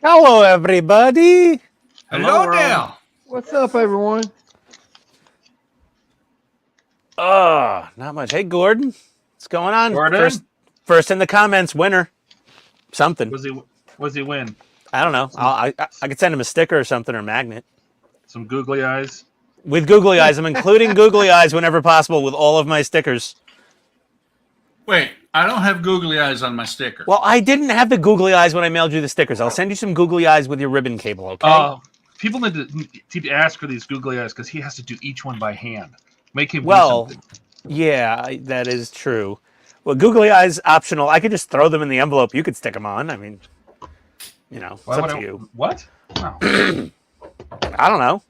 Hello, everybody. Hello there. What's up, everyone? Not much. Hey, Gordon. What's going on? Gordon? First in the comments, winner. Something. Was he win? I don't know. I could send him a sticker or something or a magnet. Some googly eyes. With googly eyes. I'm including googly eyes whenever possible with all of my stickers. Wait, I don't have googly eyes on my sticker. Well, I didn't have the googly eyes when I mailed you the stickers. I'll send you some googly eyes with your ribbon cable, okay? People need to ask for these googly eyes because he has to do each one by hand. Make him do something. Yeah, that is true. Well, googly eyes optional. I could just throw them in the envelope. You could stick them on. I mean, you know, it's up to you. What? Wow. I don't know.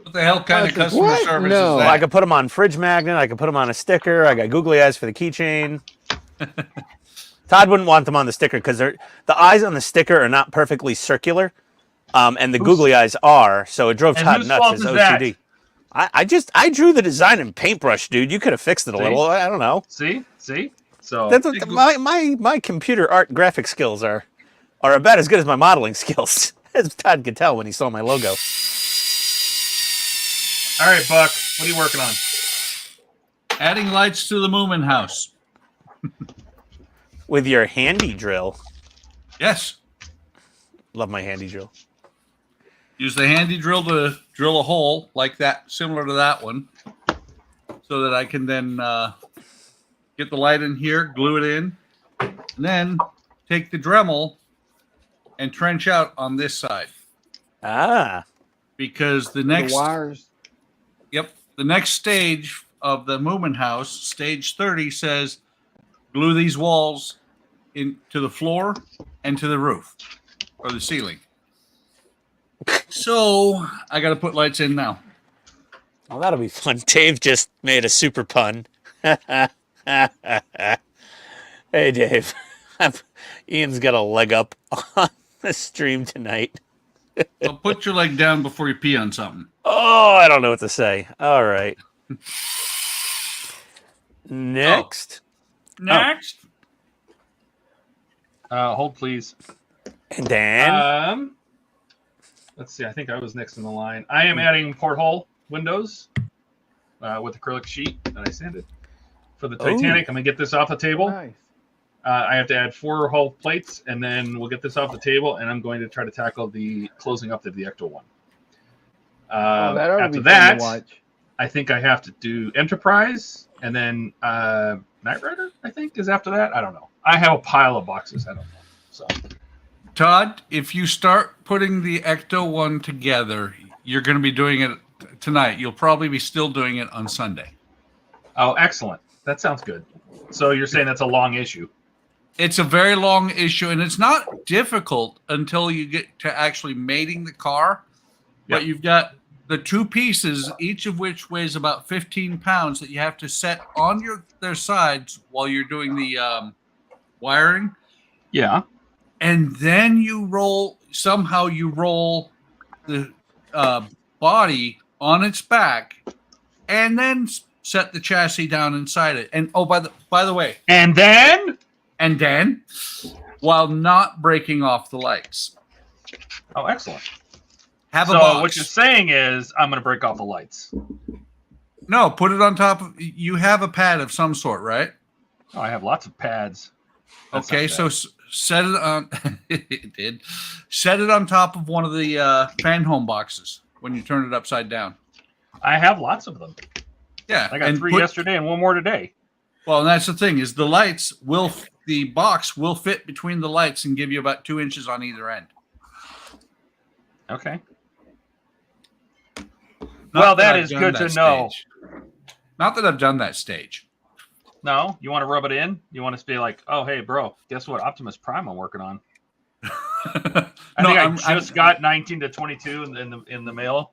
What the hell kind of customer service is that? I could put them on fridge magnet. I could put them on a sticker. I got googly eyes for the keychain. Todd wouldn't want them on the sticker because the eyes on the sticker are not perfectly circular, and the googly eyes are. So it drove Todd nuts. His OCD. I drew the design in paintbrush, dude. You could have fixed it a little. I don't know. See. So that's what my computer art graphic skills are about as good as my modeling skills, as Todd could tell when he saw my logo. All right, Buck. What are you working on? Adding lights to the Moomin house. With your handy drill. Yes. Love my handy drill. Use the handy drill to drill a hole like that, similar to that one, so that I can then get the light in here, glue it in, and then take the Dremel and trench out on this side. Because the next wires. Yep. The next stage of the Moomin house, stage 30, says glue these walls into the floor and to the roof or the ceiling. So I got to put lights in now. Well, that'll be fun. Dave just made a super pun. Hey, Dave. Ian's got a leg up on the stream tonight. Well, put your leg down before you pee on something. Oh, I don't know what to say. All right. Next. Next. Hold, please. And Dan? Let's see. I think I was next in the line. I am adding porthole windows with acrylic sheet that I sanded. For the Titanic, I'm going to get this off the table. Nice. I have to add 4 hull plates, and then we'll get this off the table, and I'm going to try to tackle the closing up of the Ecto one. After that, I think I have to do Enterprise, and then Knight Rider, I think, is after that. I don't know. I have a pile of boxes. I don't know. So, Todd, if you start putting the Ecto one together, you're going to be doing it tonight. You'll probably be still doing it on Sunday. Oh, excellent. That sounds good. So you're saying that's a long issue. It's a very long issue, and it's not difficult until you get to actually mating the car. Yep. But you've got the 2 pieces, each of which weighs about 15 pounds, that you have to set on their sides while you're doing the wiring. Yeah. And then you roll the body on its back, and then set the chassis down inside it. And by the way, and then while not breaking off the lights. Oh, excellent. Have a box. What you're saying is I'm going to break off the lights. No, put it on top of. You have a pad of some sort, right? Oh, I have lots of pads. Okay, so set it on. It did. Set it on top of one of the fan home boxes when you turn it upside down. I have lots of them. Yeah, I got 3 yesterday and 1 more today. Well, and that's the thing is the box will fit between the lights and give you about 2 inches on either end. Okay. Well, that is good to know. Not that I've done that stage. No, you want to rub it in? You want to be like, oh, hey, bro, guess what? Optimus Prime I'm working on. I just got 19 to 22 in the mail.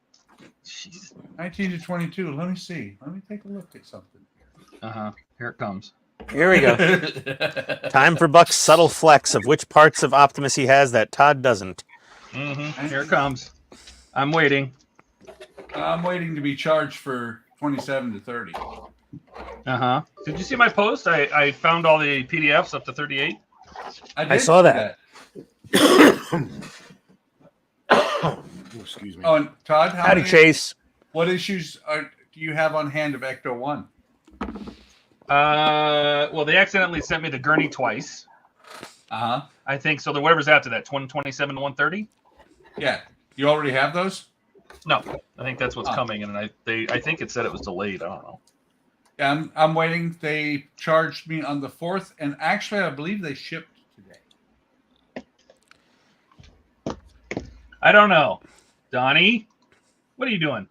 Jeez. 19 to 22. Let me see. Let me take a look at something. Here it comes. Here we go. Time for Buck's subtle flex of which parts of Optimus he has that Todd doesn't. Here it comes. I'm waiting. I'm waiting to be charged for 27 to 30. Did you see my post? I found all the PDFs up to 38. I saw that. Excuse me. Oh, and Todd, Howdy, Chase. What issues do you have on hand of Ecto 1? Well, they accidentally sent me the gurney twice. Uh-huh. I think so. The whatever's after that, 127 to 130. Yeah. You already have those? No, I think that's what's coming, and I think it said it was delayed. I don't know. Yeah, I'm waiting. They charged me on the 4th, and actually, I believe they shipped today. I don't know. Donnie, what are you doing?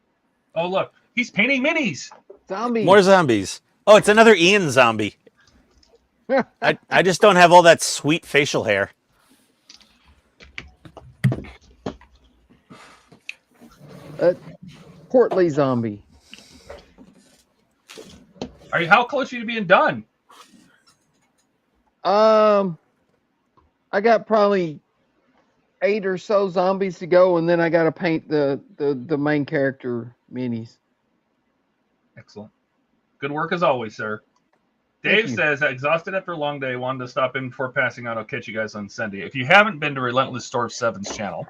Oh, look, he's painting minis. Zombie. More zombies. Oh, it's another Ian zombie. I just don't have all that sweet facial hair. Portly zombie. Are you? How close are you to being done? I got probably 8 or so zombies to go, and then I got to paint the main character minis. Excellent. Good work as always, sir. Dave says, exhausted after a long day, wanted to stop in before passing out. I'll catch you guys on Sunday. If you haven't been to Relentless Store 7's channel,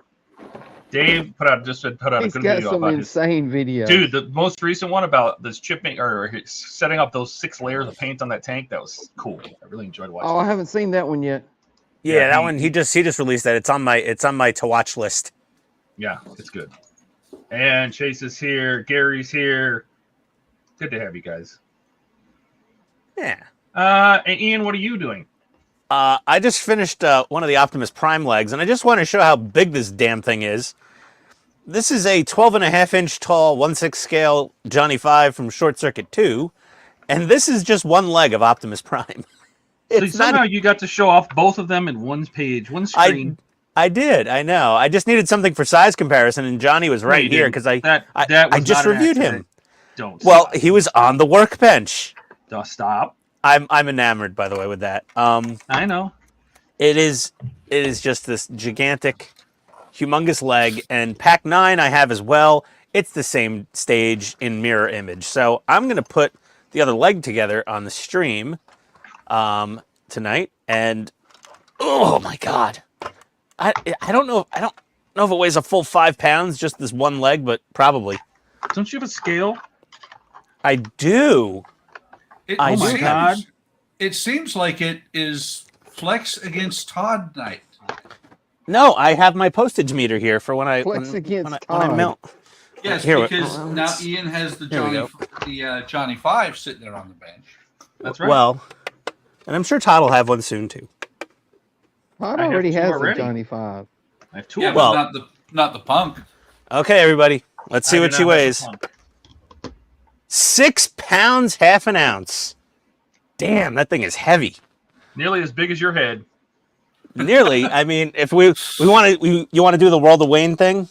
Dave put out a He's good got video some about insane videos. Dude, the most recent one about this chipping or setting up those 6 layers of paint on that tank, that was cool. I really enjoyed watching. Oh, I haven't seen that one yet. Yeah, that one he just released that. It's on my to watch list. Yeah, it's good. And Chase is here. Gary's here. Good to have you guys. Yeah. And Ian, what are you doing? I just finished one of the Optimus Prime legs, and I just want to show how big this damn thing is. This is a 12.5-inch tall, 1/6 scale Johnny 5 from Short Circuit 2, and this is just one leg of Optimus Prime. So somehow you got to show off both of them in one page, one screen. I did. I know. I just needed something for size comparison, and Johnny was right here because I just reviewed him. Don't. Well, stop. he was on the workbench. Don't stop. I'm enamored, by the way, with that. I know. It is just this gigantic, humongous leg, and Pack 9 I have as well. It's the same stage in mirror image. So I'm going to put the other leg together on the stream tonight, and oh my god, I don't know if it weighs a full 5 pounds, just this one leg, but probably. Don't you have a scale? I do. Oh my god! It seems like it is flex against Todd night. No, I have my postage meter here for when I melt. Yes, Here, because now Ian has the Johnny 5 sitting there on the bench. That's right. Well, and I'm sure Todd will have one soon too. Todd already has already. the Johnny 5. I have 2 Yeah, of but Well- not the punk. Okay, everybody, let's see I what do she not have weighs. a pump. 6 pounds, half an ounce. Damn, that thing is heavy. Nearly as big as your head. Nearly. I mean, if you want to do the World of Wayne thing,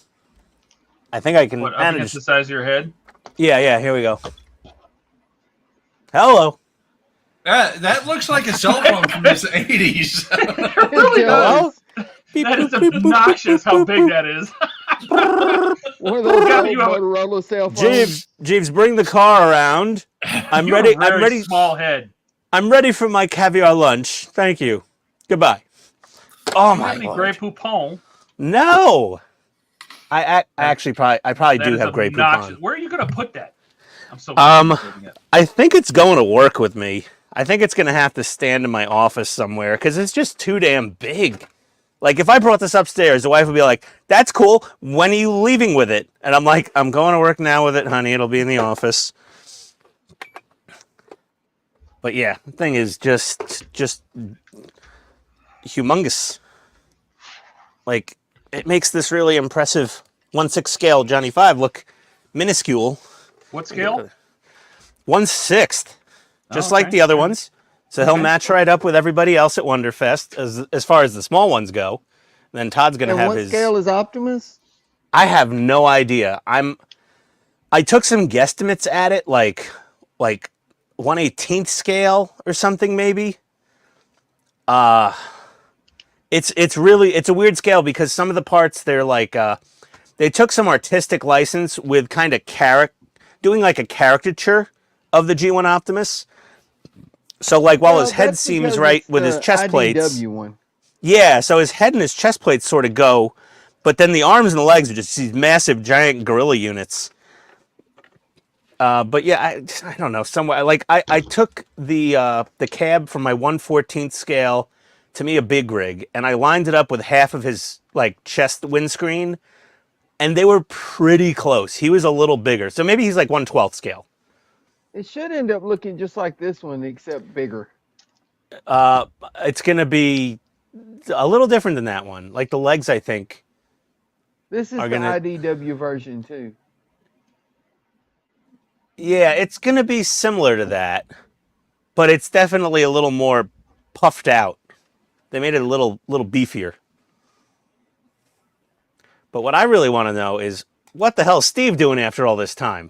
I think I can What, up manage. against the size of your head? Yeah. Here we go. Hello. That looks like a cell phone from the 80s. It really Hello? does. That is obnoxious how big that is. One of those Yeah, old you have a- Motorola cell phones. Jeeves, bring the car around. I'm You have ready. a very I'm ready. Small head. I'm ready for my caviar lunch. Thank you. Goodbye. Oh Do you my have any god. Grey Poupon? No. I probably That do is have Grey obnoxious. Poupon. Where are you going to put that? I'm so I think it's going to work with me. I think it's going to have to stand in my office somewhere because it's just too damn big. Like, if I brought this upstairs, the wife would be like, that's cool. When are you leaving with it? And I'm like, I'm going to work now with it, honey. It'll be in the office. But yeah, the thing is just humongous. Like, it makes this really impressive 1/6 scale Johnny 5 look minuscule. What scale? 1/6, just Oh, like okay. the other ones. So he'll Okay. match right up with everybody else at Wonderfest as far as the small ones go. Then Todd's gonna And have what his. scale is Optimus? I have no idea. I took some guesstimates at it, like 1/18 scale or something maybe. It's a weird scale because some of the parts they're like they took some artistic license with kind of doing like a caricature of the G1 Optimus. So like while his head that's seems because right it's with his the chest plates. IDW one. Yeah, so his head and his chest plates sort of go, but then the arms and the legs are just these massive, giant gorilla units. But yeah, I don't know. Somewhere like I took the cab from my 1/14th scale to me a big rig, and I lined it up with half of his like chest windscreen, and they were pretty close. He was a little bigger, so maybe he's like 1/12th scale. It should end up looking just like this one, except bigger. It's gonna be a little different than that one. Like the legs, I think. This is Are the gonna- IDW version too. Yeah, it's gonna be similar to that, but it's definitely a little more puffed out. They made it a little beefier. But what I really want to know is what the hell is Steve doing after all this time?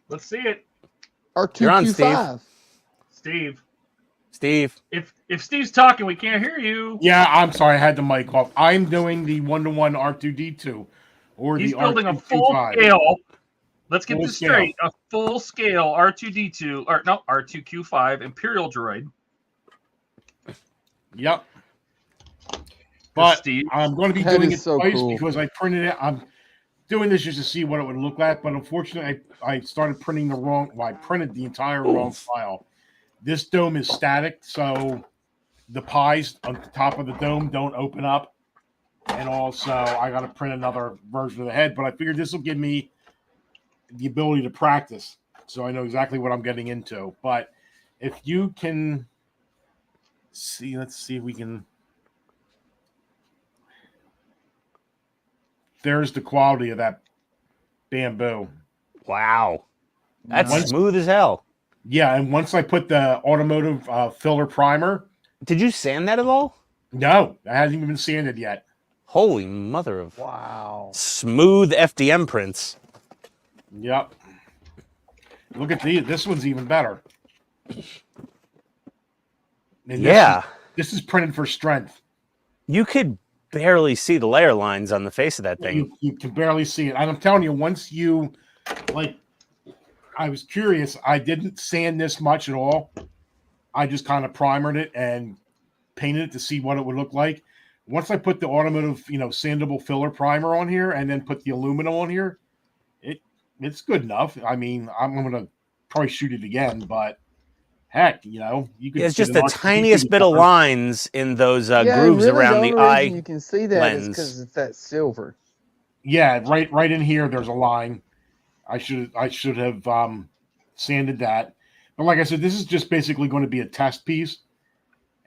Let's see it, You're on, R2Q5. Steve. Steve. If Steve's talking, we can't hear you. Yeah, I'm sorry, I had the mic off. I'm doing the 1-to-1 R2D2, or He's the building a R2Q5. full scale. Let's get Full this scale. straight. A full scale R2D2 or no R2Q5 Imperial droid. Yep. But Steve. I'm going to be That doing is it so twice cool. because I printed it. I'm doing this just to see what it would look like, but unfortunately, I started printing the wrong. Well, I printed the entire wrong file. This dome is static, so the pies on the top of the dome don't open up, and also I got to print another version of the head. But I figured this will give me the ability to practice, so I know exactly what I'm getting into. But if you can see, let's see if we can. There's the quality of that bamboo. Wow. That's Once- smooth as hell. Yeah, and once I put the automotive filler primer, Did you sand that at all? no, it hasn't even been sanded yet. Holy mother of Wow. smooth FDM prints. Yep. Look at these. This one's even better. And Yeah. This is printed for strength. You could barely see the layer lines on the face of that thing. You can barely see it. And I'm telling you, once you, like, I was curious. I didn't sand this much at all. I just kind of primered it and painted it to see what it would look like. Once I put the automotive, sandable filler primer on here and then put the aluminum on here, it's good enough. I mean, I'm going to probably shoot it again, but heck, you could. It's get just an the R2D2 tiniest bit of cover. lines in those Yeah, grooves really, around the only eye. reason you can see that is lens. because it's that silver. Yeah, right in here. There's a line. I should have sanded that. But like I said, this is just basically going to be a test piece,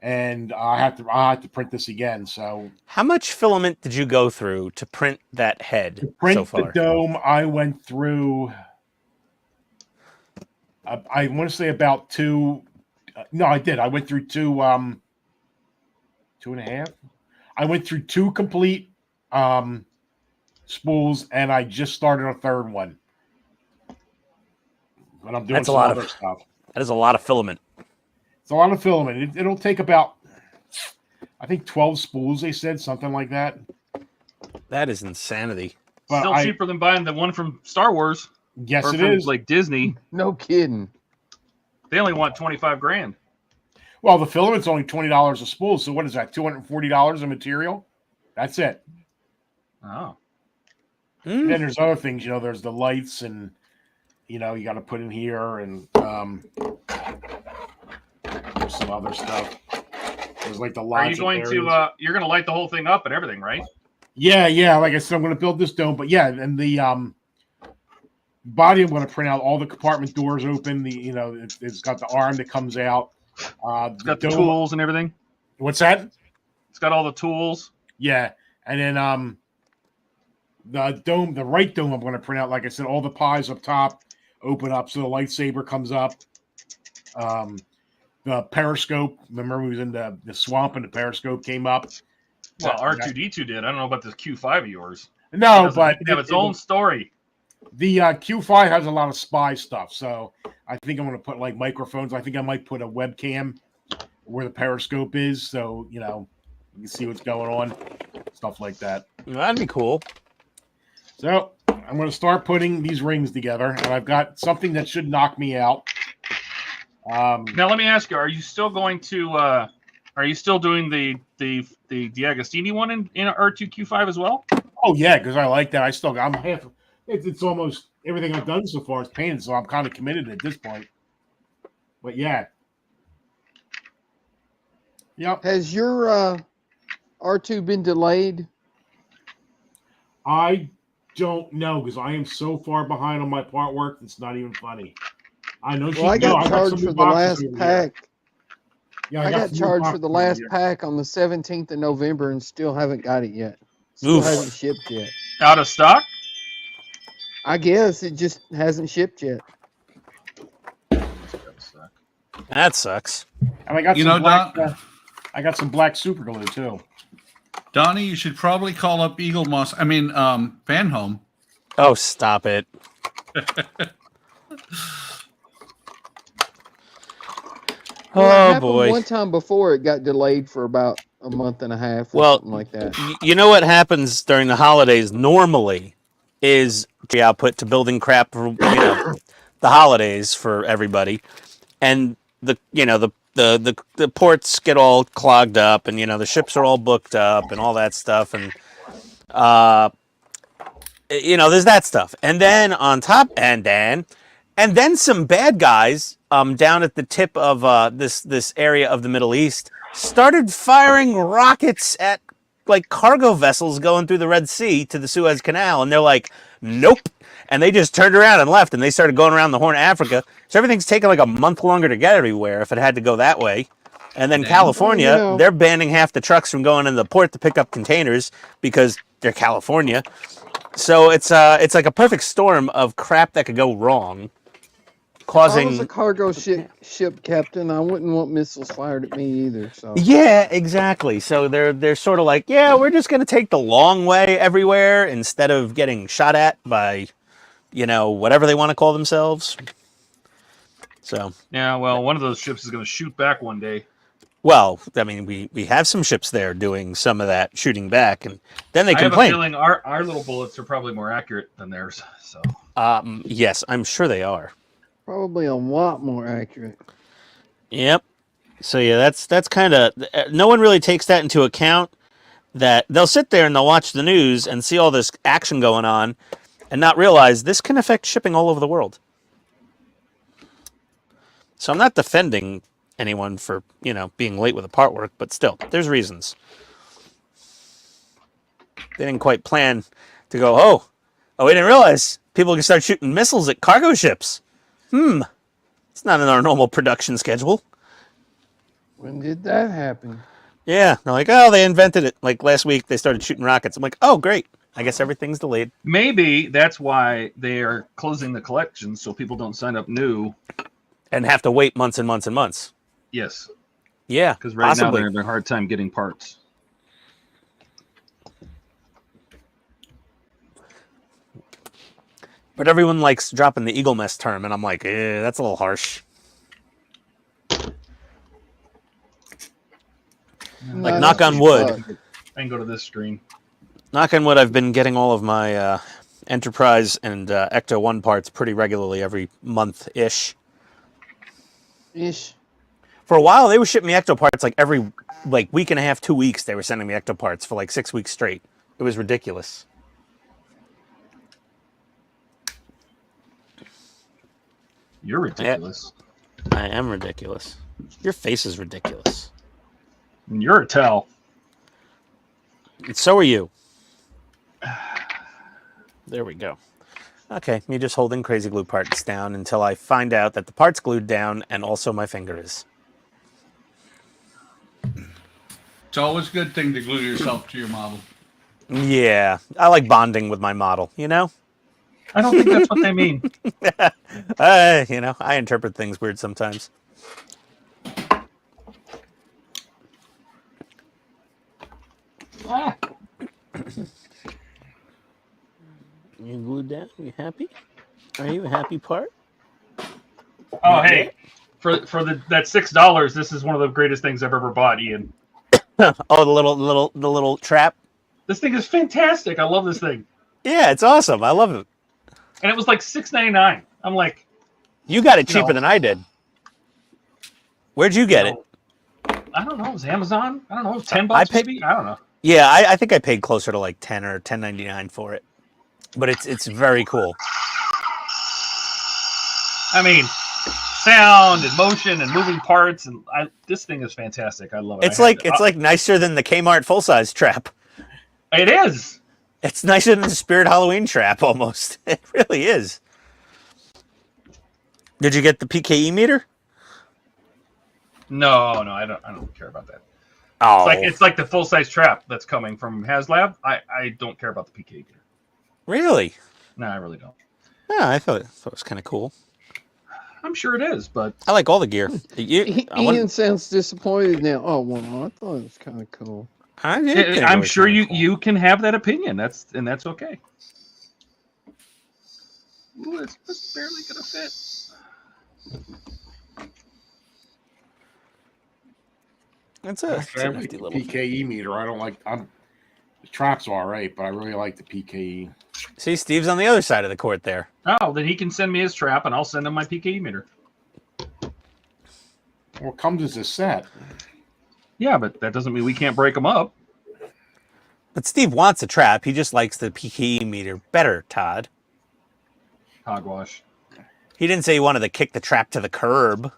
and I have to print this again. So How much filament did you go through to print that head print so the far? dome. I went through. I want to say about two. No, I did. I went through two. 2.5. I went through two complete spools, and I just started a third one. But I'm doing That's a some lot other of- stuff. That is a lot of filament. It's a lot of filament. It'll take about, I think, 12 spools. They said something like that. That is insanity. But Still cheaper than buying the one from Star Wars yes, or it from is. like Disney. No kidding. They only want 25 grand. Well, the filament's only $20 a spool. So what is that? $240 of material. That's it. Oh, And Mm. then there's other things. There's the lights, and you got to put in here, and there's some other stuff. There's like the are you logic going areas. to? You're going to light the whole thing up and everything, right? Yeah. Like I said, I'm going to build this dome, but yeah, and the body, I'm going to print out all the compartment doors open. It's got the arm that comes out. It's got the dome- tools and everything. What's that? It's got all the tools. Yeah, and then the dome, the right dome, I'm going to print out. Like I said, all the pies up top open up, so the lightsaber comes up. The periscope. Remember, we was in the swamp, and the periscope came up. Well, Yeah. R2D2 did. I don't know about this Q5 of yours. No, It but have its own story. the Q5 has a lot of spy stuff, so I think I'm going to put like microphones. I think I might put a webcam where the periscope is, so you can see what's going on, stuff like that. That'd be cool. So I'm going to start putting these rings together, and I've got something that should knock me out. Now let me ask you: are you still going to? Are you still doing the D'Agostini one in R2Q5 as well? Oh yeah, because I like that. I'm half. It's almost everything I've done so far is painted, so I'm kind of committed at this point. But yeah. Yep. Has your R2 been delayed? I don't know because I am so far behind on my part work. It's not even funny. I know. Well, I got charged some for new the last boxes over pack. here. Yeah, I got some new charged for boxes the over last here. pack on the 17th of November and still haven't got it yet. Still Oof. hasn't shipped yet. Out of stock? I guess it just hasn't shipped yet. That sucks. And I got You some know, black. Don, I got some black super glue too. Donnie, you should probably call up Fan Home. Oh, stop it. Well, it Oh happened boy. one time before it got delayed for about a month and a half or Well, something like that. You know what happens during the holidays normally is the output to building crap for the holidays for everybody, and the ports get all clogged up, and the ships are all booked up and all that stuff, and there's that stuff, and then on top, and then some bad guys down at the tip of this area of the Middle East started firing rockets at like cargo vessels going through the Red Sea to the Suez Canal, and they're like, nope. And they just turned around and left, and they started going around the Horn of Africa. So everything's taking like a month longer to get everywhere if it had to go that way. And then California, Well, they're banning half the trucks from going into the port to pick up containers because they're California. So it's like a perfect storm of crap that could go wrong, If I was a causing. cargo ship captain, I wouldn't want missiles fired at me either. So Yeah, exactly. So they're sort of like, yeah, we're just going to take the long way everywhere instead of getting shot at by, whatever they want to call themselves. So, Yeah, well, one of those ships is going to shoot back one day. well, I mean, we have some ships there doing some of that shooting back, and then they I have a complain. feeling our little bullets are probably more accurate than theirs. So Yes, I'm sure they are. probably a lot more accurate. Yep. So yeah, that's kind of, no one really takes that into account, that they'll sit there and they'll watch the news and see all this action going on and not realize this can affect shipping all over the world. So I'm not defending anyone for, being late with the part work, but still, there's reasons. They didn't quite plan to go, oh, we didn't realize people can start shooting missiles at cargo ships. It's not in our normal production schedule. When did that happen? Yeah, they're like, oh, they invented it. Like last week, they started shooting rockets. I'm like, oh, great. I guess everything's delayed. maybe that's why they are closing the collection so people don't sign up new. And have to wait months and months and months. Yes, Yeah, because right possibly. now they're having a hard time getting parts. But everyone likes dropping the Eagle Mess term, and I'm like, that's a little harsh. Like, No, knock that's on just wood. luck. I can go to this screen. Knock on wood, I've been getting all of my Enterprise and Ecto 1 parts pretty regularly every month-ish. Ish. For a while, they were shipping me Ecto parts like every week and a half, 2 weeks. They were sending me Ecto parts for like 6 weeks straight. It was ridiculous. You're ridiculous. I am ridiculous. Your face is ridiculous. And you're a tell. And so are you. There we go. Okay, me just holding crazy glue parts down until I find out that the part's glued down and also my finger is. It's always a good thing to glue yourself to your model. Yeah, I like bonding with my model, I don't think that's what they mean. I interpret things weird sometimes. You glued down? You happy? Are you a happy part? Oh, hey, for that $6, this is one of the greatest things I've ever bought, Ian. Oh, the little trap. This thing is fantastic. I love this thing, Yeah, it's awesome. I love it. and it was like $6.99. I'm like, You got it cheaper than I did. Where'd you get it? I don't know. It was Amazon. I don't know. $10 I paid- maybe. I don't know. Yeah, I think I paid closer to like 10 or 10.99 for it. But it's very cool. I mean, sound and motion and moving parts, and this thing is fantastic. I love it. It's like nicer than the Kmart full size trap. It is. It's nicer than the Spirit Halloween trap almost. It really is. Did you get the PKE meter? No, I don't care about that. Oh, It's like the full size trap that's coming from HasLab. I don't care about the PK meter. really? No, I really don't. Yeah, I thought it was kind of cool. I'm sure it is, but I like all the gear. Ian sounds disappointed now. Oh, well, I thought it was kind of cool. I'm sure you can have that opinion. That's okay. Ooh, it's barely gonna fit. It's a nifty little PKE meter. I don't like. The traps are all right, but I really like the PKE. See, Steve's on the other side of the court there. Oh, then he can send me his trap, and I'll send him my PKE meter. Well, it comes as a set. Yeah, but that doesn't mean we can't break them up. But Steve wants a trap. He just likes the PKE meter better, Todd. Hogwash. He didn't say he wanted to kick the trap to the curb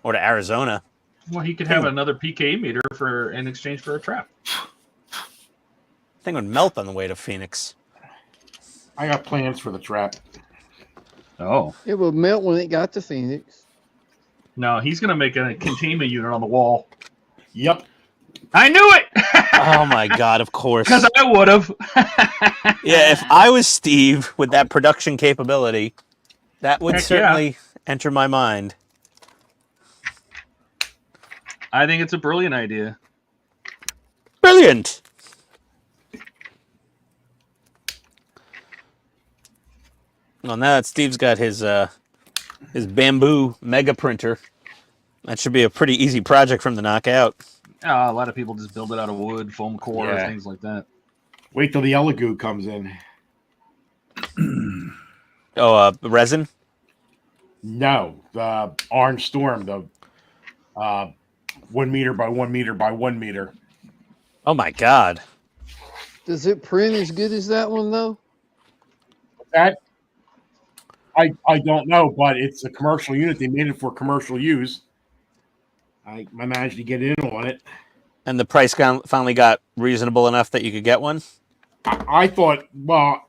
or to Arizona. Well, he could have another PKE meter in exchange for a trap. Thing would melt on the way to Phoenix. I got plans for the trap. Oh. It would melt when it got to Phoenix. No, he's going to make a containment unit on the wall. Yep. I knew it! Oh my God, of course. Because I would have. Yeah, if I was Steve with that production capability, that would Heck certainly enter my mind. I think it's a brilliant idea. Brilliant. Well, now that Steve's got his bamboo mega printer, that should be a pretty easy project for him to knock out. A lot of people just build it out of wood, foam core, Yeah. things like that. Wait till the Elegoo comes in. Oh, resin? No, the Orange Storm, the 1 meter by 1 meter by 1 meter. Oh my God. Does it print as good as that one, though? That I don't know, but it's a commercial unit. They made it for commercial use. I managed to get in on it. And the price finally got reasonable enough that you could get one? I thought, well,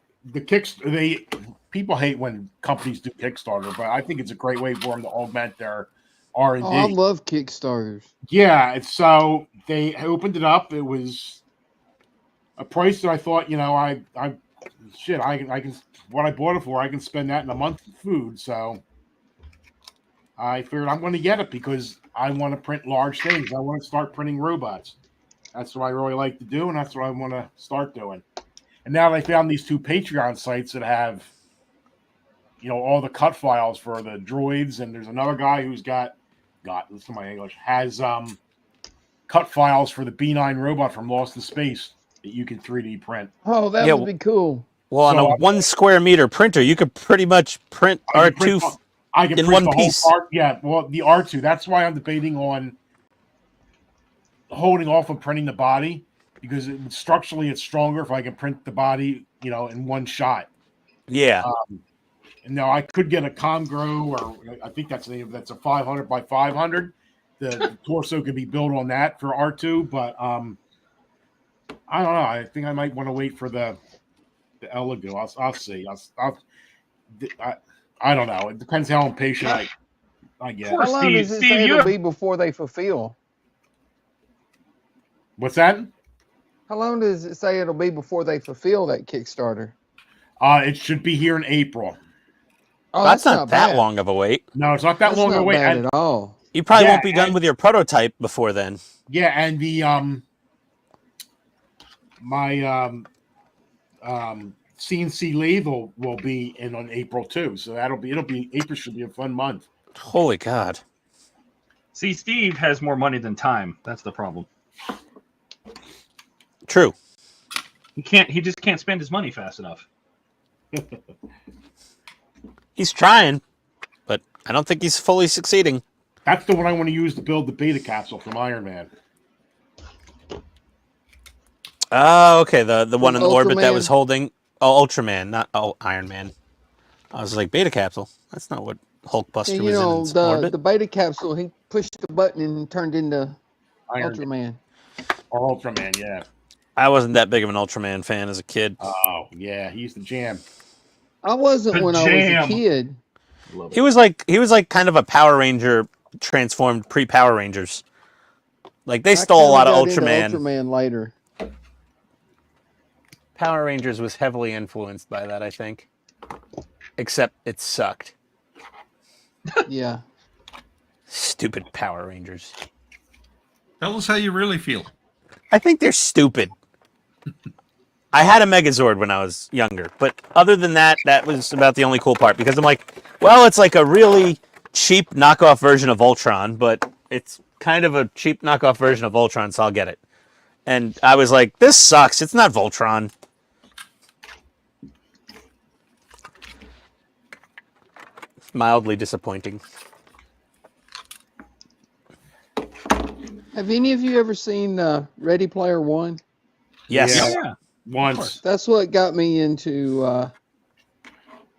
people hate when companies do Kickstarter, but I think it's a great way for them to augment their R&D. Oh, I love Kickstarters. Yeah, so they opened it up. It was a price that I thought, I can what I bought it for, I can spend that in a month of food. So I figured I'm going to get it because I want to print large things. I want to start printing robots. That's what I really like to do, and that's what I want to start doing. And now I found these 2 Patreon sites that have, all the cut files for the droids, and there's another guy who's listen to my English, has cut files for the B9 robot from Lost in Space that you can 3D print. Oh, that would be cool. Well, on a 1 square meter printer, you could pretty much print R2 in one piece. The R2. That's why I'm debating on holding off on printing the body, because structurally it's stronger if I can print the body, in one shot. Yeah. And now I could get a Comgro, or I think that's a 500 by 500. The torso could be built on that for R2, but I don't know. I think I might want to wait for the Elegoo. I'll see. I don't know. It depends how impatient I get. Poor How long Steve. does it Steve, say you it'll have- be before they fulfill? What's that? How long does it say it'll be before they fulfill that Kickstarter? It should be here in April. Oh, that's not that bad. long of a wait. No, it's not that That's long not away. bad at all. You probably Yeah, won't be done with your prototype before then. Yeah, and the my CNC lathe will be in on April too. So April should be a fun month. Holy God. See, Steve has more money than time. That's the problem. True. He just can't spend his money fast enough. He's trying, but I don't think he's fully succeeding. That's the one I want to use to build the beta capsule from Iron Man. Oh, okay. The one in orbit that Ultraman? was holding. Oh, Ultraman, not Iron Man. I was like, beta capsule. That's not what Hulkbuster Yeah, was you know, in orbit. the beta capsule, he pushed the button and turned into Iron Ultraman. or Ultraman, yeah. I wasn't that big of an Ultraman fan as a kid. Oh, yeah. He used to jam. I wasn't The when I was a jam. kid. Love He it. was like kind of a Power Ranger transformed pre-Power Rangers. Like they stole a kinda lot of got into Ultraman. Ultraman later. Power Rangers was heavily influenced by that, I think. Except it sucked. Yeah. Stupid Power Rangers. Tell us how you really feel. I think they're stupid. I had a Megazord when I was younger, but other than that, that was about the only cool part because I'm like, well, it's like a really cheap knockoff version of Ultron, but it's kind of a cheap knockoff version of Ultron, so I'll get it. And I was like, this sucks. It's not Voltron. Mildly disappointing. Have any of you ever seen Ready Player One? Yes. Yeah. Yeah. Once. That's what got me into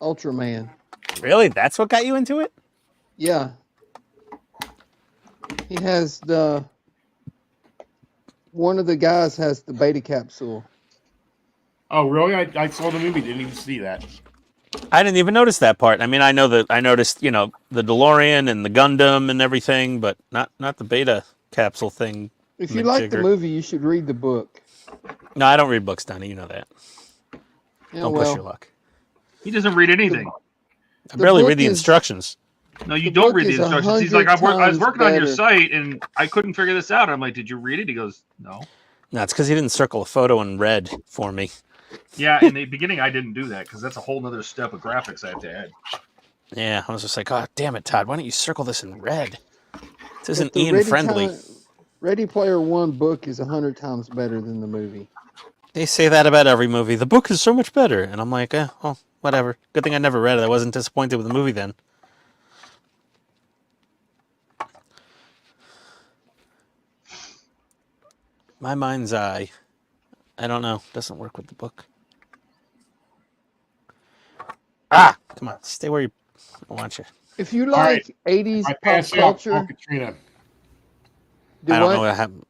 Ultraman. Really? That's what got you into it? Yeah. He has one of the guys has the beta capsule. Oh, really? I saw the movie. Didn't even see that. I didn't even notice that part. I mean, I noticed, you know, the DeLorean and the Gundam and everything, but not the beta capsule thing. If you like the Majigger. movie, you should read the book. No, I don't read books, Donnie. You know that. Yeah, Don't push your luck. He doesn't read anything. I barely book read the is- instructions. No, you The don't book read the is instructions. He's like, 100 I was working on your times site and I couldn't figure this out. I'm like, did you read it? He goes, no. No, it's because he didn't circle a photo in red for me. Yeah, in the beginning, I didn't do that because that's a whole nother step of graphics I have to add. Yeah, I was just like, oh, damn it, Todd. Why don't you circle this in red? This But isn't the Ian friendly. Ready Player One book is 100 times better than the movie. They say that about every movie. The book is so much better. And I'm like, oh, whatever. Good thing I never read it. I wasn't disappointed with the movie then. My mind's eye. I don't know. Doesn't work with the book. Ah! Come on. Stay where you... I want you. If you right. like 80s I pop passed out. culture, Oh, Katrina. do I don't what? know what happened.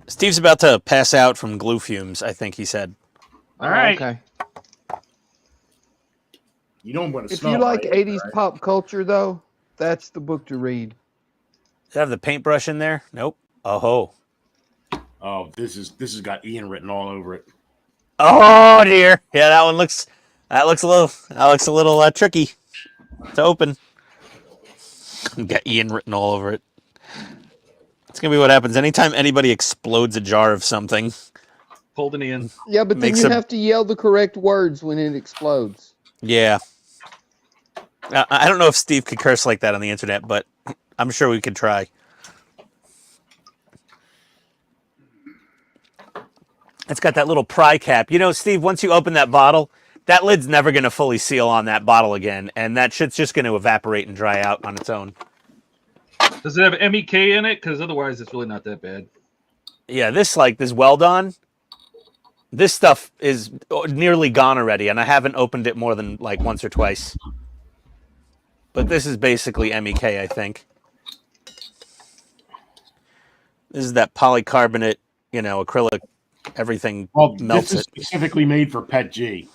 Steve's about to pass out from glue fumes, I think he said. All right. Okay. You know I'm going to If smell you like right? 80s pop culture, though, that's the book to read. Does it have the paintbrush in there? Nope. Oh. Oh, this has got Ian written all over it. Oh dear. Yeah, that looks a little tricky to open. Got Ian written all over it. It's gonna be what happens anytime anybody explodes a jar of something. Pulled an Ian. Yeah, but then Makes you a- have to yell the correct words when it explodes. Yeah. I don't know if Steve could curse like that on the internet, but I'm sure we could try. It's got that little pry cap. You know, Steve, once you open that bottle, that lid's never going to fully seal on that bottle again, and that shit's just going to evaporate and dry out on its own. Does it have MEK in it? Because otherwise, it's really not that bad. Yeah, this Well-Done, this stuff is nearly gone already, and I haven't opened it more than like once or twice. But this is basically MEK, I think. This is that polycarbonate, you know, acrylic, everything Well, melts this is it. specifically made for Pet G.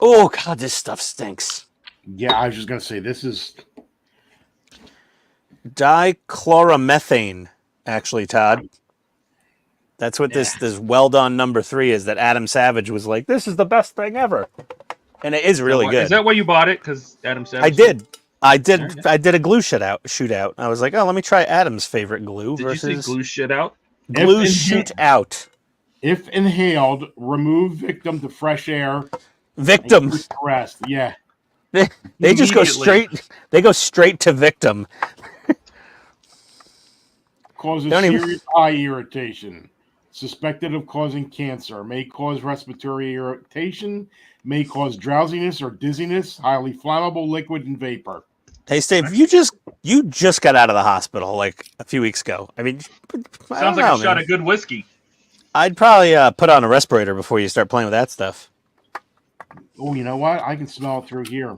Oh, God, this stuff stinks. Yeah, I was just going to say, this is... Dichloromethane, actually, Todd. That's what this Well-Done number 3 is, that Adam Savage was like, this is the best thing ever. And it is really good. Is that why you bought it? Because Adam Savage? I did a glue shootout. I was like, oh, let me try Adam's favorite glue Did versus you say glue shit out? glue If shoot out. If inhaled, remove victim to fresh air. Victim. And rest. Yeah. They just go Immediately. straight. They go straight to victim. Causes Don't even- serious eye irritation. Suspected of causing cancer. May cause respiratory irritation. may cause drowsiness or dizziness, highly flammable liquid and vapor. Hey, Steve, you just got out of the hospital like a few weeks ago. I mean, I Sounds don't like know, a shot man. of good whiskey. I'd probably put on a respirator before you start playing with that stuff. Oh, you know what? I can smell it through here.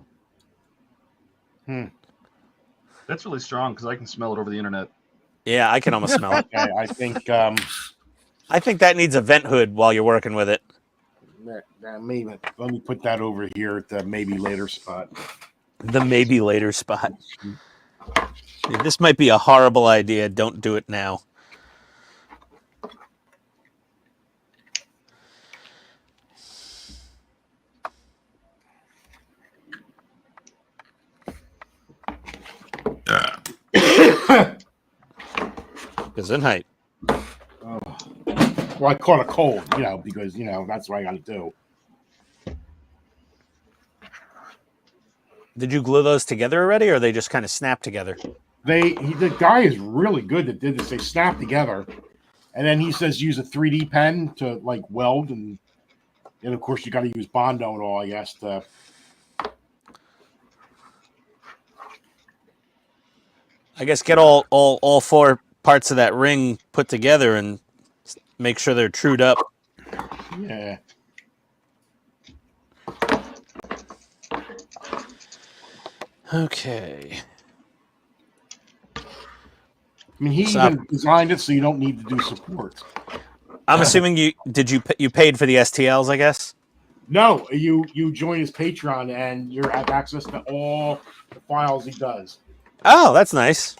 That's really strong because I can smell it over the internet. Yeah, I can almost smell it. Okay, I think I think that needs a vent hood while you're working with it. maybe let me put that over here at the maybe later spot. The maybe later spot. This might be a horrible idea. Don't do it now. Gesundheit. Well, I caught a cold, because that's what I got to do. Did you glue those together already, or they just kind of snap together? The guy is really good that did this. They snap together, and then he says use a 3D pen to like weld, and of course you got to use Bondo and all, I guess. I guess get all four parts of that ring put together and make sure they're trued up. Yeah. Okay. I mean, he even designed it so you don't need to do support. I'm assuming you paid for the STLs, I guess. No, you join his Patreon and you have access to all the files he does. Oh, that's nice.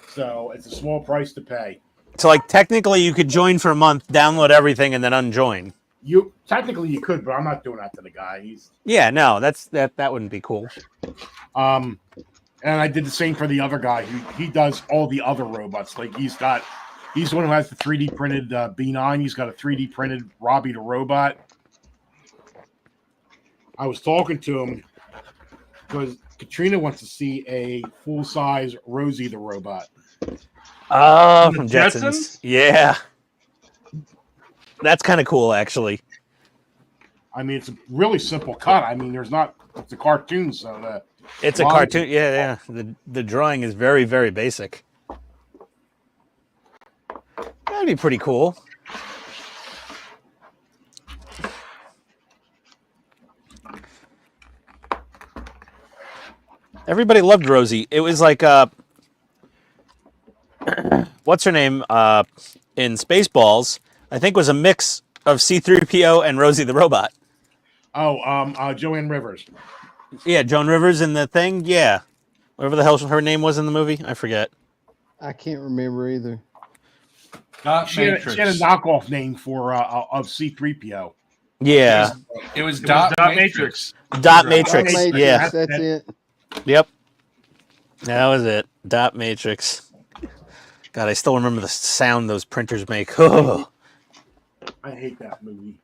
So it's a small price to pay. So, like, technically, you could join for a month, download everything, and then unjoin. You technically you could, but I'm not doing that to the guy. Yeah, no, that wouldn't be cool. And I did the same for the other guy. He does all the other robots. Like he's the one who has the 3D printed B9. He's got a 3D printed Robbie the robot. I was talking to him because Katrina wants to see a full size Rosie the robot. Oh, from Jetsons? Jetsons. Yeah. That's kind of cool, actually. I mean, it's a really simple cut. I mean, it's a cartoon, so It's a cartoon. Yeah. The drawing is very, very basic. That'd be pretty cool. Everybody loved Rosie. It was like what's her name in Spaceballs? I think was a mix of C-3PO and Rosie the robot. Joanne Rivers. Yeah, Joan Rivers in the thing. Yeah, whatever the hell her name was in the movie, I forget. I can't remember either. She had a knockoff name for of C-3PO. Yeah, It was Dot Dot Matrix. Dot Matrix. Matrix, Yeah, that's it. yep. That was it. Dot Matrix. God, I still remember the sound those printers make. Oh. I hate that movie.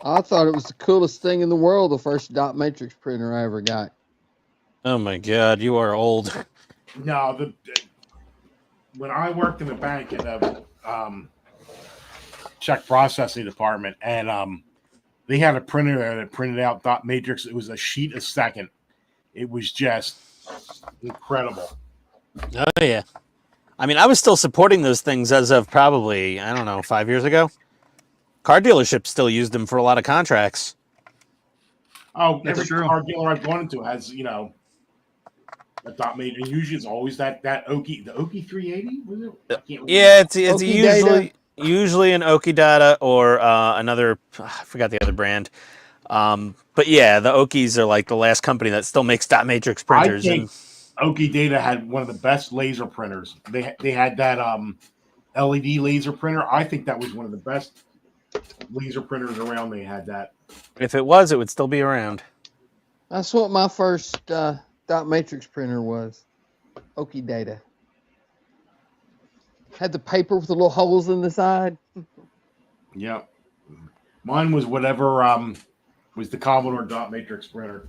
I thought it was the coolest thing in the world. The first dot matrix printer I ever got. Oh my God, you are old. No, when I worked in the bank in the check processing department, and they had a printer there that printed out dot matrix. It was a sheet a second. It was just incredible. Oh yeah. I mean, I was still supporting those things as of probably, I don't know, 5 years ago. Car dealerships still used them for a lot of contracts. Oh, That's every true. car dealer I've gone into has, a dot matrix. And usually it's always that Oki, the Oki 380, was it? I can't remember. Yeah, it's Oki usually an Oki Data or another, I forgot the other brand. But yeah, the Okis are like the last company that still makes dot matrix printers. I think Oki Data had one of the best laser printers. They had that LED laser printer. I think that was one of the best laser printers around. They had that. If it was, it would still be around. That's what my first dot matrix printer was. Oki Data. Had the paper with the little holes in the side. Yeah. Mine was whatever was the Commodore dot matrix printer.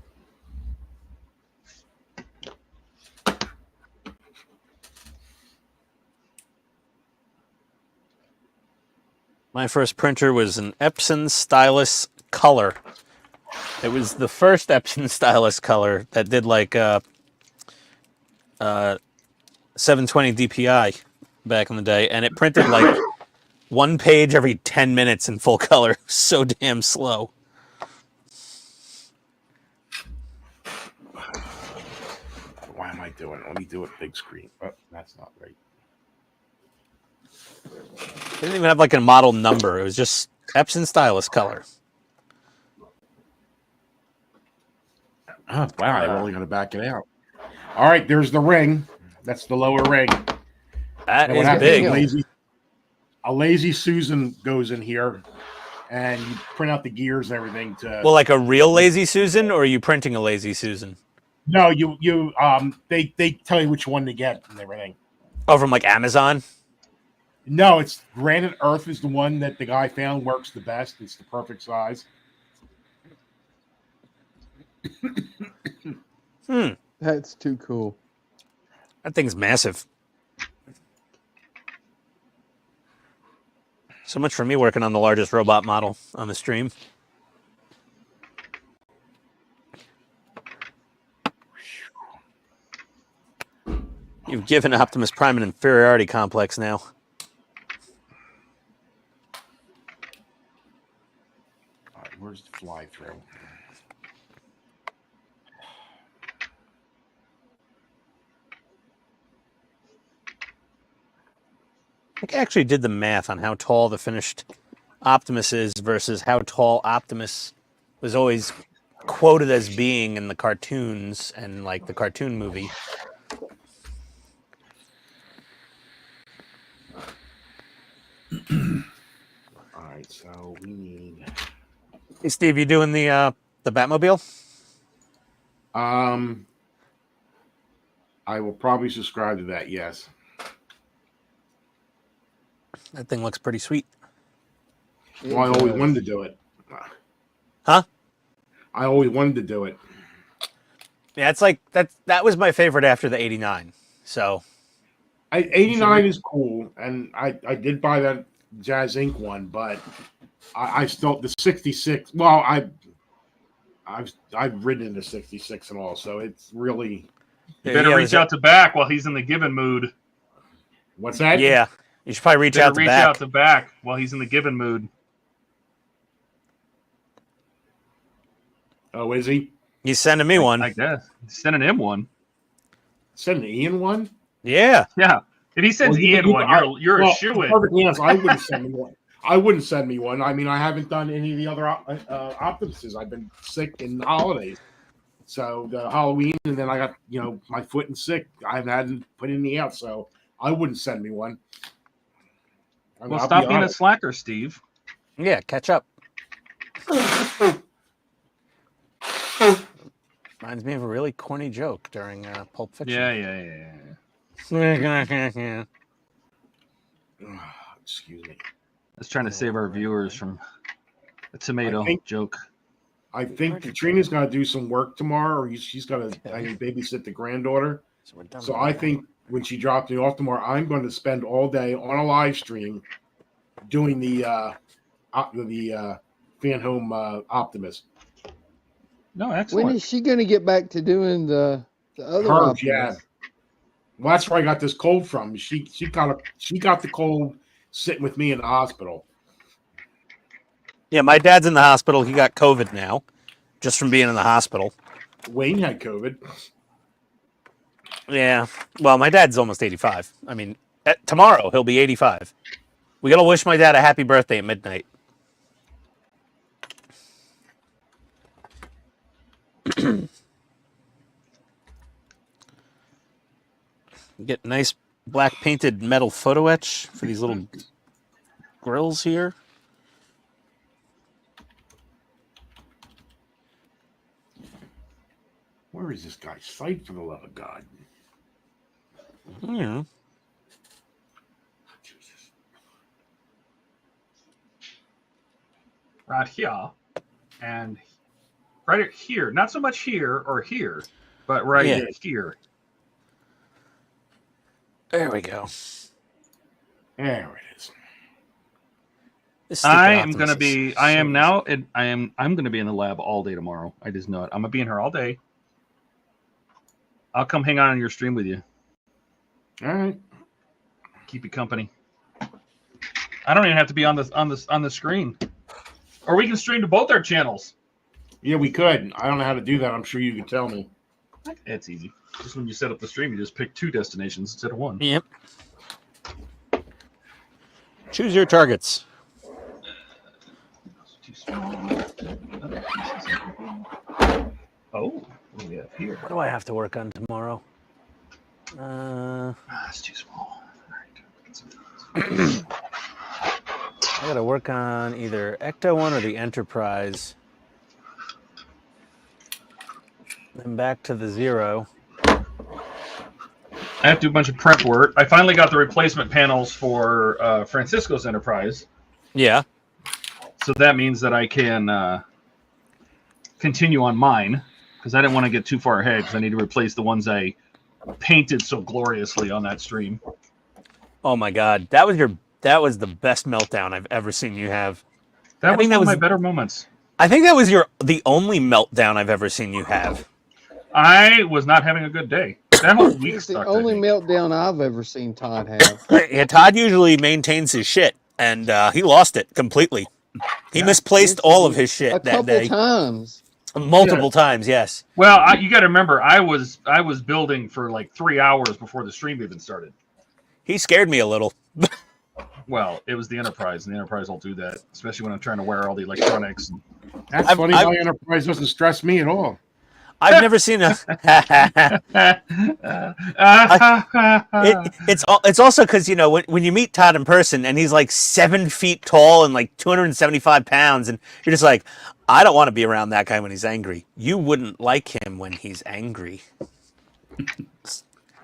My first printer was an Epson Stylus Color. It was the first Epson stylus color that did like 720 DPI back in the day, and it printed like one page every 10 minutes in full color. So damn slow. Why am I doing it? Let me do it big screen. Oh, that's not right. It didn't even have like a model number. It was just Epson stylus color. Oh, wow, I'm only going to back it out. All right, there's the ring. That's the lower ring. That And what is happens big. is a lazy Susan goes in here, and you print out the gears and everything to. Well, like a real Lazy Susan, or are you printing a Lazy Susan? No, they tell you which one to get and everything. Oh, from like Amazon? No, it's Granite Earth is the one that the guy found works the best. It's the perfect size. That's too cool. That thing's massive. So much for me working on the largest robot model on the stream. You've given Optimus Prime an inferiority complex now. All right, where's the fly through? I actually did the math on how tall the finished Optimus is versus how tall Optimus was always quoted as being in the cartoons and like the cartoon movie. All right, so we need. Hey Steve, you doing the Batmobile? I will probably subscribe to that. Yes. That thing looks pretty sweet. Well, I always wanted to do it. Huh? I always wanted to do it. Yeah, it's like that was my favorite after the 89. So 89 is cool, and I did buy that Jazz Inc. one, but I still the 66. Well, I've ridden in the 66 and all, so it's really. You better reach out to Back while he's in the giving mood. What's that? Yeah, you should probably reach out to Back while he's in the giving mood. Oh, is he? He's sending me one. I guess he's sending him one. Sending Ian one? Yeah. Yeah. If he sends Ian one, you're a shoo-in. Perfectly honest, I wouldn't send me one. I wouldn't send me one. I mean, I haven't done any of the other Optimuses. I've been sick in the holidays. So the Halloween, and then I got, my foot and sick. I hadn't put any out, so I wouldn't send me one. Well, stop being a slacker, Steve. Yeah, catch up. Reminds me of a really corny joke during Pulp Fiction. Yeah. Excuse me. I was trying to save our viewers from a tomato joke. I think Katrina's got to do some work tomorrow, or she's got to babysit the granddaughter. So I think when she drops me off tomorrow, I'm going to spend all day on a live stream doing the Fan Home Optimus. No, excellent. When is she going to get back to doing the other Optimus? Yeah. Well, that's where I got this cold from. She got the cold sitting with me in the hospital. Yeah, my dad's in the hospital. He got COVID now, just from being in the hospital. Wayne had COVID. Yeah. Well, my dad's almost 85. I mean, tomorrow he'll be 85. We got to wish my dad a happy birthday at midnight. Get nice black painted metal photo etch for these little grills here. Where is this guy's site, for the love of God? Yeah. Jesus. Right here. And right here. Not so much here or here, but right here. There we go. There it is. This stupid I am Optimus gonna is be. so I am now. I'm gonna be in the lab all day tomorrow. I just know it. I'm gonna be in here all day. I'll come hang out on your stream with you. All right. Keep you company. I don't even have to be on the screen, or we can stream to both our channels. Yeah, we could. I don't know how to do that. I'm sure you could tell me. It's easy. Just when you set up the stream, you just pick 2 destinations instead of 1. Yep. Choose your targets. Too small. Oh, what do we have here? What do I have to work on tomorrow? It's too small. All right. I gotta work on either Ecto 1 or the Enterprise. Then back to the 0. I have to do a bunch of prep work. I finally got the replacement panels for Francisco's Enterprise. Yeah. So that means that I can continue on mine, because I didn't want to get too far ahead, because I need to replace the ones I painted so gloriously on that stream. Oh my God, that was the best meltdown I've ever seen you have. That was think one of my better moments. I think that was the only meltdown I've ever seen you have. I was not having a good day. That whole week It's the sucked. only I think. meltdown I've ever seen Todd have. Yeah, Todd usually maintains his shit, and he lost it completely. He misplaced all of his shit A that couple day. times. Multiple times, yes. Well, you got to remember, I was building for like 3 hours before the stream even started. He scared me a little. Well, it was the Enterprise, and the Enterprise will do that, especially when I'm trying to wear all the electronics. That's funny how Enterprise doesn't stress me at all. I've never seen a. It's also because when you meet Todd in person and he's like 7 feet tall and like 275 pounds, and you're just like, I don't want to be around that guy when he's angry. You wouldn't like him when he's angry.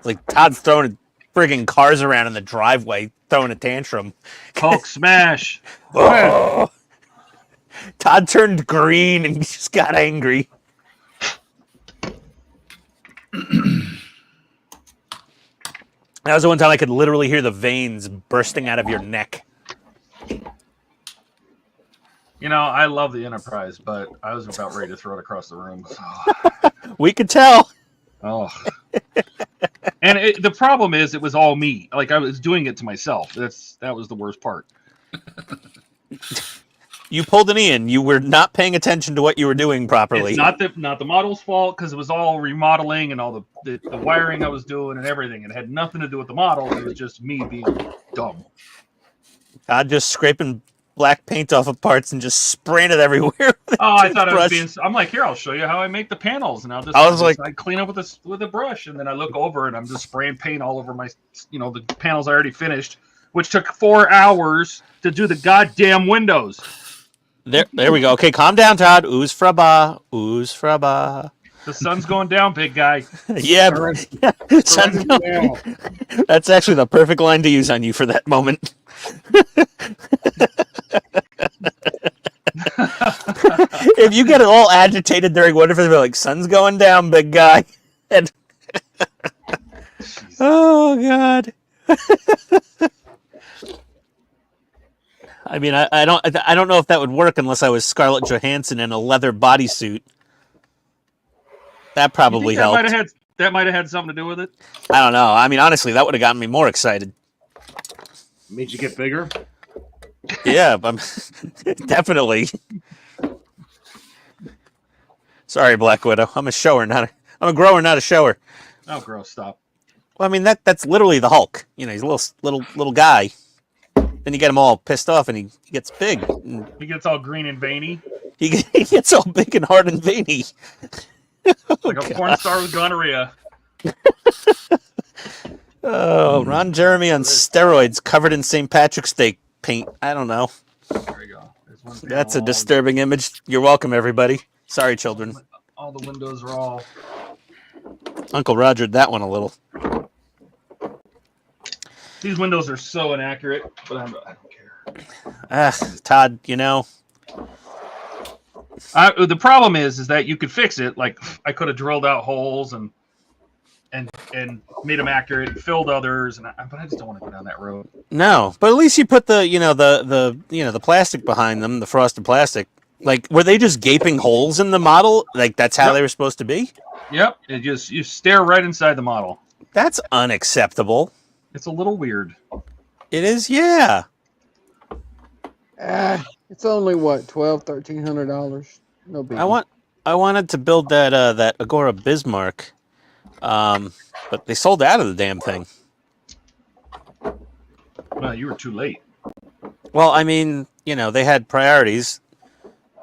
Like Todd's throwing friggin' cars around in the driveway, throwing a tantrum. Hulk smash! Oh. Todd turned green and he just got angry. That was the one time I could literally hear the veins bursting out of your neck. I love the Enterprise, but I was about ready to throw it across the room. We could tell. Oh. And the problem is, it was all me. Like, I was doing it to myself. That was the worst part. You pulled an Ian. You were not paying attention to what you were doing properly. It's not the model's fault, because it was all remodeling and all the wiring I was doing and everything. It had nothing to do with the model. It was just me being dumb. Todd just scraping black paint off of parts and just spraying it everywhere. Oh, I thought I was being. I'm like, here, I'll show you how I make the panels, and I clean up with a brush, and then I look over and I'm just spraying paint all over my, the panels I already finished, which took 4 hours to do the goddamn windows. There we go. Okay, calm down, Todd. Ooze fraba. Ooze fraba. The sun's going down, big guy. Yeah. Sun's going. That's actually the perfect line to use on you for that moment. If you get all agitated during whatever, they're like, sun's going down, big guy. And oh, God. I mean, I don't know if that would work unless I was Scarlett Johansson in a leather bodysuit. That probably helped. That might have had something to do with it. I don't know. I mean, honestly, that would have gotten me more excited. Made you get bigger? Yeah, definitely. Sorry, Black Widow. I'm a shower, I'm a grower, not a shower. Oh, gross! Stop. Well, I mean that's literally the Hulk. He's a little guy. Then you get him all pissed off, and he gets big. He gets all green and veiny. He gets all big and hard and veiny. Like a porn star with gonorrhea. Oh, Ron Jeremy on steroids, covered in St. Patrick's Day paint. I don't know. There you go. That's a disturbing image. You're welcome, everybody. Sorry, children. All the windows are all. Uncle Rogered that one a little. These windows are so inaccurate, but I don't care. Todd, The problem is that you could fix it. Like, I could have drilled out holes and and made them accurate, filled others, but I just don't want to go down that road. No, but at least you put the the plastic behind them, the frosted plastic. Like, were they just gaping holes in the model? Like, that's how they were supposed to be? Yep, you stare right inside the model. That's unacceptable. It's a little weird. It is, yeah. It's only what, $1,200-$1,300. No big. I wanted to build that Agora Bismarck, but they sold out of the damn thing. Well, you were too late. Well, I mean, they had priorities.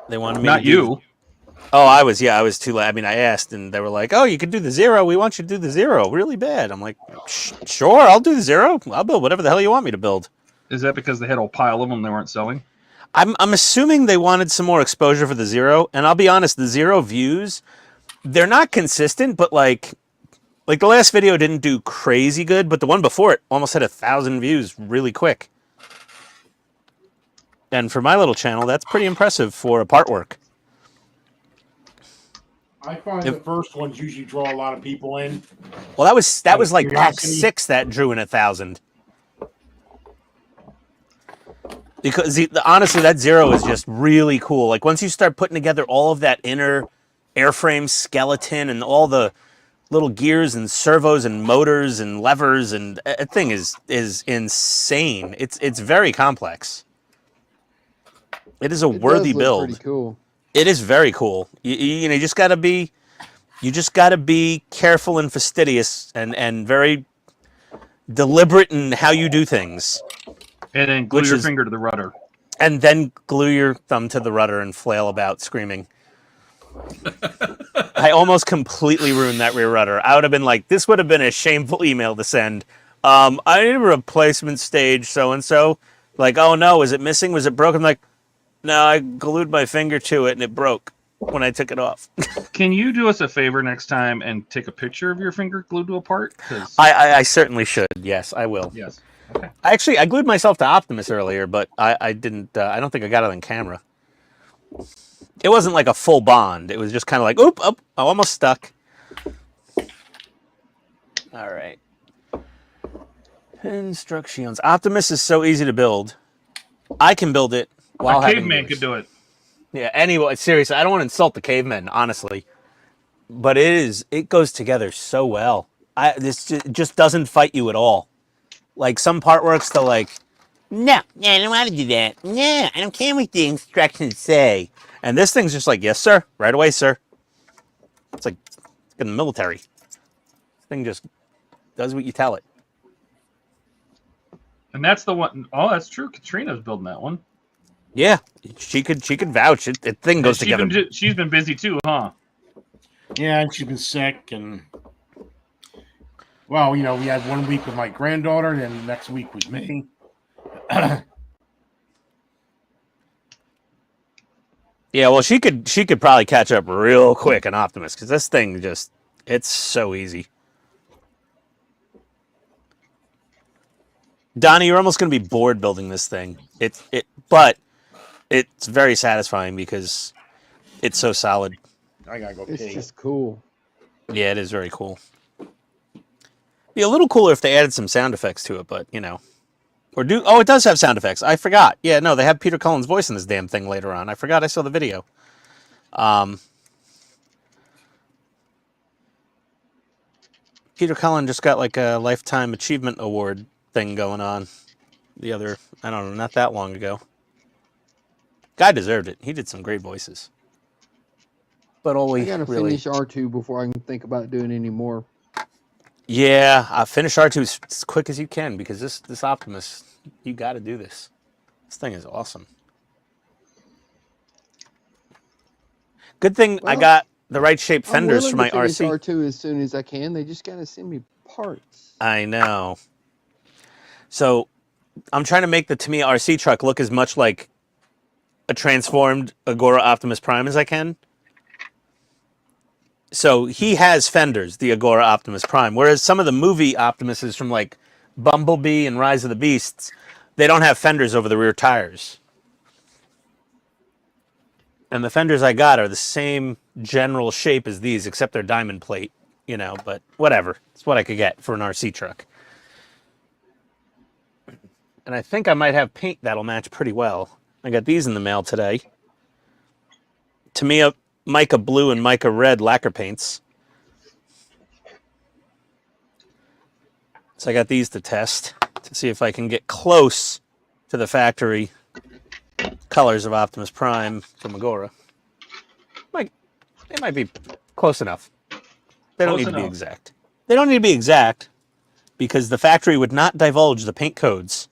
They wanted me. Not you. Oh, I was too late. I mean, I asked, and they were like, "Oh, you can do the 0. We want you to do the 0 really bad." I'm like, "Sure, I'll do the 0. I'll build whatever the hell you want me to build." Is that because they had a pile of them they weren't selling? I'm assuming they wanted some more exposure for the 0, and I'll be honest, the 0 views, they're not consistent, but like the last video didn't do crazy good, but the one before it almost had 1,000 views really quick. And for my little channel, that's pretty impressive for a part work. I find the first ones usually draw a lot of people in. Well, that was like pack curiosity. 6 that drew in 1,000. Because honestly, that 0 is just really cool. Like, once you start putting together all of that inner airframe skeleton and all the little gears and servos and motors and levers, and that thing is insane. It's very complex. It is a worthy build. Pretty cool. It is very cool. You just gotta be careful and fastidious and very deliberate in how you do things. And then glue your finger to the rudder. And then glue your thumb to the rudder and flail about screaming. I almost completely ruined that rear rudder. I would have been like, this would have been a shameful email to send. I need a replacement stage so-and-so. Like, oh no, is it missing? Was it broken? I'm like, no, I glued my finger to it and it broke when I took it off. Can you do us a favor next time and take a picture of your finger glued to a part? I certainly should. Yes, I will. Yes. Okay. I glued myself to Optimus earlier, but I didn't. I don't think I got it on camera. It wasn't like a full bond. It was just kind of like, oop, I almost stuck. All right. Instructions. Optimus is so easy to build. I can build it while a having caveman yours. could do it. Yeah. Anyway, seriously, I don't want to insult the cavemen, honestly, but it goes together so well. It just doesn't fight you at all. Like, some part works to like, no, I don't want to do that. No, I don't care what the instructions say. And this thing's just like, yes, sir. Right away, sir. It's like in the military. This thing just does what you tell it. And that's the one. Oh, that's true. Katrina's building that one. Yeah, she could vouch. The thing goes together. She's been busy too, huh? Yeah, and she's been sick, and well, we had 1 week with my granddaughter, then next week was me. Yeah, well, she could probably catch up real quick in Optimus, because this thing it's so easy. Donnie, you're almost going to be bored building this thing. But it's very satisfying because it's so solid. I gotta go pee. It's just cool. Yeah, it is very cool. Be a little cooler if they added some sound effects to it, but it does have sound effects. I forgot. Yeah, no, they have Peter Cullen's voice in this damn thing later on. I forgot I saw the video. Peter Cullen just got like a Lifetime Achievement Award thing going on not that long ago. Guy deserved it. He did some great voices. But I gotta finish R2 before I can think about doing any more. Yeah, finish R2 as quick as you can, because this Optimus, you got to do this. This thing is awesome. Good thing I got the right shape fenders for my RC. R2 as soon as I can. They just gotta send me parts. I know. So I'm trying to make the Tamiya RC truck look as much like a transformed Agora Optimus Prime as I can. So he has fenders, the Agora Optimus Prime, whereas some of the movie Optimuses from like Bumblebee and Rise of the Beasts, they don't have fenders over the rear tires. And the fenders I got are the same general shape as these, except they're diamond plate. you know, but whatever. It's what I could get for an RC truck. And I think I might have paint that'll match pretty well. I got these in the mail today. Tamiya mica blue and mica red lacquer paints. So I got these to test to see if I can get close to the factory colors of Optimus Prime from Agora. It might be close enough. They don't Close need to be enough. exact. They don't need to be exact because the factory would not divulge the paint codes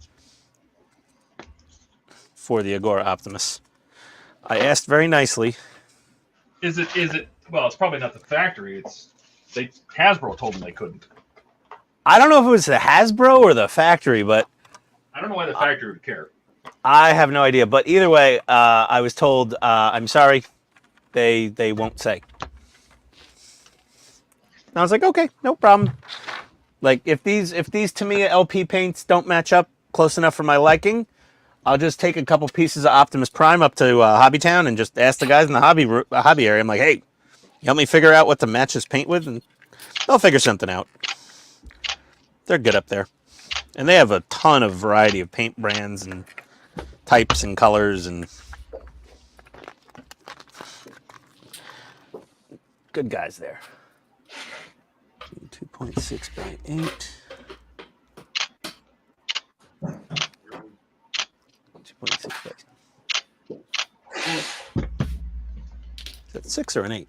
for the Agora Optimus. I asked very nicely. Is it? Well, it's probably not the factory. Hasbro told them they couldn't. I don't know if it was the Hasbro or the factory, but I don't know why the factory would care. I have no idea. But either way, I was told, I'm sorry, they won't say. And I was like, okay, no problem. Like if these Tamiya LP paints don't match up close enough for my liking, I'll just take a couple pieces of Optimus Prime up to Hobbytown and just ask the guys in the hobby area. I'm like, hey, help me figure out what to match this paint with, and they'll figure something out. They're good up there. And they have a ton of variety of paint brands and types and colors and good guys there. 2.6 by 8. 2.6 by 8. Is that 6 or an 8?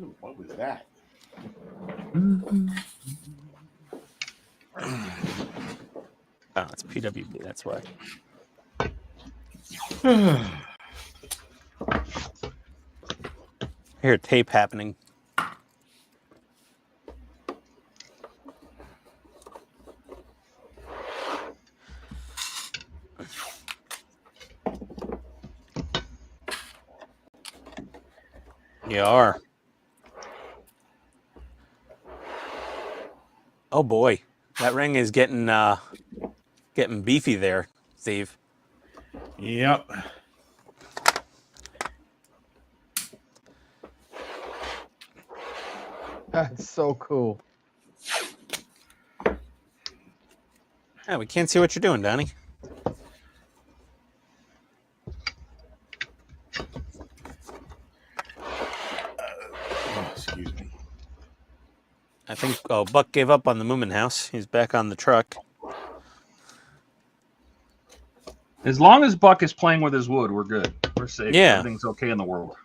Ooh, what was that? Oh, it's PWB, that's why. I hear tape happening. You are. Oh boy, that ring is getting beefy there, Steve. Yep. That's so cool. Yeah, we can't see what you're doing, Donnie. Oh, excuse me. I think, Buck gave up on the Moomin house. He's back on the truck. As long as Buck is playing with his wood, we're good. We're safe. Yeah. Everything's okay in the world.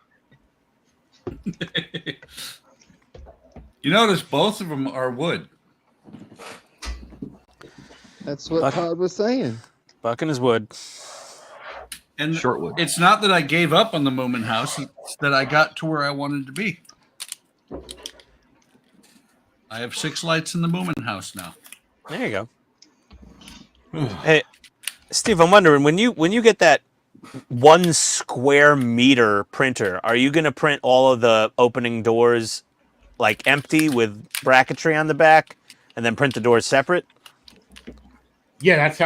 You notice both of them are wood. That's what Todd was saying. Buck and his wood. And Short wood. it's not that I gave up on the Moomin house, it's that I got to where I wanted to be. I have 6 lights in the Moomin house now. There you go. Hey, Steve, I'm wondering when you get that 1 square meter printer, are you going to print all of the opening doors like empty with bracketry on the back, and then print the doors separate? Yeah, that's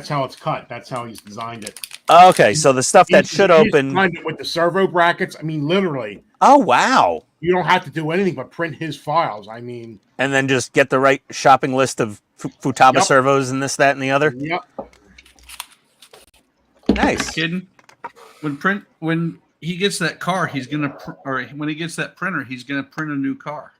how it's cut. That's how he's designed it. Okay, so the stuff that should He's open. designed it with the servo brackets. I mean, literally, Oh wow! you don't have to do anything but print his files. I mean, And then just get the right shopping list of Futaba Yep. servos and this, that, and the other. yep. Nice. Kidding? When he gets that car, he's gonna or when he gets that printer, he's gonna print a new car.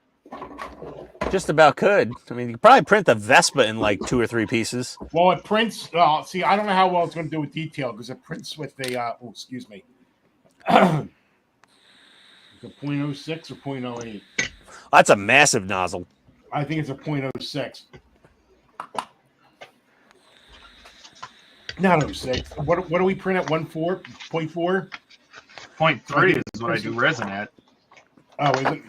Just about could. I mean, you could probably print the Vespa in like 2 or 3 pieces. Well, it prints. See, I don't know how well it's going to do with detail because it prints with a. Oh, excuse me. Is it 0.06 or 0.08? That's a massive nozzle. I think it's a 0.06. Not 06. What do we print at 1.4? 0.4? 0.3 is what I do resin at. Oh, is it?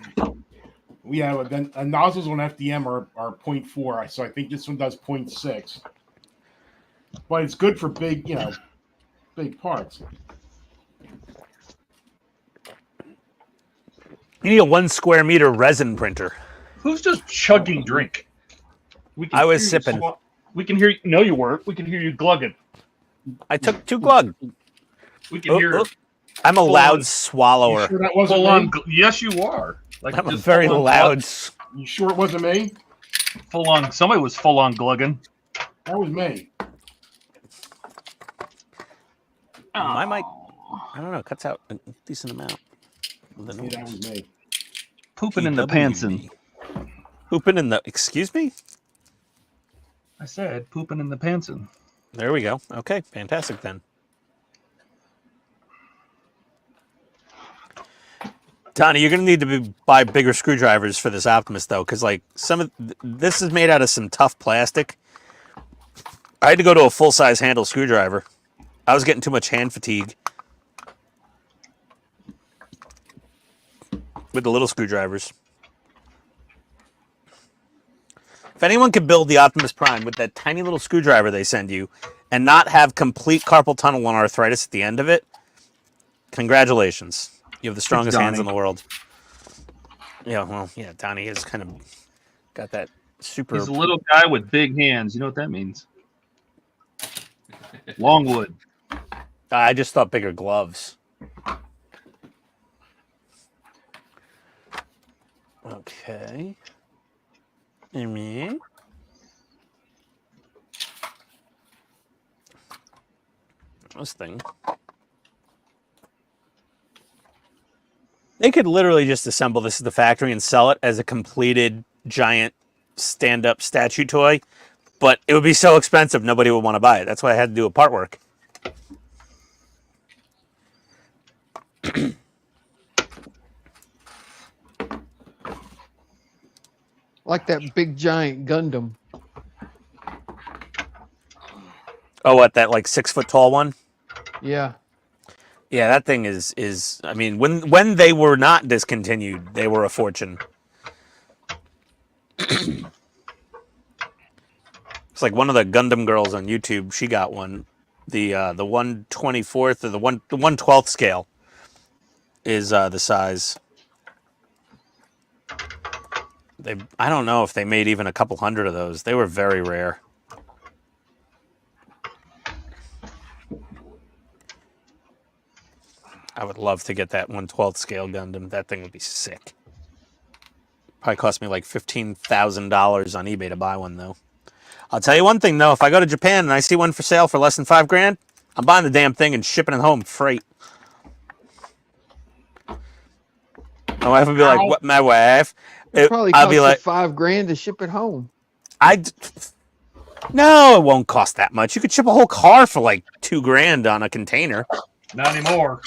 Yeah, but then nozzles on FDM are 0.4. So I think this one does 0.6. But it's good for big, big parts. You need a 1 square meter resin printer. Who's just chugging drink? We can I was hear you sipping. We can hear you. No, you weren't. We can hear you glugging. I took 2 glug. We can hear. I'm a Full loud on. You swallower. sure that wasn't Full on. me? Yes, you are. Like I'm a just very full on loud. You sure it wasn't me? Full on. Somebody was full on glugging. That was me. My mic, I don't know, cuts out a decent amount. of the Yeah, that noise. was me. Pooping in the PWB. pantsin. Pooping in the, excuse me? I said pooping in the pantsin. There we go. Okay, fantastic then. Donnie, you're going to need to buy bigger screwdrivers for this Optimus, though, because like some of this is made out of some tough plastic. I had to go to a full-size handle screwdriver. I was getting too much hand fatigue with the little screwdrivers. If anyone could build the Optimus Prime with that tiny little screwdriver they send you and not have complete carpal tunnel and arthritis at the end of it, congratulations. You have the strongest hands in the world. Yeah, well, yeah, Donnie has kind of got that super... He's a little guy with big hands. You know what that means? Longwood. I just thought bigger gloves. Okay. This thing. They could literally just assemble this at the factory and sell it as a completed giant stand-up statue toy, but it would be so expensive nobody would want to buy it. That's why I had to do a part work. Like that big giant Gundam. Oh, what, that like 6 foot tall one? Yeah. Yeah, that thing is I mean, when they were not discontinued, they were a fortune. It's like one of the Gundam girls on YouTube, she got one. The 1/24th or the 1/12th scale is the size. I don't know if they made even a couple hundred of those. They were very rare. I would love to get that 1/12th scale Gundam. That thing would be sick. Probably cost me like $15,000 on eBay to buy one, though. I'll tell you one thing, though. If I go to Japan and I see one for sale for less than $5 grand, I'm buying the damn thing and shipping it home freight. My wife would be like, "What, my wife?" It probably I'll cost be you like, $5 grand to ship it home. No, it won't cost that much. You could ship a whole car for like $2 grand on a container. Not anymore.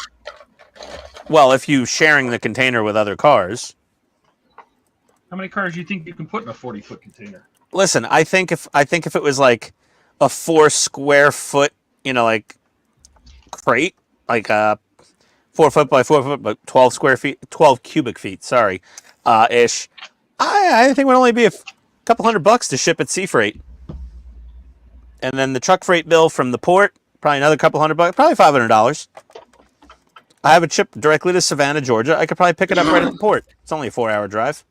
Well, if you sharing the container with other cars. How many cars do you think you can put in a 40-foot container? Listen, I think if it was like a 4 square foot, like crate, like a 4 foot by 4 foot, but 12 square feet, 12 cubic feet, sorry, ish. I think it would only be a couple $100 to ship at sea freight. And then the truck freight bill from the port, probably another couple $100, probably $500. I have it shipped directly to Savannah, Georgia. I could probably pick it up right at the port. It's only a 4-hour drive.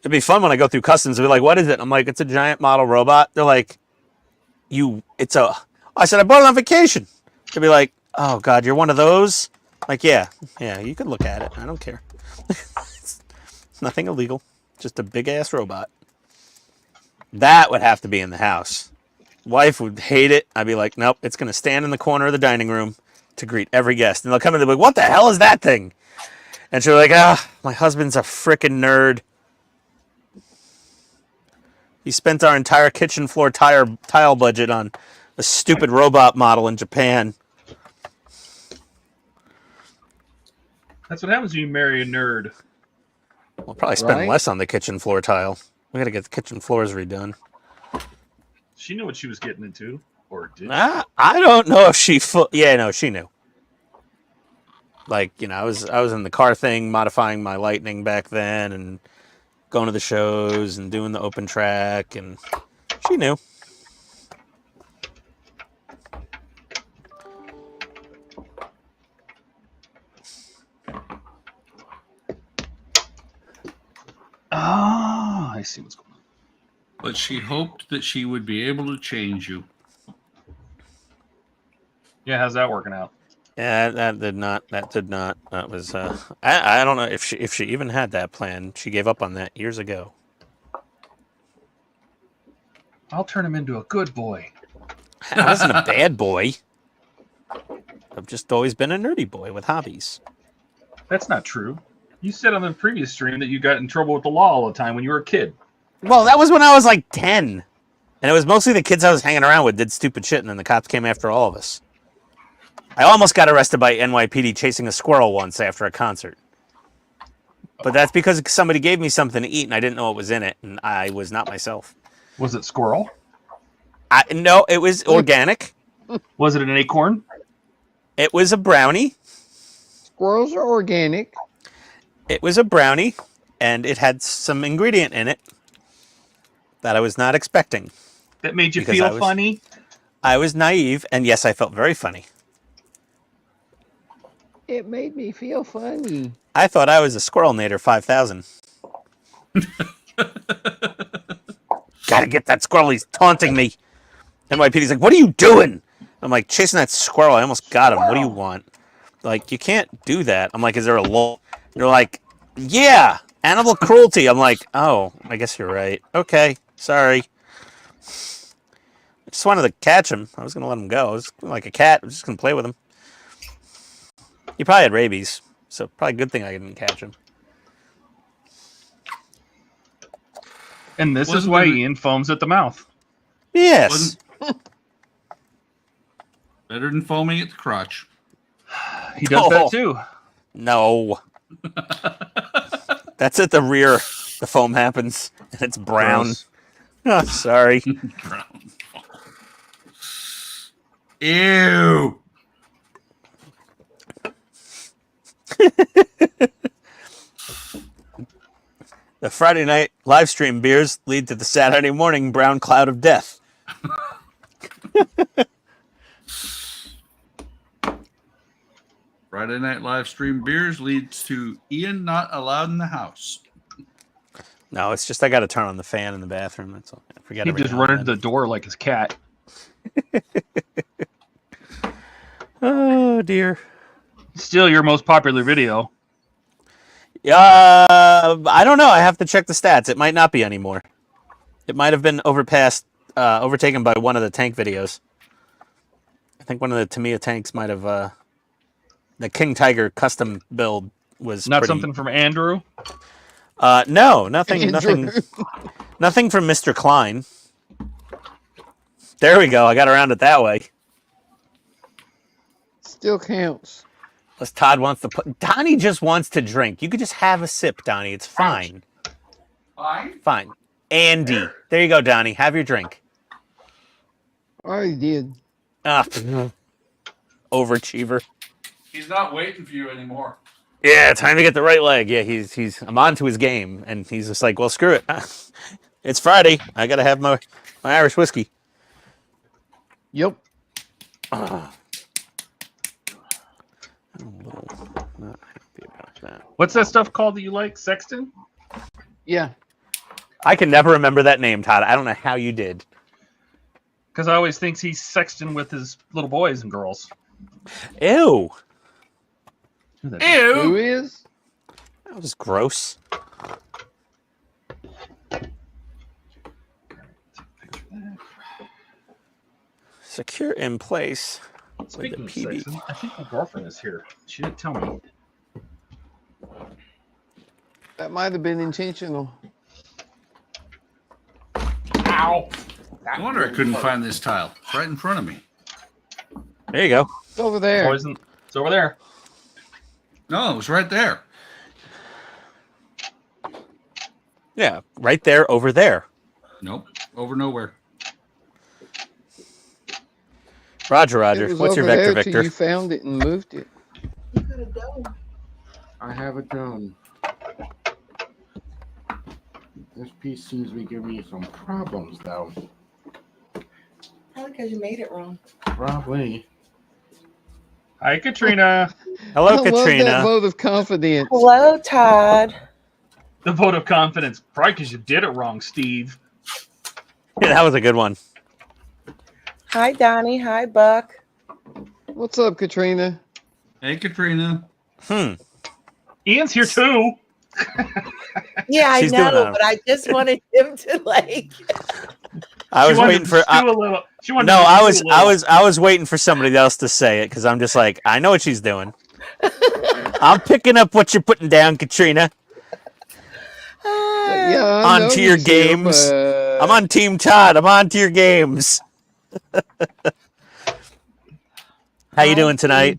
It'd be fun when I go through customs and be like, "What is it?" I'm like, "It's a giant model robot." They're like, I said, "I bought it on vacation." They'd be like, "Oh God, you're one of those?" Like, yeah, you can look at it. I don't care. It's nothing illegal. Just a big ass robot. That would have to be in the house. Wife would hate it. I'd be like, "Nope, it's gonna stand in the corner of the dining room to greet every guest." And they'll come in and they'll be like, "What the hell is that thing?" And she'll be like, my husband's a frickin' nerd. He spent our entire kitchen floor tile budget on a stupid robot model in Japan. That's what happens when you marry a nerd. We'll probably spend Right? less on the kitchen floor tile. We gotta get the kitchen floors redone. She knew what she was getting into, or did she? I don't know if she she knew. Like, I was in the car thing, modifying my Lightning back then, and going to the shows and doing the open track, and she knew. Ah, I see what's going on. But she hoped that she would be able to change you. Yeah, how's that working out? Yeah, that did not. That did not. That was. I don't know if she even had that plan. She gave up on that years ago. I'll turn him into a good boy. I wasn't a bad boy. I've just always been a nerdy boy with hobbies. That's not true. You said on the previous stream that you got in trouble with the law all the time when you were a kid. Well, that was when I was like 10. And it was mostly the kids I was hanging around with did stupid shit, and then the cops came after all of us. I almost got arrested by NYPD chasing a squirrel once after a concert. But that's because somebody gave me something to eat, and I didn't know what was in it, and I was not myself. Was it squirrel? No, it was organic. Was it an acorn? It was a brownie. Squirrels are organic. It was a brownie, and it had some ingredient in it that I was not expecting. That made you Because feel funny? I was naive, and yes, I felt very funny. It made me feel funny. I thought I was a Squirrel Nader 5000. Gotta get that squirrel, he's taunting me. NYPD's like, what are you doing? I'm like, chasing that squirrel, I almost got him. What do you want? Like, you can't do that. I'm like, is there a law? They're like, yeah, animal cruelty. I'm like, oh, I guess you're right. Okay, sorry. I just wanted to catch him. I was going to let him go. I was like a cat. I was just going to play with him. He probably had rabies, so probably a good thing I didn't catch him. And this is Wasn't why there- Ian foams at the mouth. Yes. Better than foaming at the crotch. He does Oh. that too. No. That's at the rear. The foam happens, and it's brown. Gross. Oh, sorry. Ew. The Friday night live stream beers lead to the Saturday morning brown cloud of death. Friday night live stream beers leads to Ian not allowed in the house. No, it's just I got to turn on the fan in the bathroom. That's all. I forget. He every just now run and into the then. door like his cat. Oh dear. Still your most popular video. I don't know. I have to check the stats. It might not be anymore. It might have been overtaken by one of the tank videos. I think one of the Tamiya tanks might have. The King Tiger custom build was Not pretty... something from Andrew. No, nothing. Andrew. Nothing from Mr. Klein. There we go. I got around it that way. Still counts. Unless Todd wants to put... Donnie just wants to drink. You could just have a sip, Donnie. It's fine. Fine. Fine. Andy. There you go, Donnie. Have your drink. I already did. Ah, overachiever. He's not waiting for you anymore. Yeah, time to get the right leg. Yeah, he's I'm on to his game, and he's just like, well, screw it. It's Friday. I gotta have my Irish whiskey. Yep. I'm a little not happy about that. What's that stuff called that you like? Sexton? Yeah. I can never remember that name, Todd. I don't know how you did. Because I always think he's sexting with his little boys and girls. Ew. Who the- Who Ew. is? That was gross. Secure in place. Speaking of With the PD. Sexton, I think my girlfriend is here. She didn't tell me. That might have been intentional. Ow! No wonder I couldn't find this tile. It's right in front of me. There you go. It's over there. Poison. It's over there. No, it was right there. Yeah, right there, over there. Nope. Over nowhere. Roger, It Roger. was What's your over vector, there till Victor? you found it and moved it. I have a dome. This piece seems to be giving me some problems, though. Probably because you made it wrong. Probably. Hi, Katrina. Hello, I love that Katrina. vote of confidence. Hello, Todd. The vote of confidence. Probably because you did it wrong, Steve. Yeah, that was a good one. Hi, Donnie. Hi, Buck. What's up, Katrina? Hey, Katrina. Ian's here too. Yeah, I She's doing know, that. but I just wanted him to like. I She was wanted waiting to for. stew a little. She wanted No, to I stew was, a little. I was waiting for somebody else to say it because I'm just like, I know what she's doing. I'm picking up what you're putting down, Katrina. Yeah, I On know to your he's here, games. but- I'm on Team Todd. I'm on to your games. How you doing tonight?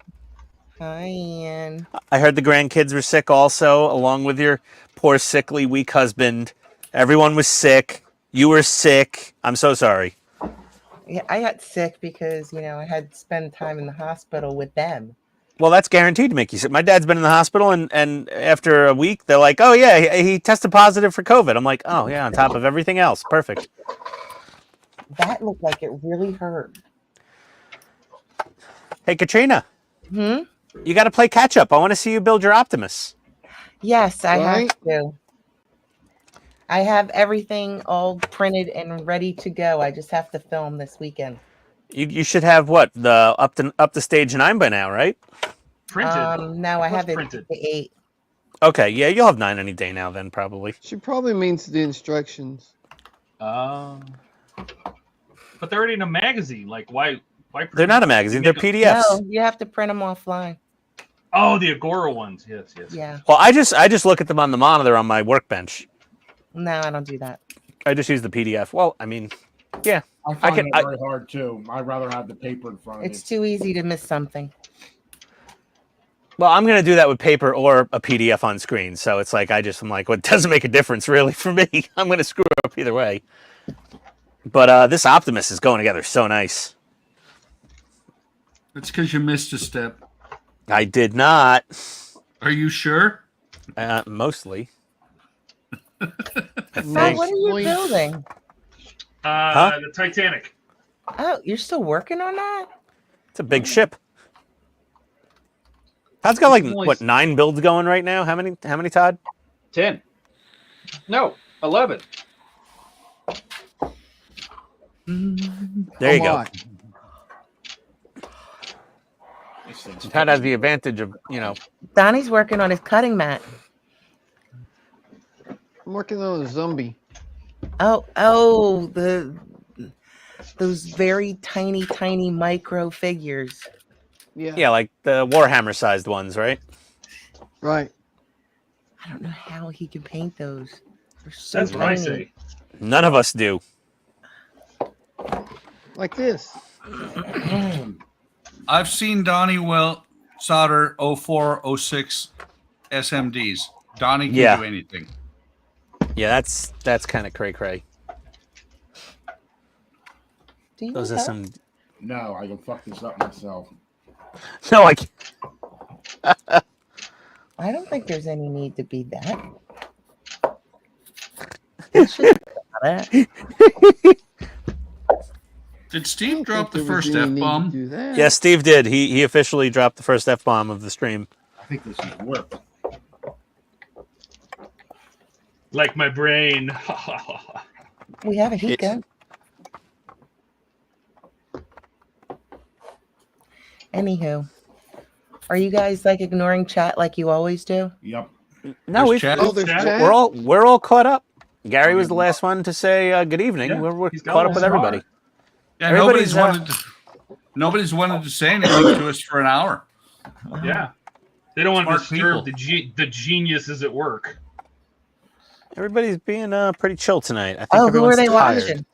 Hi, Ian. I heard the grandkids were sick also, along with your poor, sickly, weak husband. Everyone was sick. You were sick. I'm so sorry. Yeah, I got sick because I had to spend time in the hospital with them. Well, that's guaranteed to make you sick. My dad's been in the hospital, and after a week, they're like, oh, yeah, he tested positive for COVID. I'm like, oh, yeah, on top of everything else. Perfect. That looked like it really hurt. Hey, Katrina, Hmm? you got to play catch-up. I want to see you build your Optimus. Yes, I Right? have to. I have everything all printed and ready to go. I just have to film this weekend. You should have, what, the up to stage 9 by now, right? Printed. No, I What's have it printed? to 8. Okay, yeah, you'll have 9 any day now then, probably. She probably means the instructions. But they're already in a magazine. Like, why? Print They're not a them? magazine. You They're make PDFs. No, you have to print them offline. Oh, the Agora ones. Yes. Yeah. Well, I just look at them on the monitor on my workbench. No, I don't do that. I just use the PDF. Well, I mean, yeah. I find can- it very hard too. I'd rather have the paper in front of It's me. too easy to miss something. Well, I'm gonna do that with paper or a PDF on screen. So it's like I'm like, well, it doesn't make a difference really for me. I'm gonna screw up either way. But this Optimus is going together so nice. It's because you missed a step. I did not. Are you sure? Mostly. I So think. what are you Wait. building? The Titanic. Oh, you're still working on that? It's a big ship. Todd's got like Nice. what 9 builds going right now. How many, Todd? 10. No, 11. There you go. Todd has the advantage of Donnie's working on his cutting mat. I'm working on a zombie. Oh, those very tiny micro figures. Yeah. like the Warhammer sized ones, right? Right. I don't know how he can paint those. They're so That's what I tiny. say. None of us do. Like this. I've seen Donnie solder 04, 06 SMDs. Donnie can Yeah. do anything. Yeah, that's kind of cray. Do you Those are know? some. No, I can fuck this up myself. No, I can't. I don't think there's any need to be that. It should be that. Did I Steve don't drop think the there was first any F need to bomb? do that. Yes, Steve did. He officially dropped the first F-bomb of the stream. I think this is work. Like my brain. We have a heat gun. Anywho, are you guys like ignoring chat like you always do? Yep. No, There's chat. Oh, there's Chat. chat. we're all caught up. Gary was the last one to say good evening. Yeah, we're he's got caught up one with star. everybody. Yeah, Everybody's, nobody's wanted to say anything to us for an hour. Yeah. They don't want to Smart disturb the geniuses at work. Everybody's being pretty chill tonight. I think Oh, who everyone's are they tired. watching?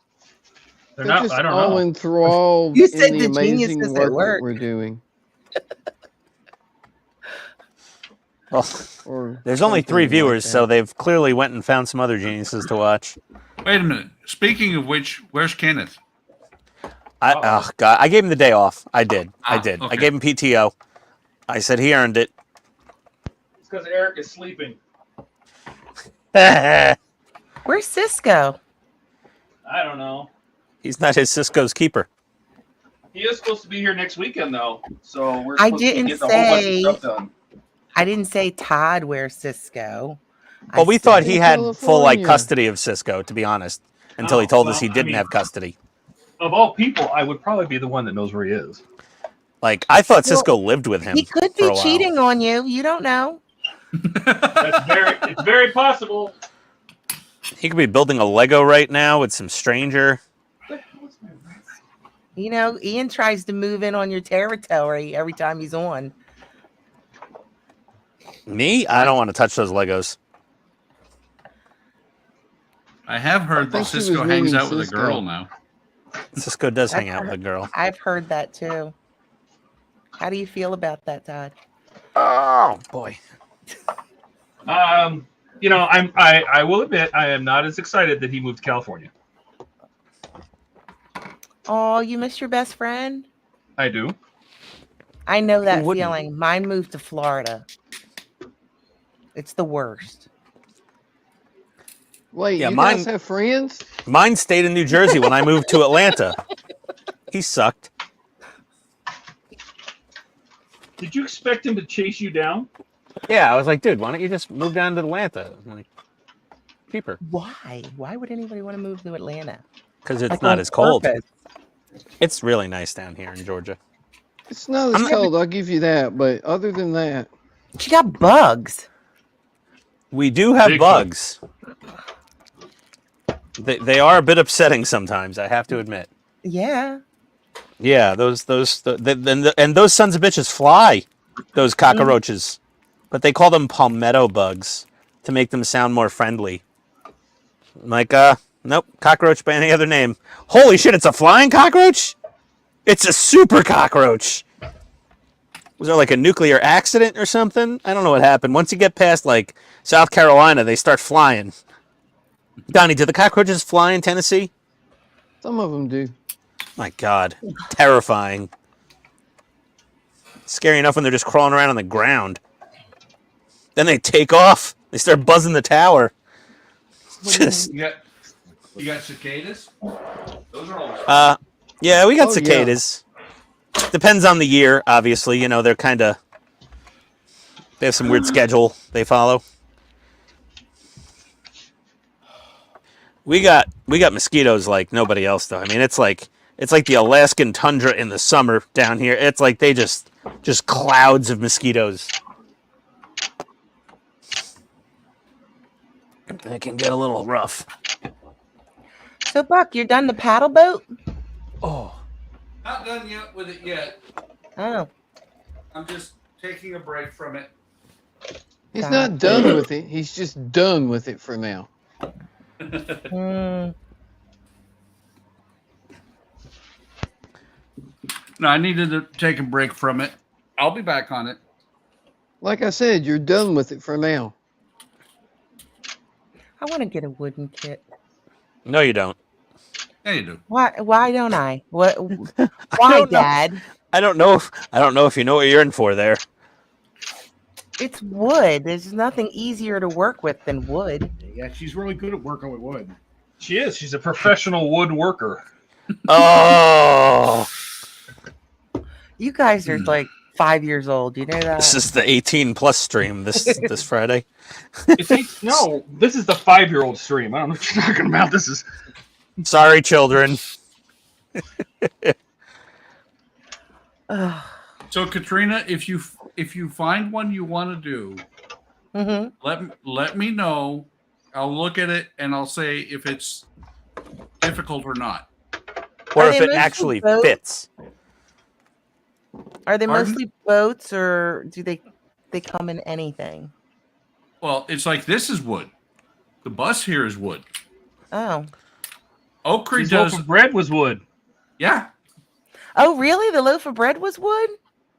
They're They're not. just I don't all know. enthralled You in said the the amazing geniuses at work that work. we're doing. Well, Or there's only 3 something viewers, like so that. they've clearly went and found some other geniuses to watch. Wait a minute. Speaking of which, where's Kenneth? Oh God, I gave him the day off. I did. I Okay. gave him PTO. I said he earned it. It's because Eric is sleeping. Where's Cisco? I don't know. He's not his Cisco's keeper. He is supposed to be here next weekend, though. So we're I supposed to be didn't getting a whole bunch say- of stuff done. I didn't say Todd. Where's Cisco? I Well, we said- thought he had full California. custody of Cisco, to be honest, until he Oh, told us well, he I didn't mean- have custody. Of all people, I would probably be the one that knows where he is. Like I thought Well, Cisco lived with him. He could for a be while. cheating on you. You don't know. It's very possible. He could be building a Lego right now with some stranger. You know, Ian tries to move in on your territory every time he's on. Me? I don't want to touch those Legos. I have heard I that think she Cisco was hangs meaning out with a Cisco. girl now. Cisco does hang out with a girl. I've heard that too. How do you feel about that, Todd? Oh boy. You know, I will admit I am not as excited that he moved to California. Oh, you miss your best friend? I do. I know that wouldn't? feeling. Mine moved to Florida. It's the worst. Wait, Yeah, you mine- guys have friends? Mine stayed in New Jersey when I moved to Atlanta. He sucked. Did you expect him to chase you down? Yeah, I was like, dude, why don't you just move down to Atlanta? I'm like, cheaper. Why? Why would anybody want to move to Atlanta? Because it's Like, not on as cold. purpose. It's really nice down here in Georgia. It's not as cold, I'll give you that. But other than that, She got bugs. We do have Bigfoot. bugs. They are a bit upsetting sometimes, I have to admit. Yeah. Yeah, and those sons of bitches fly, those cockroaches. But they call them palmetto bugs to make them sound more friendly. I'm like, nope, cockroach by any other name. Holy shit, it's a flying cockroach? It's a super cockroach. Was there like a nuclear accident or something? I don't know what happened. Once you get past like South Carolina, they start flying. Donnie, do the cockroaches fly in Tennessee? some of them do. My God, terrifying. Scary enough when they're just crawling around on the ground. Then they take off. They start buzzing the tower. Just, You got cicadas? Those are all. yeah, we got Oh, yeah. cicadas. Depends on the year, obviously. You know, they're kind of. They have some weird schedule they follow. We got mosquitoes like nobody else though. I mean, it's like the Alaskan tundra in the summer down here. It's like they just clouds of mosquitoes. It can get a little rough. So, Buck, you're done the paddle boat? Oh, Not done yet with it yet. Oh. I'm just taking a break from it. He's God. not done with it. He's just done with it for now. Hmm. No, I needed to take a break from it. I'll be back on it. Like I said, you're done with it for now. I want to get a wooden kit. no, you don't. Yeah, you do. Why don't I? What? I Why, don't know. Dad? I don't know if you know what you're in for there. It's wood. There's nothing easier to work with than wood. Yeah, she's really good at working with wood. She is. She's a professional woodworker. Oh, You guys are like 5 years old. You know that? this is the 18+ stream this Friday. No, this is the 5-year-old stream. I don't know what you're talking about. This is. Sorry, children. Ugh. So, Katrina, if you find one you want to do, Mhm. let me know. I'll look at it and I'll say if it's difficult or not. Or Are if they it mostly actually boat? fits. Are they Pardon? mostly boats, or do they come in anything? Well, it's like this is wood. The bus here is wood. Oh. Oak Creek His loaf does. of bread was wood. Yeah. Oh, really? The loaf of bread was wood?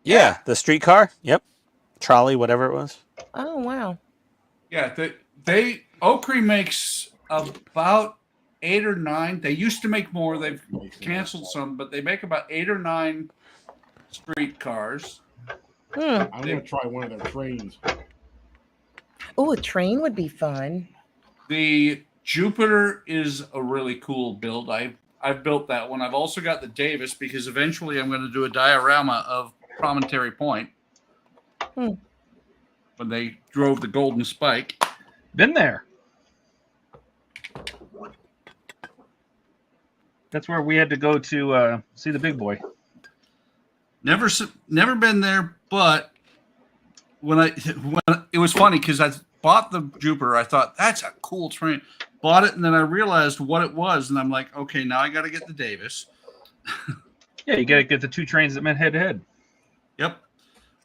Yeah, the streetcar. Yep, trolley, whatever it was. Oh, wow. Yeah. They Oak Creek makes about 8 or 9. They used to make more. They've canceled some, but they make about 8 or 9 streetcars. Hmm. I'm gonna try one of their trains. Oh, a train would be fun. The Jupiter is a really cool build. I've built that one. I've also got the Davis because eventually I'm going to do a diorama of Promontory Point when they drove the Golden Spike. Been there. That's where we had to go to see the big boy. Never been there, but when it was funny because I bought the Jupiter, I thought that's a cool train. Bought it, and then I realized what it was, and I'm like, okay, now I got to get the Davis. Yeah, you got to get the two trains that met head to head. Yep.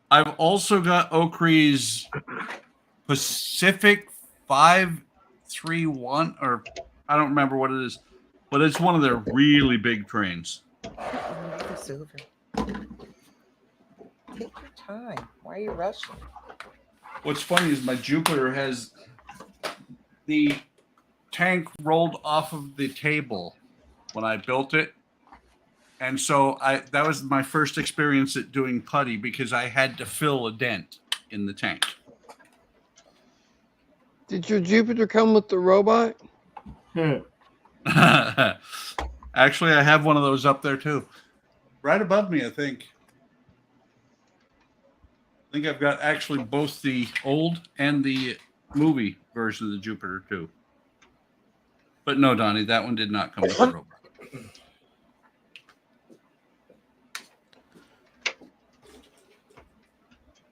I've also got Okri's Pacific 531, or I don't remember what it is, but it's one of their really big trains. Take your time. Why are you rushing? What's funny is my Jupiter has the tank rolled off of the table when I built it. And so that was my first experience at doing putty because I had to fill a dent in the tank. Did your Jupiter come with the robot? Actually, I have one of those up there too. Right above me, I think. I think I've got actually both the old and the movie version of the Jupiter too. But no, Donnie, that one did not come with the robot.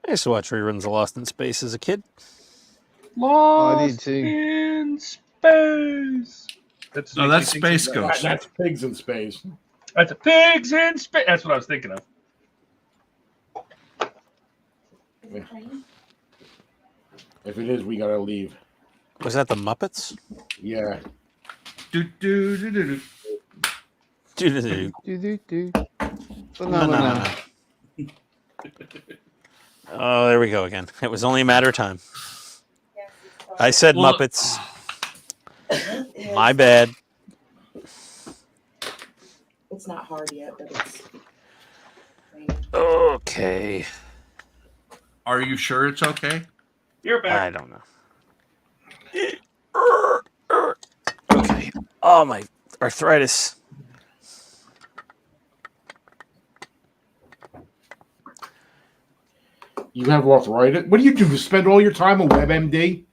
I used to watch reruns of Lost in Space as a kid. I did Lost too. in space. No, that's Space Ghost. That's pigs in space. That's a pigs in space. That's what I was thinking of. If it is, we gotta leave. Was that the Muppets? Yeah. Do, do, do, do, do. Do. No. Oh, there we go again. It was only a matter of time. I said Well, Muppets. My bad. It's not hard yet, but it's. Okay. Are you sure it's okay? You're back. I don't know. Okay. Oh, my arthritis. You have arthritis? What do you do? Spend all your time on WebMD?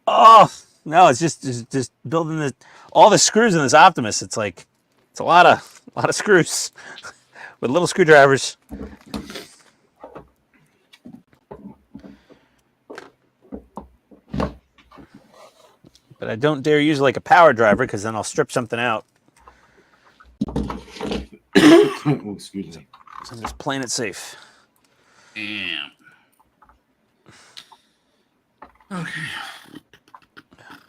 Oh, no, it's just building all the screws in this Optimus. It's like it's a lot of screws with little screwdrivers. But I don't dare use like a power driver because then I'll strip something out. Oh, excuse me. So I'm just playing it safe. Damn. Okay.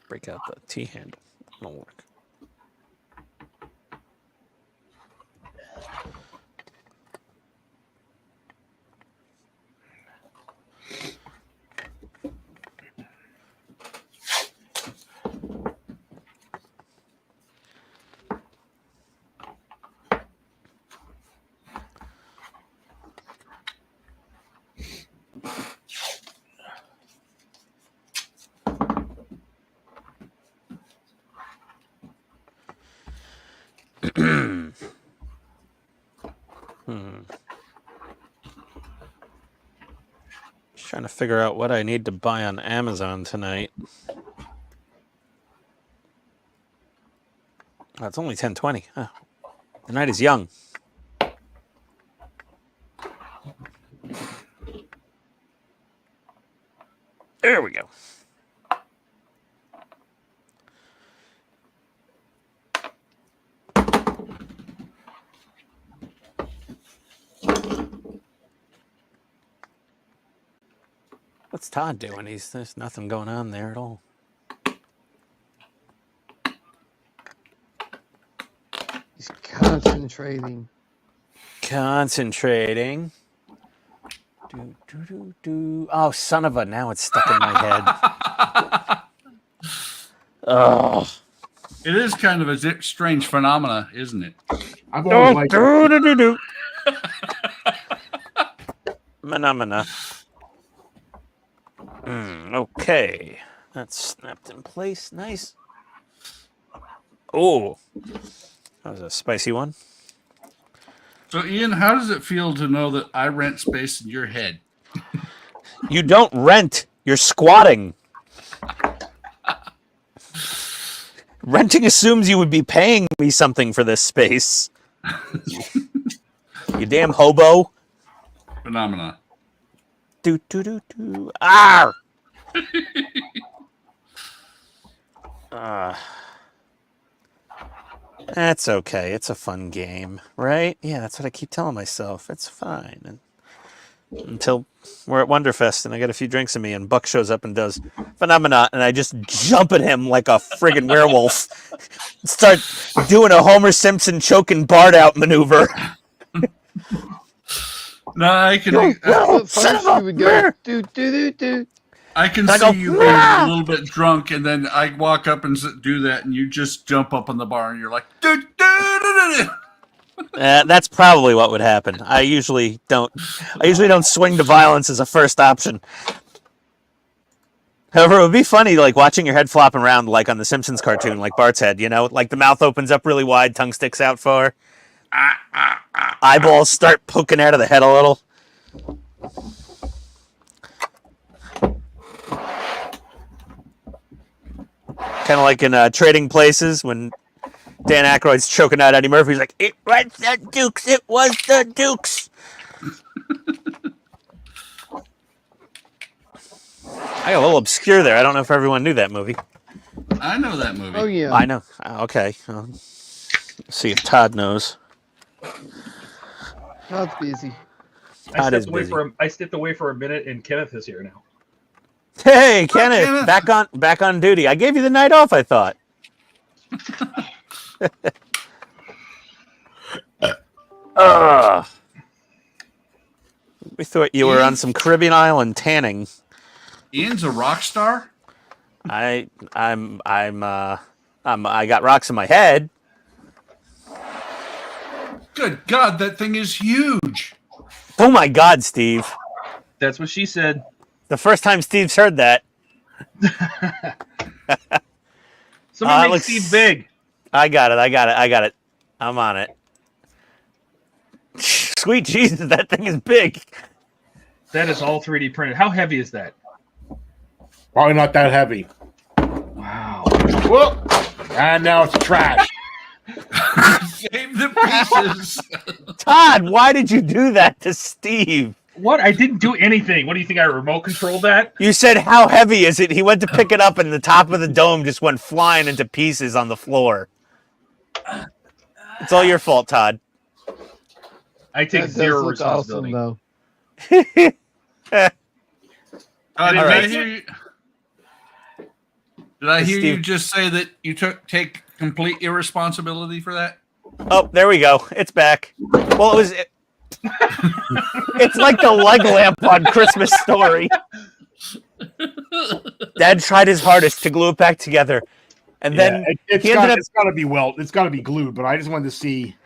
Break out the T handle. It'll work. Just trying to figure out what I need to buy on Amazon tonight. Oh, it's only 10:20. Oh, the night is young. There we go. What's Todd doing? There's nothing going on there at all. He's concentrating. Concentrating. Do. Oh, son of a! Now it's stuck in my head. Oh. It is kind of a strange phenomena, isn't it? I've always liked Do. Phenomena. Okay, that's snapped in place. Nice. Oh, that was a spicy one. So, Ian, how does it feel to know that I rent space in your head? You don't rent. You're squatting. Renting assumes you would be paying me something for this space. You damn hobo. Phenomena. Do do do do. Ah. That's okay. It's a fun game, right? Yeah, that's what I keep telling myself. It's fine. And until we're at Wonderfest and I got a few drinks in me and Buck shows up and does Phenomena and I just jump at him like a friggin' werewolf. Start doing a Homer Simpson choking Bart out maneuver. No, I can. First you would go do do do do. I can I see go, you being a little bit drunk, and then I walk up and do that, and you just jump up on the bar, and you're like, "Do, do, do, do, do." That's probably what would happen. I usually don't swing to violence as a first option. However, it would be funny, like watching your head flopping around, like on the Simpsons cartoon, like Bart's head. You know, like the mouth opens up really wide, tongue sticks out far, eyeballs start poking out of the head a little. Kind of like in Trading Places when Dan Aykroyd's choking out Eddie Murphy. He's like, "It was the Dukes. It was the Dukes." I got a little obscure there. I don't know if everyone knew that movie. I know that movie. Oh yeah. I know. Okay. Let's see if Todd knows. Todd's busy. Todd is I stepped away for a minute, and Kenneth is here now. Hey, Kenneth, Kenneth. back on duty. I gave you the night off, I thought. We thought you were on some Caribbean island tanning. Ian's a rock star. I got rocks in my head. Good God, that thing is huge. Oh my God, Steve! That's what she said. The first time Steve's heard that. Somebody make looks- Steve big. I got it. I'm on it. Sweet Jesus, that thing is big. That is all 3D printed. How heavy is that? Probably not that heavy. Wow. Well, and now it's trash. Save the pieces. Todd, why did you do that to Steve? What? I didn't do anything. What do you think? I remote controlled that? You said, how heavy is it? He went to pick it up and the top of the dome just went flying into pieces on the floor. It's all your fault, Todd. I take That does zero look responsibility. awesome, Did All I right. hear you? Did I hear Steve- you just say that you take complete irresponsibility for that? Oh, there we go. It's back. Well, it's like the leg lamp on Christmas Story. Dad tried his hardest to glue it back together. And then it's he ended up... it's got to be it's got to be glued. But I just wanted to see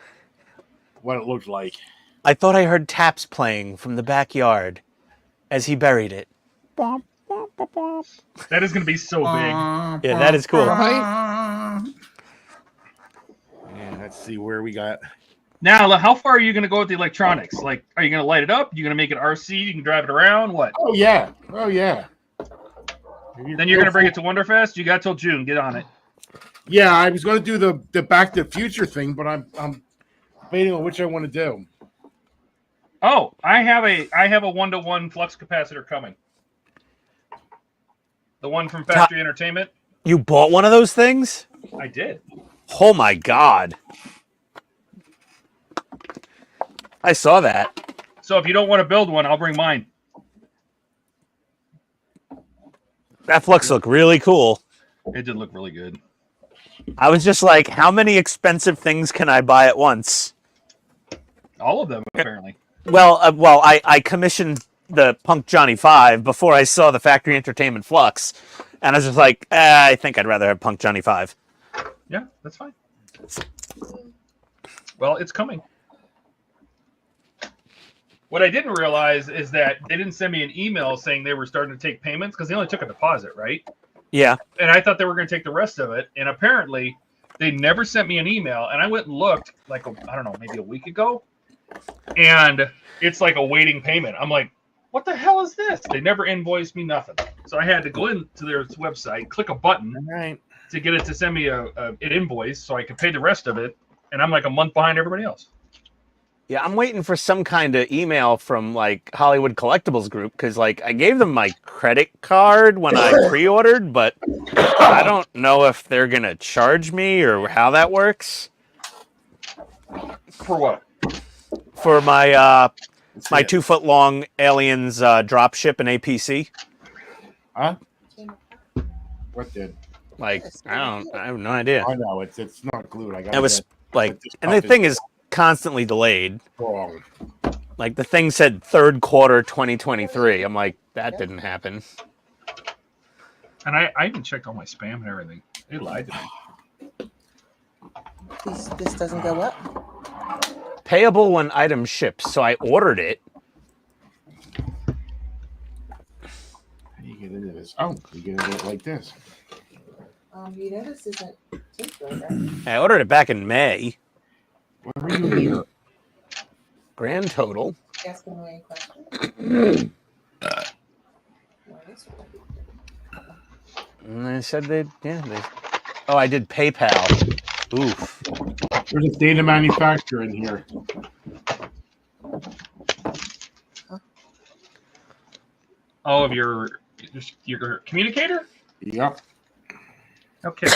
what it looked like. I thought I heard taps playing from the backyard as he buried it. That is going to be so big. Yeah, that is cool. Yeah, let's see where we got. Now, how far are you going to go with the electronics? Like, are you going to light it up? You're going to make it RC? You can drive it around? What? Oh yeah. Then you're going to bring it to Wonderfest? You got till June. Get on it. Yeah, I was going to do the Back to the Future thing, but I'm debating on which I want to do. Oh, I have a 1-to-1 flux capacitor coming. The one from Factory Entertainment. You bought one of those things? I did. Oh my God. I saw that. So if you don't want to build one, I'll bring mine. That flux looked really cool. It did look really good. I was just like, how many expensive things can I buy at once? All of them, apparently. Well, I commissioned the Punk Johnny 5 before I saw the Factory Entertainment Flux. And I was just like, I think I'd rather have Punk Johnny 5. Yeah, that's fine. Well, it's coming. What I didn't realize is that they didn't send me an email saying they were starting to take payments because they only took a deposit, right? Yeah. And I thought they were going to take the rest of it. And apparently, they never sent me an email. And I went and looked, like, I don't know, maybe a week ago. And it's like a waiting payment. I'm like, what the hell is this? They never invoiced me nothing. So I had to go into their website, click a button Right. to get it to send me an invoice so I could pay the rest of it. And I'm like a month behind everybody else. Yeah, I'm waiting for some kind of email from like Hollywood Collectibles Group because like I gave them my credit card when I pre-ordered, but I don't know if they're gonna charge me or how that works For what? for my That's my it. 2 foot long Aliens drop ship in APC. Huh? What did? Like I have no idea. I know it's not glued. I got It was like, this and the cup thing is constantly delayed. wrong. Like the thing said third quarter 2023. I'm like, that didn't happen. And I even checked all my spam and everything. They lied to me. This doesn't go up. Payable when item ships. So I ordered it. How do you get into this? Oh, you get into it like this. You know this isn't tape though, right? I ordered it back in May. What are you here? Grand total. Asking me any questions? And they said they. Oh, I did PayPal. Oof. There's a data manufacturer in here. Oh, of your communicator? Yep. Okay.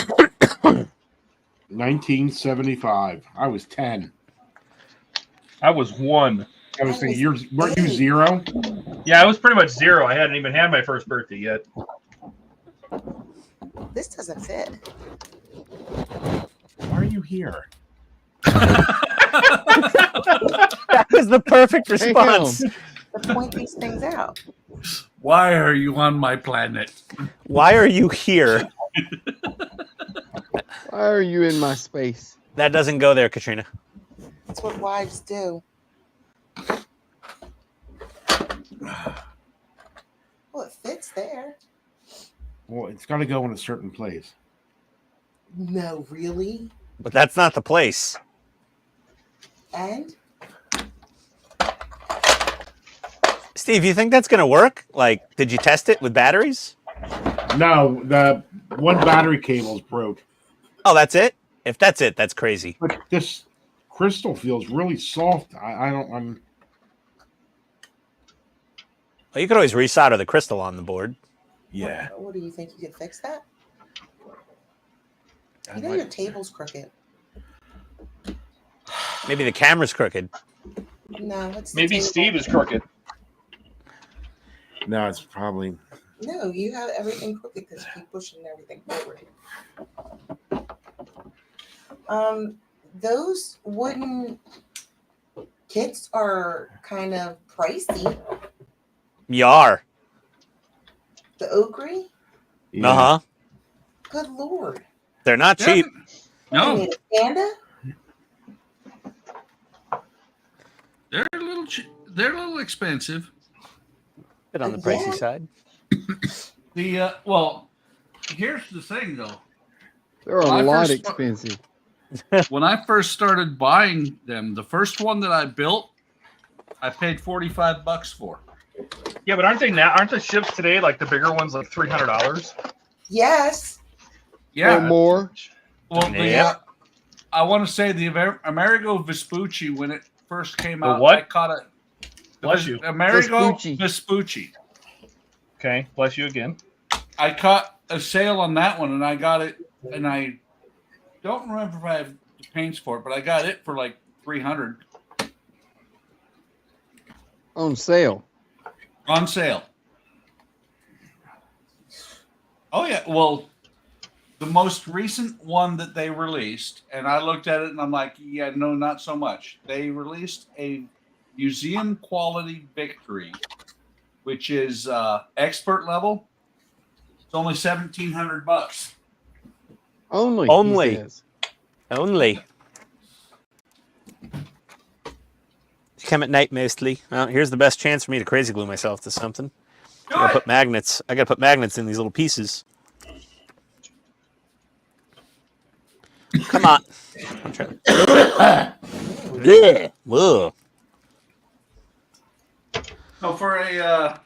1975. I was 10. I was 1. I was thinking, weren't you 0? Yeah, I was pretty much 0. I hadn't even had my first birthday yet. This doesn't fit. Why are you here? That was the perfect response. To point these things out. Why are you on my planet? Why are you here? Why are you in my space? That doesn't go there, Katrina. That's what wives do. Well, it fits there. Well, it's got to go in a certain place. No, really? But that's not the place. And? Steve, you think that's going to work? Like, did you test it with batteries? No, the one battery cable's broke. Oh, that's it? If that's it, that's crazy. But this crystal feels really soft. I'm Well, you could always resolder the crystal on the board. yeah. What do you think? You could fix that? You know your table's crooked. Maybe the camera's crooked. No, it's the Maybe table. Steve is crooked. No, it's probably. No, you have everything crooked because you keep pushing everything forward. Those wooden kits are kind of pricey. Yar. The Oakrey? Yeah. Uh-huh. Good lord. They're not cheap. You No, need a panda? they're a little they're a little expensive. Bit on the pricey Yeah. side. The well, here's the thing though. They're a When I lot first- expensive. When I first started buying them, the first one that I built, I paid $45 for. Yeah, but aren't the ships today like the bigger ones like $300? Yes. Yeah. Or more. Well, Yeah. I want to say the Amerigo Vespucci when it first came The out. what? I caught it. Bless you. Amerigo Vespucci. Vespucci. Okay, bless you again. I caught a sale on that one, and I got it. And I don't remember if I have the paints for it, but I got it for like $300 On sale. on sale. Oh yeah, well, the most recent one that they released, and I looked at it and I'm like, yeah, no, not so much. They released a museum quality Victory, which is expert level. It's only $1,700. Only. Only. He says. Only. Come at night mostly. Well, here's the best chance for me to crazy glue myself to something. I gotta put magnets. I gotta put magnets in these little pieces. Come on. I'm trying. Yeah. Whoa. So for a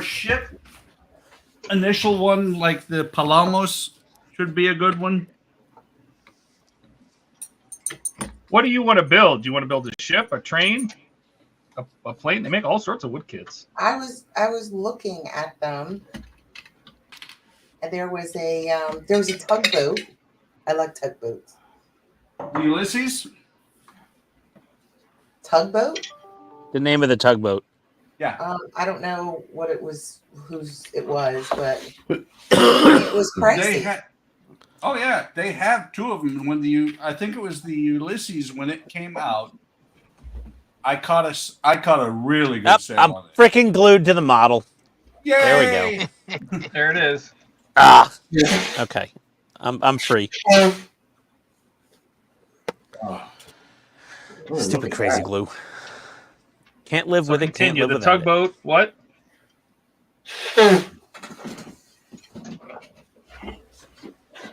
ship initial one like the Palamos should be a good one. What do you want to build? Do you want to build a ship, a train, a plane? They make all sorts of wood kits. I was looking at them, and there was a tugboat. I like tugboats. Ulysses? Tugboat? The name of the tugboat. Yeah. I don't know what it was, whose it was, but it was pricey. Oh yeah, they have two of them. I think it was the Ulysses when it came out. I caught a really good sale I'm on it. freaking glued to the model. Yay! There we go. There it is. Ah. Okay. I'm free. Stupid crazy glue. Can't live So with it. Can't continue. live The without tugboat. What?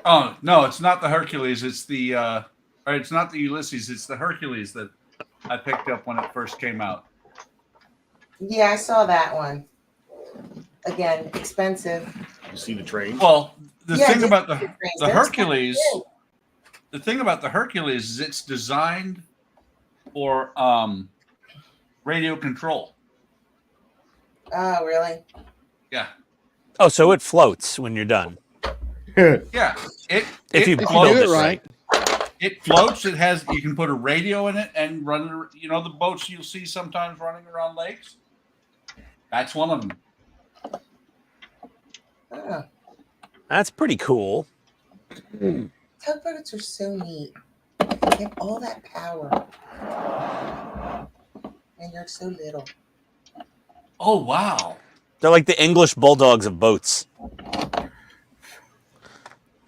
Oh no, it's not the Hercules. It's the or it's not the Ulysses. It's the Hercules that I picked up when it first came out. Yeah, I saw that one. Again, expensive. You see the train? Well, the Yeah, thing about the They're Hercules, expensive. the thing about the Hercules is it's designed for radio control. Oh, really? Yeah, it. Oh, so it floats when you're done. yeah. If you If you build do it it right. It floats. It has. You can put a radio in it and run it. You know the boats you'll see sometimes running around lakes. That's one of them. Oh, That's pretty cool. tugboats are so neat. They have all that power. And you're so little. Oh wow! They're like the English bulldogs of boats.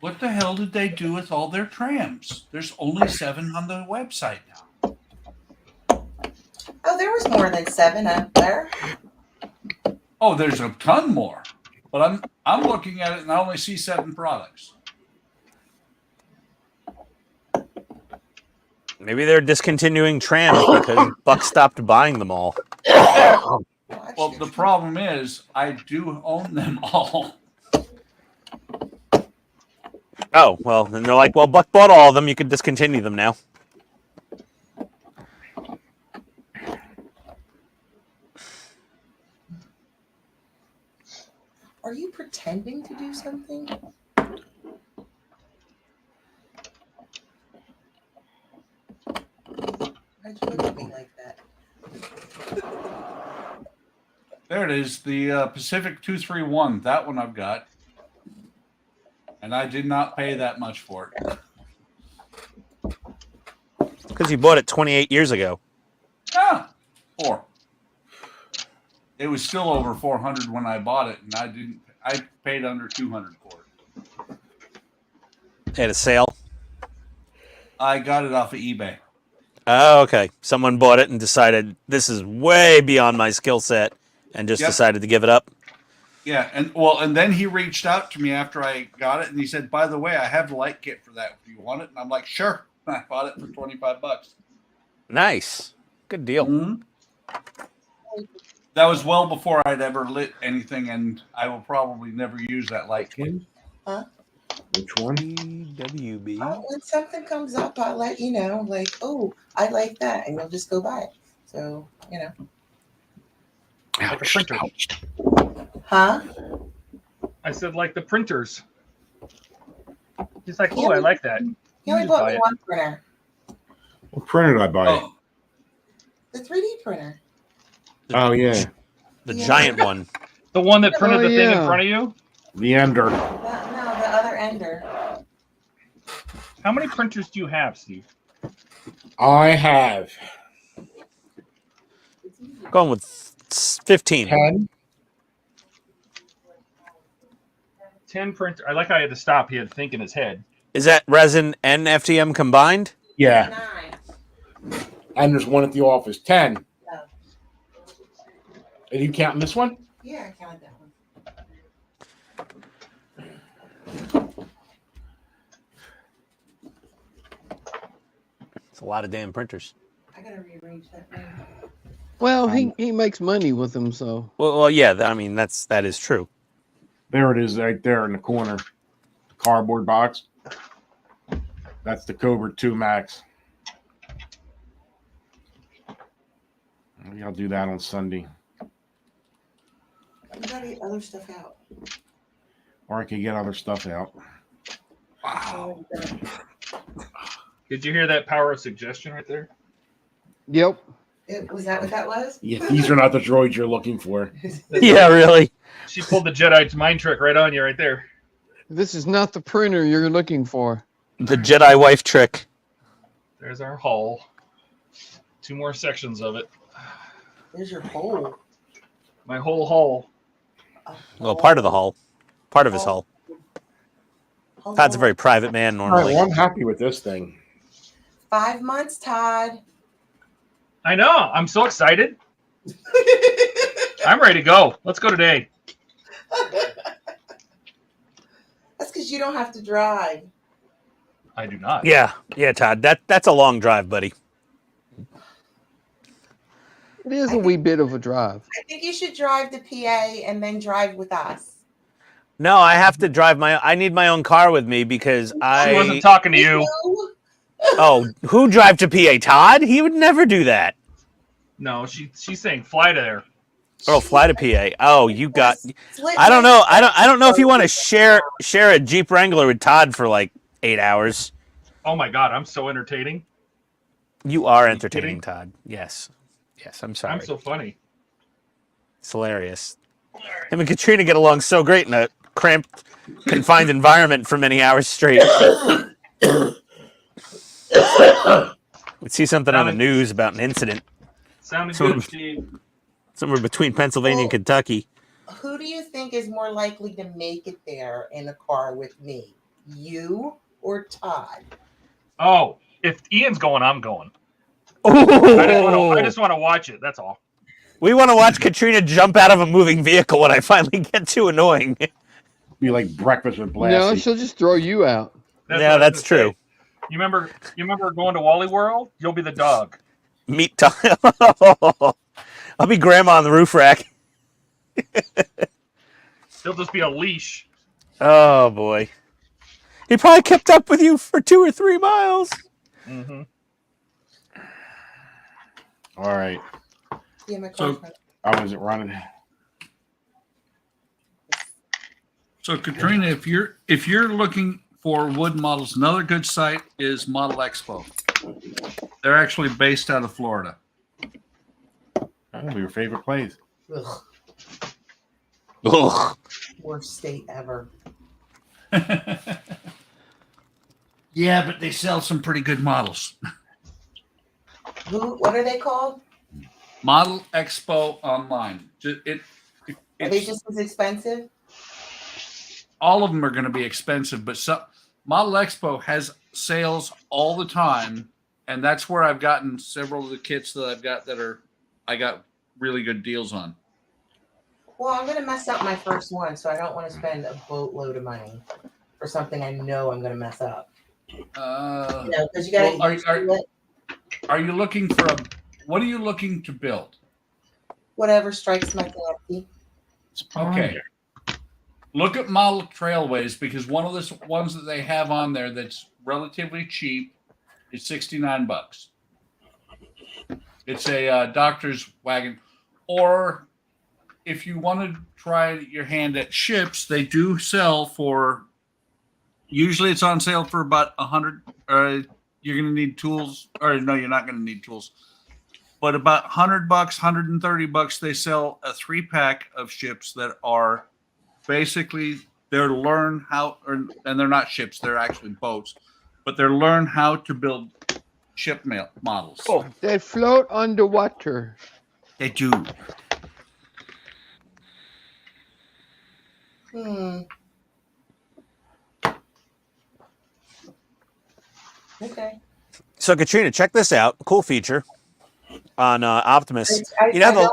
What the hell did they do with all their trams? There's only 7 on the website now. Oh, there was more than 7 up there. Oh, there's a ton more. But I'm looking at it and I only see 7 products. Maybe they're discontinuing trams because Buck stopped buying them all. Well, the problem is I do own them all. Oh, well, then they're like, well, Buck bought all of them. You can discontinue them now. Are you pretending to do something? Why'd you look at me like that? There it is, the Pacific 231. That one I've got. And I did not pay that much for it. Because you bought it 28 years ago. Ah, 4. It was still over 400 when I bought it, and I paid under 200 for it. Had a sale. I got it off of eBay. Oh, okay. Someone bought it and decided this is way beyond my skill set and just decided to give it up. Yeah, and then he reached out to me after I got it, and he said, "By the way, I have the light kit for that. Do you want it?" And I'm like, "Sure." I bought it for $25. Nice. Good deal. Mm-hmm. That was well before I'd ever lit anything, and I will probably never use that light kit. Huh? Which one? WB. Oh, when something comes up, I'll let you know. Like, oh, I like that, and you'll just go buy it. So, you know. Like a printer. Huh? I said like the printers. He's like, oh, I like that. He only just bought buy me it. one printer. What printer did I buy? Oh, The 3D printer. Oh, yeah. The Yeah. giant one. The one that printed Oh, the thing in yeah. front of you? The Ender. No, the other ender. How many printers do you have, Steve? I have Going with 15. 10. 10 printer. I like how he had to stop. He had to think in his head. Is that resin and FTM combined? Yeah. 9. And there's one at the office. 10. No. Are you counting this one? Yeah, I counted that one. It's a lot of damn printers. I gotta rearrange that thing. Well, he makes money with them, so Well, yeah. I mean, that is true. There it is, right there in the corner. The cardboard box. That's the Cobra 2 Max. Maybe I'll do that on Sunday. You gotta get other stuff out. Or I can get other stuff out. Wow. Did you hear that power of suggestion right there? Yep. Was that what that was? Yeah, these are not the droids you're looking for. Yeah, really. She pulled the Jedi's mind trick right on you right there. This is not the printer you're looking for. The Jedi wife trick. There's our hull. 2 more sections of it. There's your hole. My whole hull. Well, part of the hull. Part of his hull. Todd's a very private man All right, normally. well, I'm happy with this thing. 5 months, Todd. I know. I'm so excited. I'm ready to go. Let's go today. That's because you don't have to drive. I do not. Yeah, Todd. That's a long drive, buddy. It is a wee bit of a drive. I think you should drive to PA and then drive with us. No, I have to drive I need my own car with me because She wasn't I. talking to you. Oh, who drive to PA? Todd? He would never do that. No, she's saying fly to there. Oh, fly to PA. Oh, you got. I don't know. I don't know if you want to share a Jeep Wrangler with Todd for like 8 hours. Oh my God, I'm so entertaining. You are you entertaining, kidding? Todd. Yes, I'm sorry. I'm so funny. It's hilarious. Him and Katrina get along so great in a cramped, confined environment for many hours straight. We'd see something on the news about an incident Sounded So- good, Steve. somewhere between Pennsylvania and Kentucky. Who do you think is more likely to make it there in a car with me? You or Todd? Oh, if Ian's going, I'm going. Oh, I just want to watch it. That's all. we want to watch Katrina jump out of a moving vehicle when I finally get too annoying. Be like breakfast with No, Blassie. she'll just throw you out. Yeah, what I was that's gonna true. say. You remember going to Wally World? You'll be the dog. Meat time. I'll be grandma on the roof rack. He'll just be a leash. Oh boy. He probably kept up with you for 2 or 3 miles. Mm-hmm. All right. Yeah, my So- car's I wasn't running. So Katrina, if you're looking for wood models, another good site is Model Expo. They're actually based out of Florida. That'll be your favorite place. Ugh, Ugh. worst state ever. Yeah, but they sell some pretty good models. What are they called? Model Expo online. Are they just as expensive? All of them are going to be expensive, but Model Expo has sales all the time, and that's where I've gotten several of the kits that I've got I got really good deals on. Well, I'm gonna mess up my first one, so I don't want to spend a boatload of money for something I know I'm gonna mess up. Because you gotta. Well, are you looking for what are you looking to build? Whatever strikes my fancy. Okay. Look at Model Trailways, because one of the ones that they have on there that's relatively cheap is $69. It's a doctor's wagon. Or if you want to try your hand at ships, they do sell for, usually it's on sale for about $100. You're going to need tools, or no, you're not going to need tools. But about $100, $130, they sell a 3-pack of ships that are basically they're learn how, and they're not ships, they're actually boats, but they're learn how to build ship models. Oh. They float underwater. They do. Okay. So Katrina, check this out. Cool feature on Optimus. I You know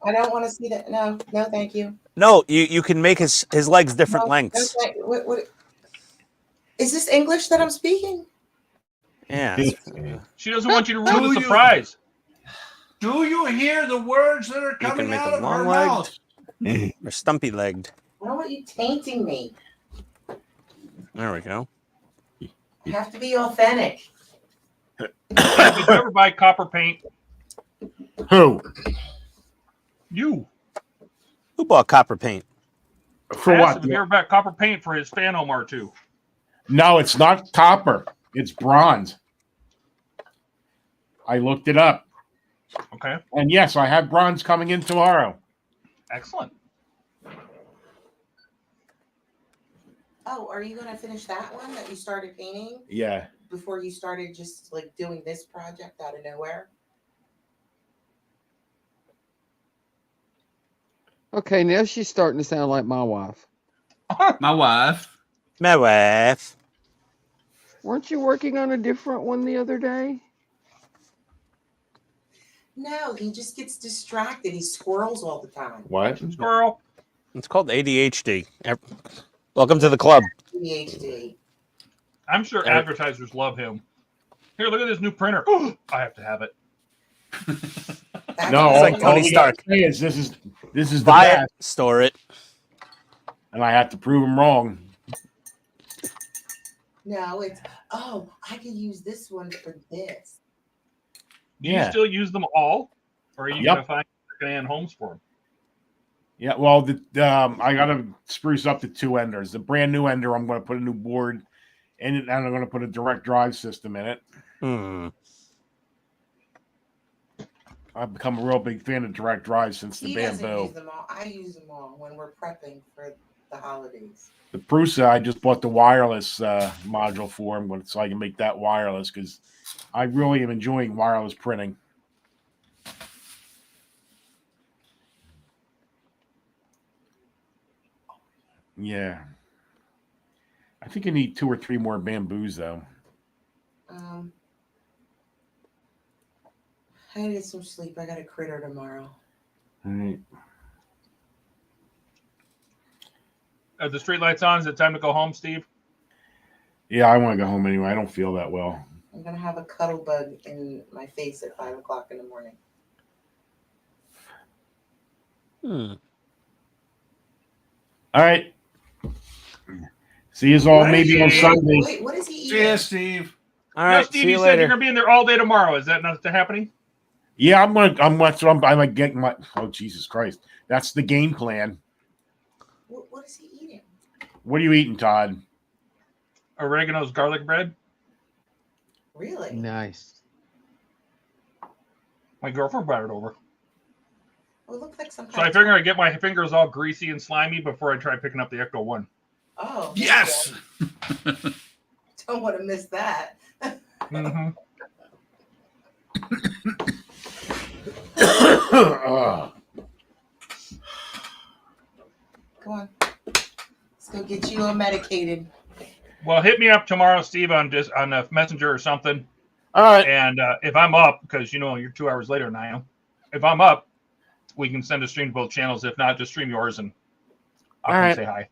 don't want to see that. No, thank you. No, you can make his legs different No, lengths. what is this English that I'm speaking? Yeah. She doesn't want you to ruin the surprise. Do you hear the words that are You can coming make out them of her long-legged. mouth? Or stumpy legged. I don't want you tainting me. There we go. I have to be authentic. Did you ever buy copper paint? Who? You. Who bought copper paint? For Asked what? him if you ever bought copper paint for his fan Omar too. No, it's not copper. It's bronze. I looked it up. Okay. And yes, I have bronze coming in tomorrow. Excellent. Oh, are you gonna finish that one that you started painting Yeah. before you started just like doing this project out of nowhere? Okay, now she's starting to sound like my wife. My wife. My wife. Weren't you working on a different one the other day? No, he just gets distracted. He squirrels all the time. What? Squirrel. It's called ADHD. Welcome to the club. ADHD. I'm sure Eric. advertisers love him. Here, look at this new printer. I have to have it. That's No, It's like all Tony we Stark. gotta say is this is the Buy best, it, store it. and I have to prove him wrong. No, it's I could use this one for this. Do you Yeah. still use them all? Or are you Yep. going to find secondhand homes for them? Yeah, well, I gotta spruce up the two enders. The brand new ender, I'm gonna put a new board in it, and I'm gonna put a direct drive system in it. Hmm. I've become a real big fan of direct drive since the He doesn't bamboo. use them all. I use them all when we're prepping for the holidays. The Prusa, I just bought the wireless module for him, so I can make that wireless because I really am enjoying wireless printing. Yeah. I think I need 2 or 3 more bamboos, though. I gotta get some sleep. I got a critter tomorrow. All right. Are the street lights on? Is it time to go home, Steve? Yeah, I want to go home anyway. I don't feel that well. I'm gonna have a cuddle bug in my face at 5 o'clock in the morning. All right. See you all maybe on Sunday. Wait, what is he See ya, eating? Steve. All right. Steve, see you you said you're later. going to be in there all day tomorrow. Is that not happening? Yeah, I'm like getting my. Oh, Jesus Christ! That's the game plan. What is he eating? What are you eating, Todd? Oregano's garlic bread. Really? Nice. My girlfriend brought it over. Oh, it looks like some So I figure I get my fingers all greasy and slimy before I try picking up the Ecto 1. Oh. Yes. Don't want to miss that. Mm-hmm. Come on. Let's go get you medicated. Well, hit me up tomorrow, Steve, on a messenger or something. All right. And if I'm up, because you're 2 hours later than I am, if I'm up, we can send a stream to both channels. If not, just stream yours and I can right. say hi.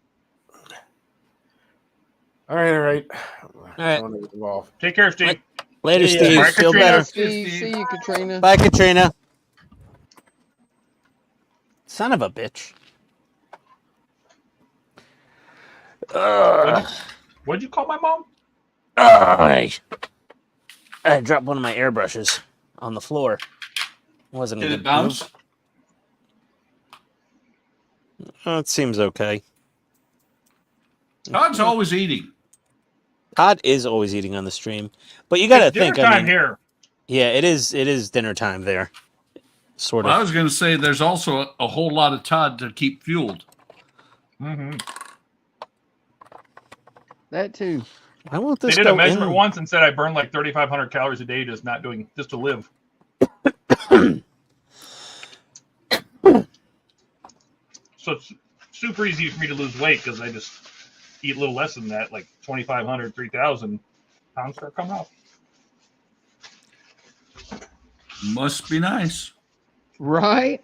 All right. All right. Take care, Steve. Later, Yeah. Steve. Bye, Feel Katrina. better. See you, Katrina. Bye, Katrina. Son of a bitch. What'd you call my mom? I dropped one of my airbrushes on the floor. Wasn't a Did good it bounce? move. It seems okay. Todd's always eating. Todd is always eating on the stream, but you got to It's dinner think. time I mean, here. yeah, it is. It is dinner time there, sort Well, I of. was going to say there's also a whole lot of Todd to keep fueled. Mm-hmm. That too. Why won't They this did a go measurement in? once and said I burned like 3,500 calories a day just to live. So it's super easy for me to lose weight because I just eat a little less than that, like 2,500, 3,000 pounds start coming off. Must be nice. Right?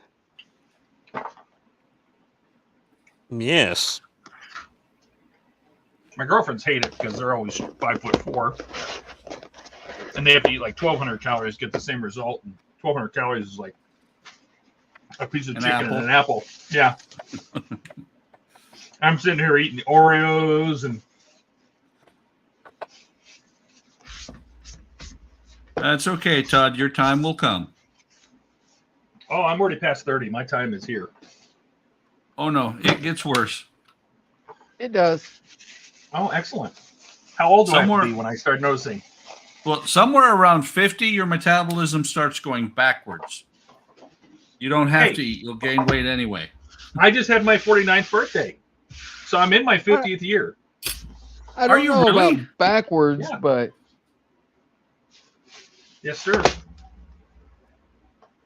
Yes. My girlfriends hate it because they're always 5'4", and they have to eat like 1,200 calories to get the same result. And 1,200 calories is like a piece of An chicken apple. and an apple. Yeah. I'm sitting here eating Oreos and That's okay, Todd. Your time will come. Oh, I'm already past 30. My time is here. Oh no, it gets worse. It does. Oh, excellent. How old do I have Somewhere- to be when I start noticing? Well, somewhere around 50, your metabolism starts going backwards. You don't have to eat; you'll gain weight anyway. I just had my 49th birthday, so I'm in my 50th year. I don't you know really? about backwards, Yeah. but Yes, sir.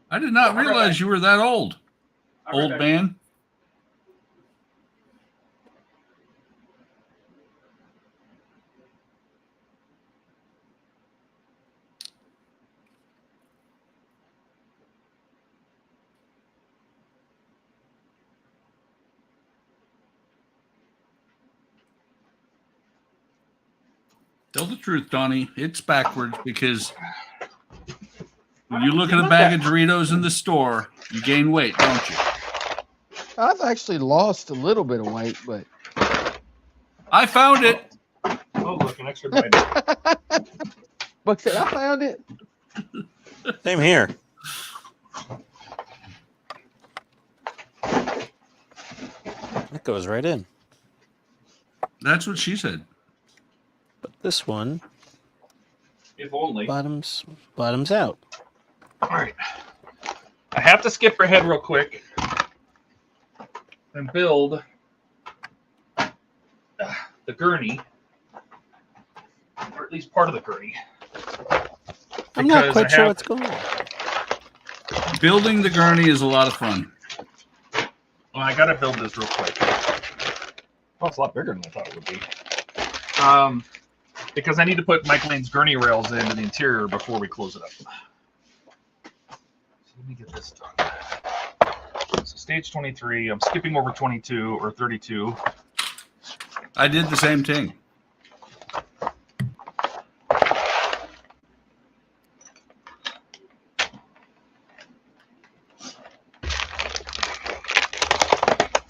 I did not I'll be right realize back. you were that old, I'll be right old back. man. Tell the truth, Donnie. It's backwards because when you look at a bag of Doritos in the store, you gain weight, don't you? I've actually lost a little bit of weight, but I found it. Oh, look, an extra bite. Buck said I found it. Same here. That goes right in. That's what she said. But this one If only. bottoms out. All right. I have to skip ahead real quick and build the gurney, or at least part of the gurney. I'm not Because quite I sure have- what's going on. Building the gurney is a lot of fun. Well, I got to build this real quick. Oh, it's a lot bigger than I thought it would be. Because I need to put Mike Lane's gurney rails into the interior before we close it up. So let me get this done. So stage 23. I'm skipping over 22 or 32. I did the same thing.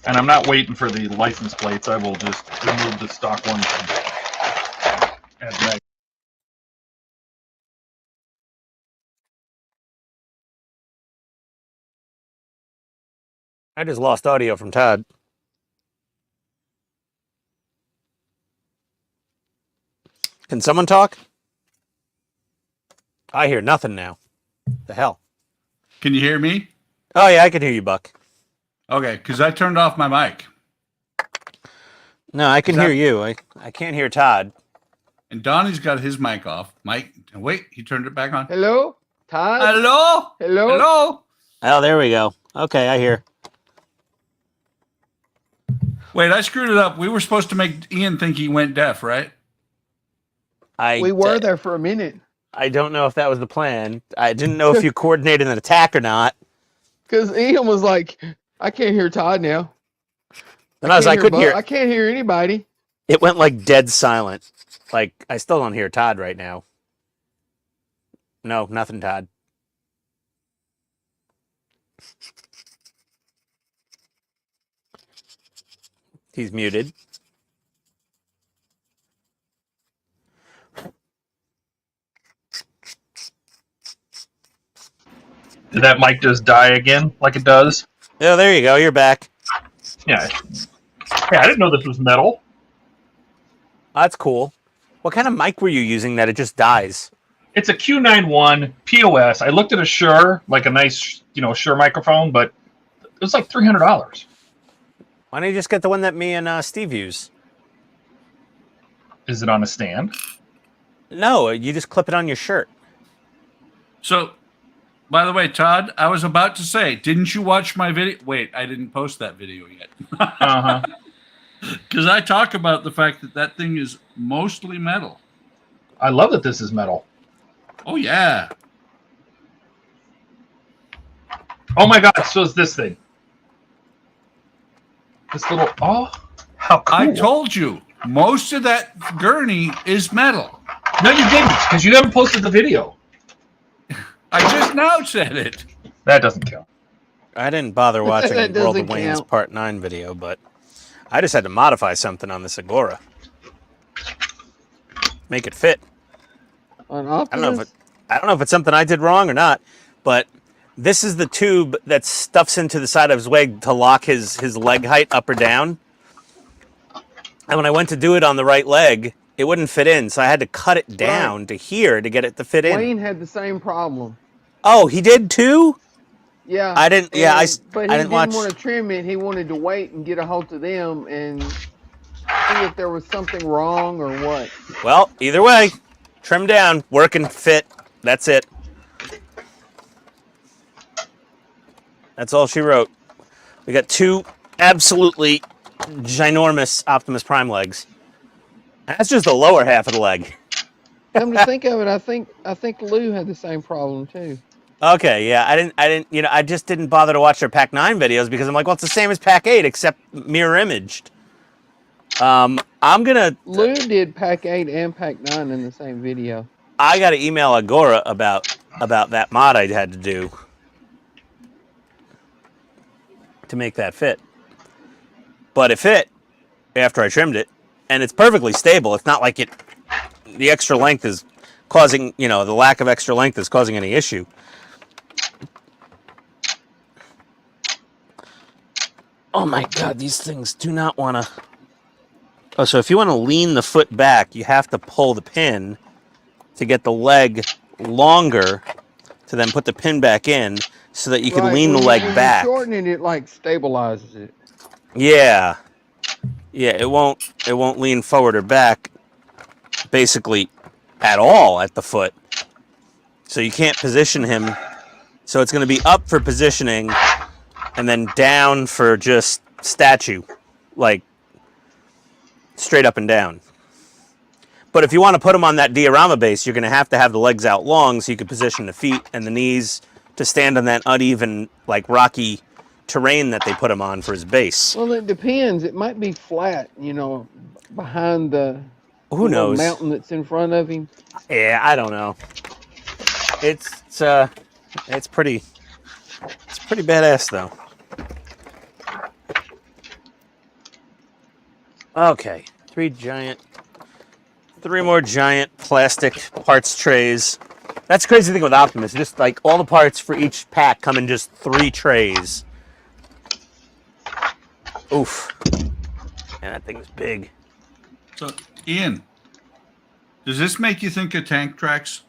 And I'm not waiting for the license plates. I will just remove the stock ones and add mag. I just lost audio from Todd. Can someone talk? I hear nothing now. The hell? Can you hear me? Oh yeah, I can hear you, Buck. Okay, because I turned off my mic. No, I can Is that- hear you. I can't hear Todd. And Donnie's got his mic off. Mike, wait, he turned it back on. Hello, Todd. Hello? Hello. Hello? Oh, there we go. Okay, I hear. Wait, I screwed it up. We were supposed to make Ian think he went deaf, right? We were there for a minute I don't know if that was the plan. I didn't know if you coordinated an attack or not. because Ian was like, "I can't hear Todd now. And I couldn't hear. I can't hear anybody." It went like dead silent. Like I still don't hear Todd right now. No, nothing, Todd. He's muted. Did that mic just die again, like it does? Oh, there you go. You're back. Yeah. Hey, I didn't know this was metal. That's cool. What kind of mic were you using that it just dies? It's a Q91 POS. I looked at a Shure, like a nice, Shure microphone, but it was like $300. Why don't you just get the one that me and Steve use? Is it on a stand? No, you just clip it on your shirt. So, by the way, Todd, I was about to say, didn't you watch my video? Wait, I didn't post that video yet. Uh-huh. Because I talk about the fact that that thing is mostly metal. I love that this is metal. Oh, yeah. Oh my god, so is this thing. This little, oh, how cool. I told you, most of that gurney is metal. No, you didn't, because you haven't posted the video. I just now said it. That doesn't count. I didn't bother watching That World of doesn't Wayne's count. Part 9 video, but I just had to modify something on this Agora. Make it fit. On I don't know Optimus? if it's something I did wrong or not, but This is the tube that stuffs into the side of his leg to lock his leg height up or down. And when I went to do it on the right leg, it wouldn't fit in, so I had to cut it down to here to get it to fit in. Wayne had the same problem. Oh, he did too? Yeah. I didn't. Yeah, but I he didn't watch. want to trim it. He wanted to wait and get a hold of them and see if there was something wrong or what. Well, either way, trim down, work and fit. That's it. That's all she wrote. We got 2 absolutely ginormous Optimus Prime legs. That's just the lower half of the leg. Come to think of it, I think Lou had the same problem too. Okay, yeah, I didn't, you know, I just didn't bother to watch their Pack 9 videos because I'm like, well, it's the same as Pack 8 except mirror imaged. I'm gonna. Lou did Pack 8 and Pack 9 in the same video. I got to email Agora about that mod I had to do to make that fit. But it fit after I trimmed it, and it's perfectly stable. It's not like the extra length is causing, you know, the lack of extra length is causing any issue. Oh my God, these things do not want to. Oh, so if you want to lean the foot back, you have to pull the pin to get the leg longer to then put the pin back in so that you can lean the leg back. When you shorten it, like stabilizes it. Yeah. Yeah, it won't lean forward or back basically at all at the foot. So you can't position him. So it's going to be up for positioning and then down for just statue, like straight up and down. But if you want to put him on that diorama base, you're going to have the legs out long so you can position the feet and the knees to stand on that uneven, like rocky terrain that they put him on for his base. Well, it depends. It might be flat, you know, behind the mountain that's in front of him. Yeah, I don't know. It's pretty badass though. Okay, 3 more giant plastic parts trays. That's the crazy thing with Optimus. Just like all the parts for each pack come in just 3 trays. Oof. Man, that thing's big. So, Ian, does this make you think of Tank Tracks?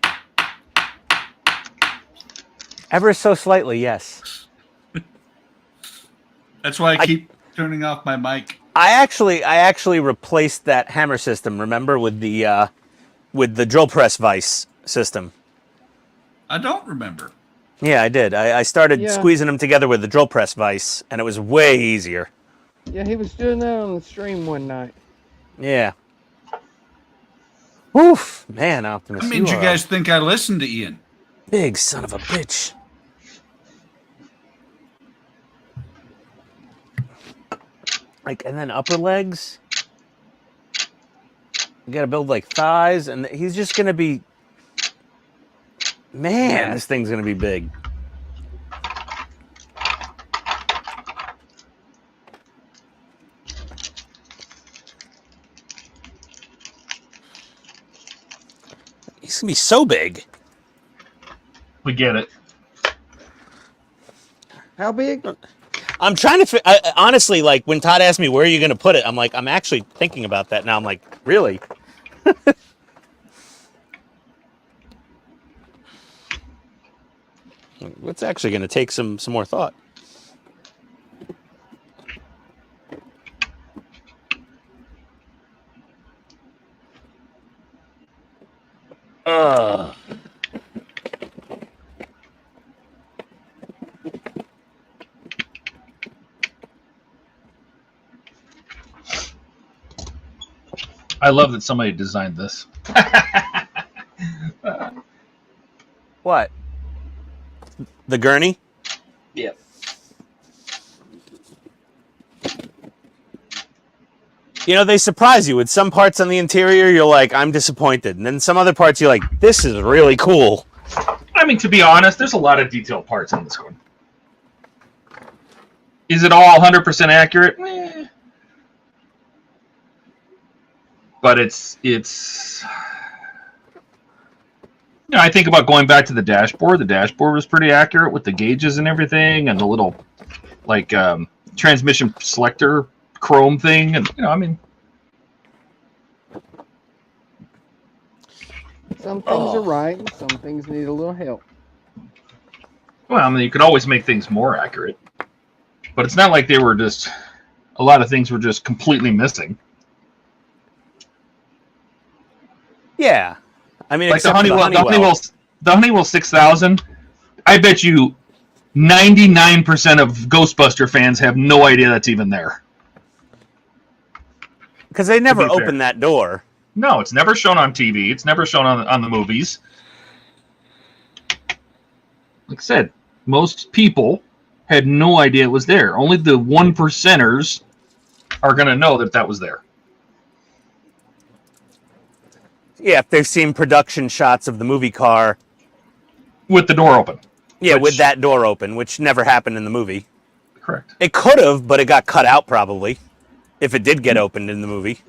Ever so slightly, yes. That's why I keep turning off my mic. I actually replaced that hammer system, remember, with the drill press vise system. I don't remember. Yeah, I did. I started squeezing them together with the drill press vise, and it was way easier. Yeah, he was doing that on the stream one night. Yeah. Oof, man, Optimus. That means you guys think I listen to Ian. Big son of a bitch. Like, and then upper legs. You gotta build like thighs, and he's just gonna be. Man, this thing's gonna be big. He's gonna be so big. We get it. How big? I'm trying to honestly, like when Todd asked me where are you going to put it, I'm like, I'm actually thinking about that now. I'm like, really? It's actually going to take some more thought. I love that somebody designed this. What? The gurney? Yep. You know, they surprise you with some parts on the interior. You're like, I'm disappointed, and then some other parts you're like, this is really cool. I mean, to be honest, there's a lot of detailed parts on this one. Is it all 100% accurate? Eh. But it's You know, I think about going back to the dashboard. The dashboard was pretty accurate with the gauges and everything, and the little like transmission selector chrome thing, and you know, I mean, Some things are right, and some things need a little help. well, I mean, you could always make things more accurate, but it's not like they were just. A lot of things were just completely missing. Yeah, I mean, Like the except for Honeywell, the Honeywell 6000. I bet you 99% of Ghostbuster fans have no idea that's even there. because they never To be fair. opened that door. No, it's never shown on TV. It's never shown on the movies. Like I said, most people had no idea it was there. Only the 1%ers are going to know that that was there. Yeah, if they've seen production shots of the movie car. With the door open. Yeah, Which- with that door open, which never happened in the movie. Correct. It could have, but it got cut out probably, if it did get opened in the movie.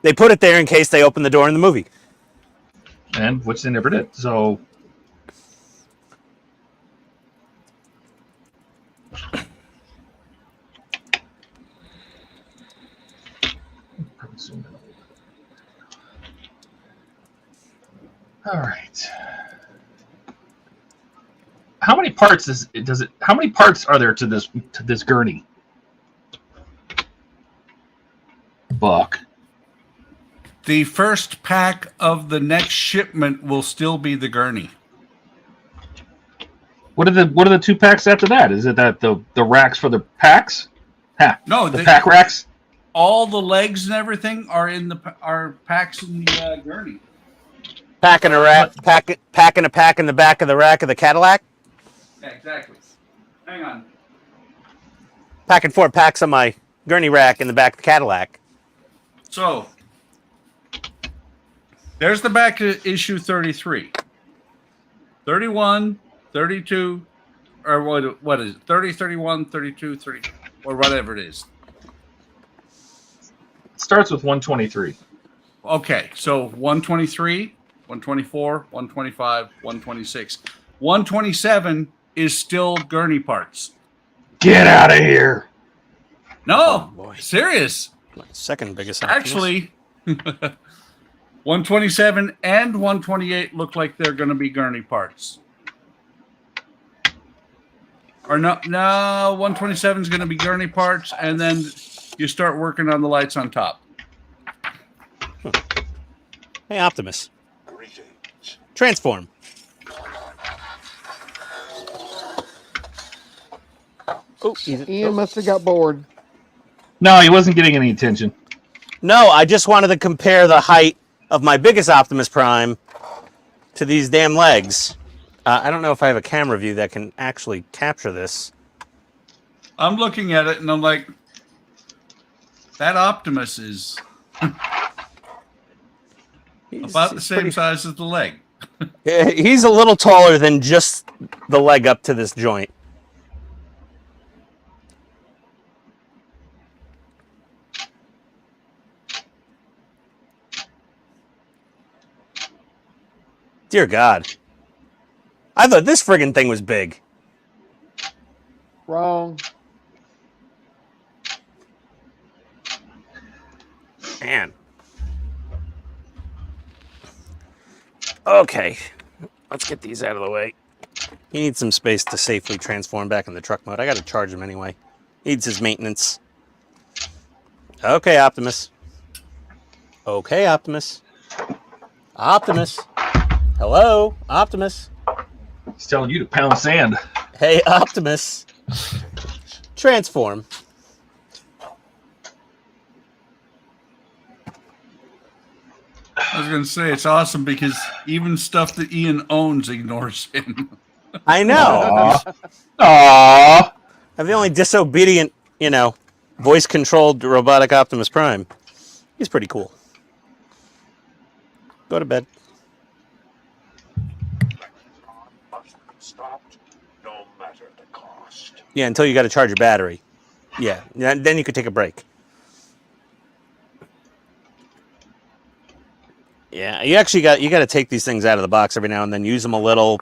They put it there in case they opened the door in the movie. And which they never did. So all right. How many parts how many parts are there to this gurney? Buck. The first pack of the next shipment will still be the gurney. What are the 2 packs after that? Is it that the racks for the packs? No, the pack racks. All the legs and everything are packs in the gurney. Packing a pack in the back of the rack of the Cadillac. Yeah, exactly. Hang on. Packing 4 packs on my gurney rack in the back of the Cadillac. So there's the back of issue 33. 31, 32, or what is it? 30, 31, 32, 30, or whatever it is. It starts with 123. Okay, so 123, 124, 125, 126. 127 is still gurney parts. Get out of here. No, boy. serious. Second biggest. Actually, 127 and 128 look like they're going to be gurney parts. Or no, 127 is going to be gurney parts, and then you start working on the lights on top. Hey, Optimus. Transform. Oh, Ian must have got bored. No, he wasn't getting any attention. No, I just wanted to compare the height of my biggest Optimus Prime to these damn legs. I don't know if I have a camera view that can actually capture this. I'm looking at it, and I'm like, that Optimus is about the same size as the leg. He's a little taller than just the leg up to this joint. Dear God. I thought this friggin' thing was big. Wrong. Man. Okay. Let's get these out of the way. He needs some space to safely transform back in the truck mode. I gotta charge him anyway. Needs his maintenance. Okay, Optimus. Okay, Optimus. Optimus. Hello, Optimus. He's telling you to pound sand. Hey, Optimus. Transform. I was going to say, it's awesome because even stuff that Ian owns ignores him. I know. Aww. I'm the only disobedient, voice-controlled robotic Optimus Prime. He's pretty cool. Go to bed. Yeah, until you got to charge your battery. Yeah, then you could take a break. Yeah, you actually got to take these things out of the box every now and then, use them a little,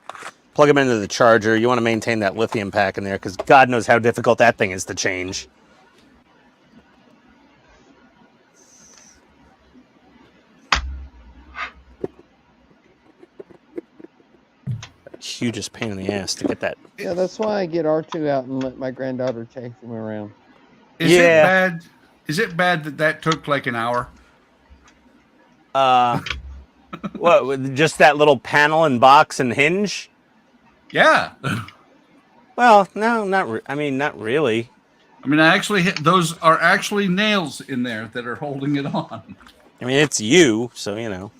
plug them into the charger. You want to maintain that lithium pack in there because God knows how difficult that thing is to change. Hugest pain in the ass to get that. Yeah, that's why I get R2 out and let my granddaughter chase him around. Is it bad? Is it bad that took like an hour? What? With just that little panel and box and hinge? Yeah. Well, no, not. I mean, not really. I mean, I actually hit those are actually nails in there that are holding it on. I mean, it's you, so you know.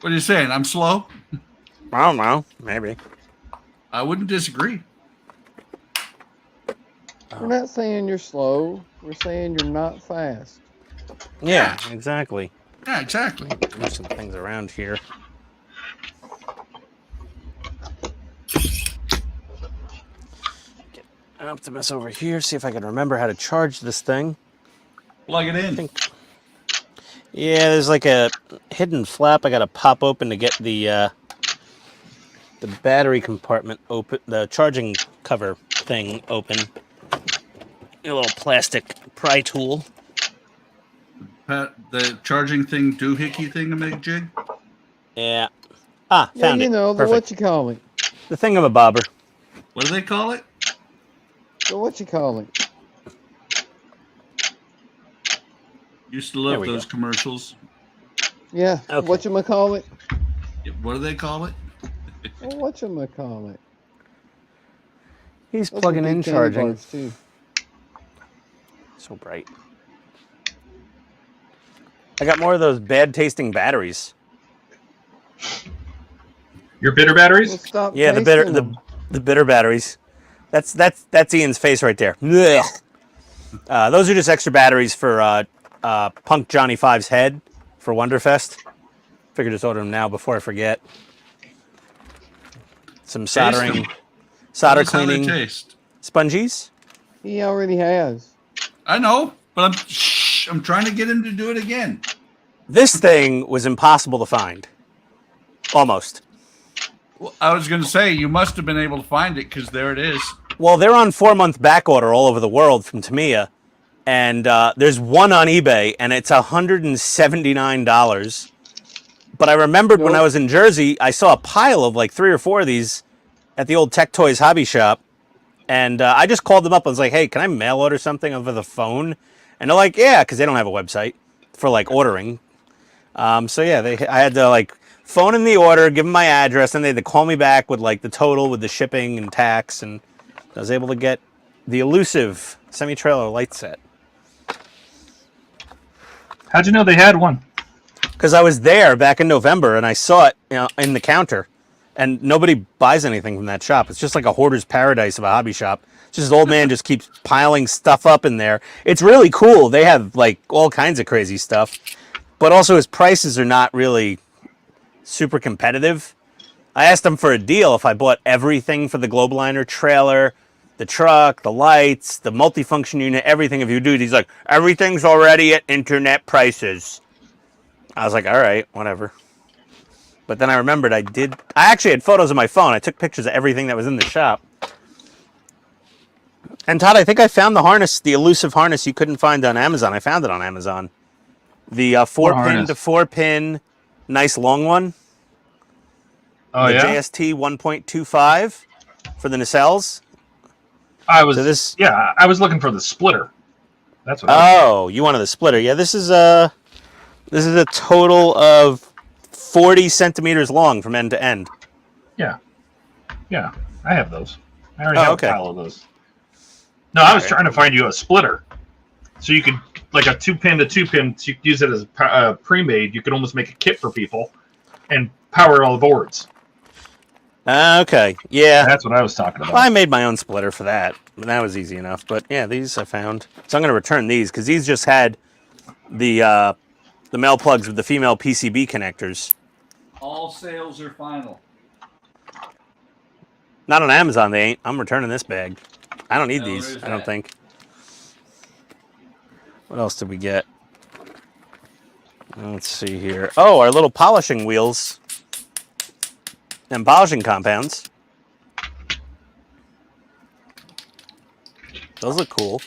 What are you saying? I'm slow? I don't know. Maybe. I wouldn't disagree. We're not saying you're slow. We're saying you're not fast. Yeah, exactly. Yeah, exactly. Move some things around here. Get Optimus over here. See if I can remember how to charge this thing. Plug it in. Yeah, there's like a hidden flap I got to pop open to get the battery compartment open, the charging cover thing open. A little plastic pry tool. The charging thing, doohickey thingamajig? Yeah. Ah, Yeah, found you it. know, the Perfect. what you call it. The thingamabobber. What do they call it? The what you call it. Used to There love we those go. commercials. Yeah, Okay. what you call it. What do they call it? What you call it. He's Those plugging are in big candy charging. bars, too. So bright. I got more of those bad tasting batteries. Your bitter Well, batteries? stop Yeah, tasting them. the bitter batteries. That's Ian's face right there. Ugh. Those are just extra batteries for Punk Johnny Five's head for Wonderfest. Figured just order them now before I forget. Some soldering, solder That's how they cleaning taste. sponges. He already has. I know, but I'm trying to get him to do it again. This thing was impossible to find. Almost. Well, I was going to say, you must have been able to find it because there it is. Well, they're on 4-month back order all over the world from Tamiya. And there's one on eBay, and it's $179. But I remembered when I was in Jersey, I saw a pile of like 3 or 4 of these at the old Tech Toys hobby shop. And I just called them up. I was like, hey, can I mail order something over the phone? And they're like, yeah, because they don't have a website for like ordering. So yeah, I had to like phone in the order, give them my address, and they had to call me back with like the total with the shipping and tax. And I was able to get the elusive semi-trailer light set. How'd you know they had one? Because I was there back in November and I saw it, you know, in the counter, and nobody buys anything from that shop. It's just like a hoarder's paradise of a hobby shop. It's just this old man just keeps piling stuff up in there. It's really cool. They have like all kinds of crazy stuff, but also his prices are not really super competitive. I asked him for a deal if I bought everything for the Globeliner trailer, the truck, the lights, the multifunction unit, everything. If you do, he's like, everything's already at internet prices. I was like, all right, whatever. But then I remembered I actually had photos on my phone. I took pictures of everything that was in the shop. And Todd, I think I found the harness, the elusive harness you couldn't find on Amazon. I found it on Amazon. The 4-pin to 4-pin, nice long one. Oh, the yeah? JST 1.25 for the nacelles. I was So this- I was looking for the splitter. That's what I was Oh, you wanted the splitter. Yeah, this is a total of 40 centimeters long from end to end. Yeah, I have those. I already have okay. a pile of those. No, I was trying to find you a splitter, so you could like a 2-pin to 2-pin. So you could use it as a pre-made. You could almost make a kit for people and power all the boards. Okay, yeah. That's what I was talking about. Well, I made my own splitter for that, and that was easy enough. But yeah, these I found. So I'm going to return these because these just had the male plugs with the female PCB connectors. All sales are final. Not on Amazon, they ain't. I'm returning this bag. I don't need No, these, there's I don't that. think. What else did we get? Let's see here. Oh, our little polishing wheels and polishing compounds. Those look cool.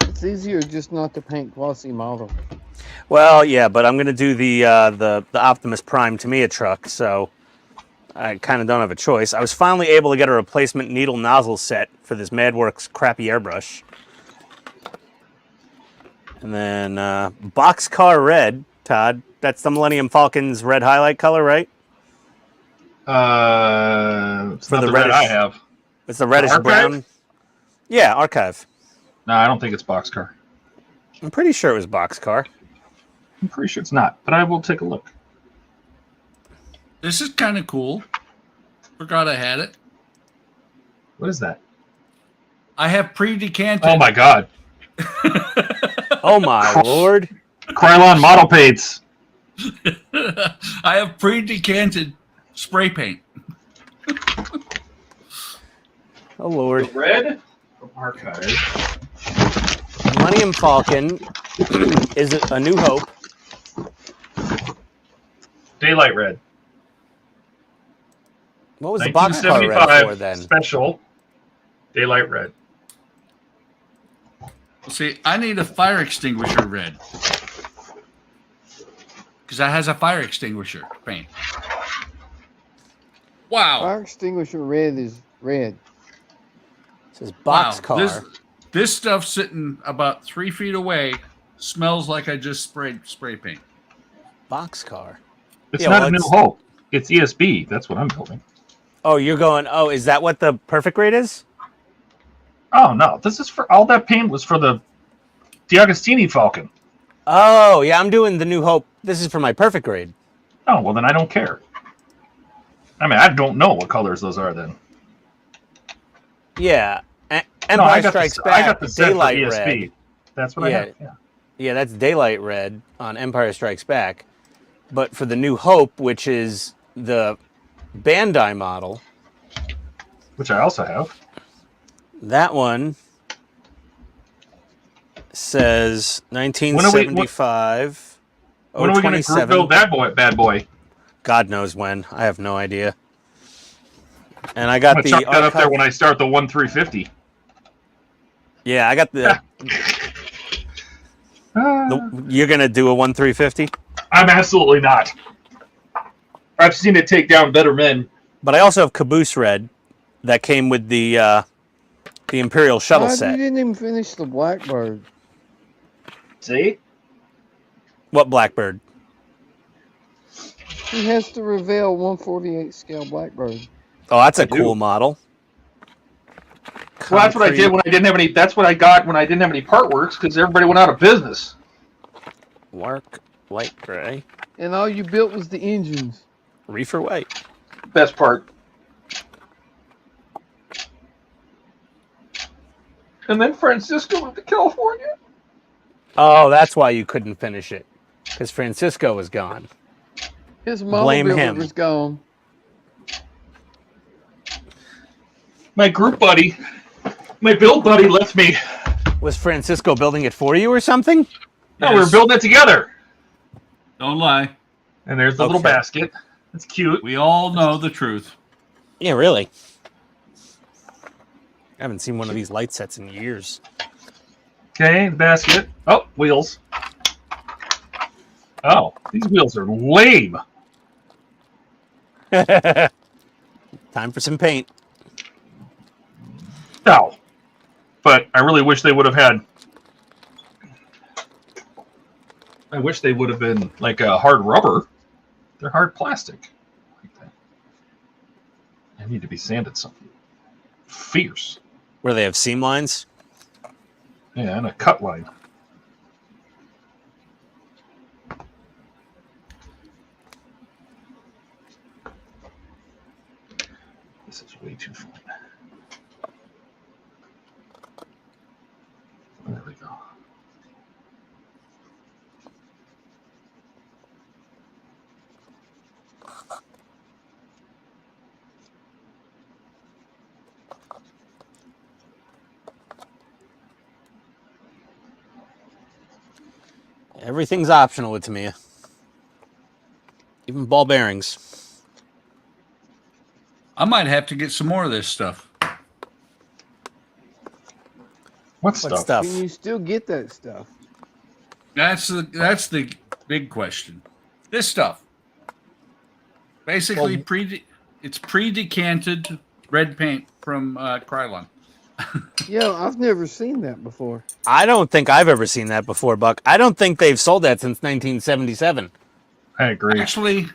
It's easier just not to paint glossy model. Well, yeah, but I'm gonna do the Optimus Prime Tamiya truck, so I kind of don't have a choice. I was finally able to get a replacement needle nozzle set for this MadWorks crappy airbrush. And then Boxcar Red, Todd. That's the Millennium Falcon's red highlight color, right? It's For not the the red reddish- I have. It's the reddish Archive? brown. Yeah, Archive. No, I don't think it's Boxcar. I'm pretty sure it was Boxcar. I'm pretty sure it's not, but I will take a look. This is kind of cool. Forgot I had it. What is that? I have pre-decanted. Oh my god. Oh my lord. Krylon model paints. I have pre-decanted spray paint. Oh lord. Red from Archive. Millennium Falcon is A New Hope. Daylight red. What was the Boxcar Red for then? Special. Daylight red. See, I need a fire extinguisher red. Because that has a fire extinguisher paint. Wow. Fire extinguisher red is red. It says Wow. Boxcar. This stuff sitting about 3 feet away smells like I just sprayed spray paint. Boxcar. It's Yeah, not well, a New it's- Hope. It's ESB. That's what I'm building. Oh, you're going. Oh, is that what the perfect grade is? Oh no, this is for all that paint was for the D'Agostini Falcon. Oh, yeah, I'm doing the New Hope. This is for my perfect grade. Oh well, then I don't care. I mean, I don't know what colors those are then. Yeah, No, Empire I got Strikes the, Back. I got the set for Daylight ESB. Red. That's what Yeah. I have. Yeah. Yeah, that's Daylight Red on Empire Strikes Back. But for the New Hope, which is the Bandai model, Which I also have. that one says 1975. When are we going to group build that bad boy? God knows when. I have no idea. And I I'm got gonna the chuck that up there archive- when I start the 1-350. Yeah, I got the. You're gonna do a 1-350, I'm absolutely not. I've seen it take down better men. but I also have Caboose Red that came with the Imperial shuttle Why, set. you didn't even finish the Blackbird. See? What Blackbird? He has to reveal 148 scale Blackbird. Oh, that's a I do. cool model. Well, that's what I did when I didn't have any. That's what I got when I didn't have any part works because everybody went out of business. Work light gray, And all you built was the engines. reefer white. Best part. And then Francisco went to California. Oh, that's why you couldn't finish it, because Francisco was gone. His model Blame builder him. was gone. My group buddy, my build buddy left me. Was Francisco building it for you or something? No, we were Yes. building it together. Don't lie. And there's the little Okay. basket. It's cute. We all know the truth. Yeah, really. I haven't seen one of these light sets in years. Okay, the basket. Oh, wheels. Oh, these wheels are lame. Time for some paint. No. But I really wish they would have had. I wish they would have been like a hard rubber. They're hard plastic. Like that. I need to be sanded something fierce. Where they have seam lines. Yeah, and a cut line. This is way too fine. There we go. Everything's optional with Tamiya. Even ball bearings. I might have to get some more of this stuff. What What stuff? stuff? Can you still get that stuff? That's the big question. This stuff, basically, it's pre-decanted red paint from Krylon. Yeah, I've never seen that before. I don't think I've ever seen that before, Buck. I don't think they've sold that since 1977. I agree. Actually,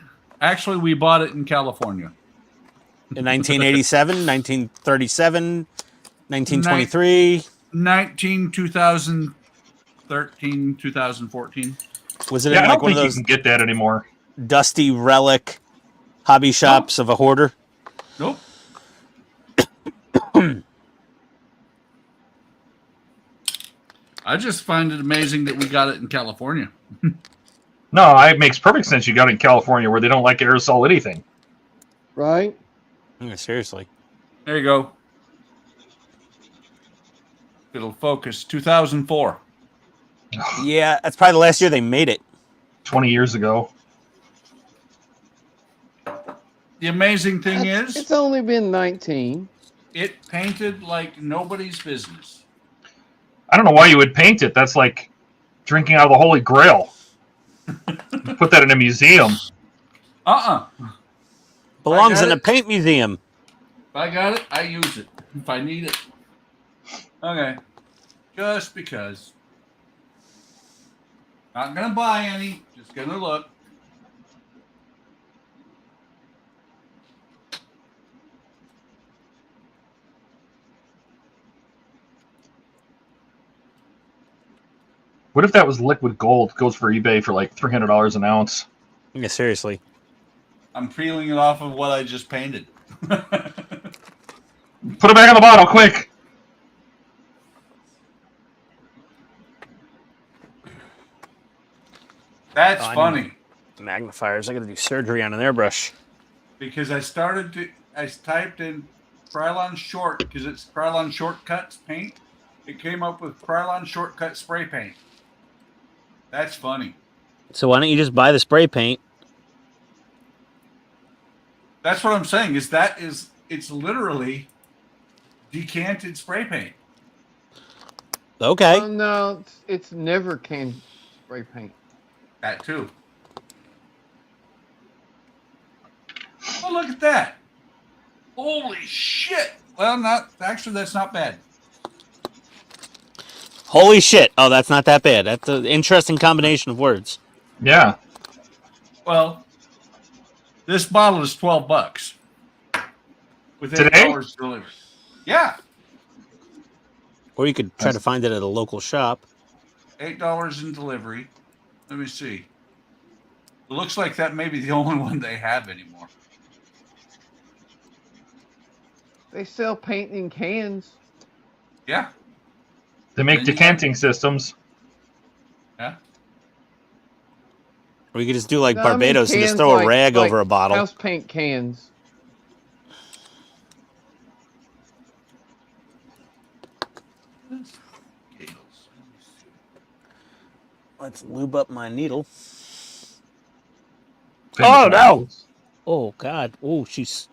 we bought it in California. In 1987, 1937, 1923. 2013, 2014. Was it Yeah, I in don't like one think of you those can get that anymore. dusty relic hobby shops of a hoarder? Nope. I just find it amazing that we got it in California. No, it makes perfect sense. You got it in California where they don't like aerosol anything. Right? Yeah, seriously. There you go. It'll focus. 2004. Yeah, that's probably the last year they made it. 20 years ago. The amazing thing It's is, only been 19. it painted like nobody's business. I don't know why you would paint it. That's like drinking out of the Holy Grail. Put that in a museum. Belongs in a it. paint museum. If I got it, I use it. If I need it. Okay. Just because. Not going to buy any. Just going to look. What if that was liquid gold? Goes for eBay for like $300 an ounce. Yeah, seriously. I'm peeling it off of what I just painted. Put it back in the bottle, quick! That's I funny. Magnifiers. I got to do surgery on an airbrush. Because I typed in Krylon Short, because it's Krylon Shortcuts paint. It came up with Krylon Shortcut spray paint. That's funny. So why don't you just buy the spray paint? That's what I'm saying. It's literally decanted spray paint. Okay. No, it's never can spray paint. That too. Oh, look at that! Holy shit! Well, that's not bad. Holy shit. Oh, that's not that bad. That's an interesting combination of words. Yeah. Well, this bottle is $12 with Today? $8 delivered. Yeah, Or you could try to find it at a local shop. $8 in delivery. Let me see. It looks like that may be the only one they have anymore. They sell paint in cans. Yeah, They make Then you decanting systems. yeah. Or you could just do like No, I mean Barbados and just cans throw a like- rag like over a bottle. House paint cans. Let's lube up my needle. Famous no! apples. Oh, God. Oh, she just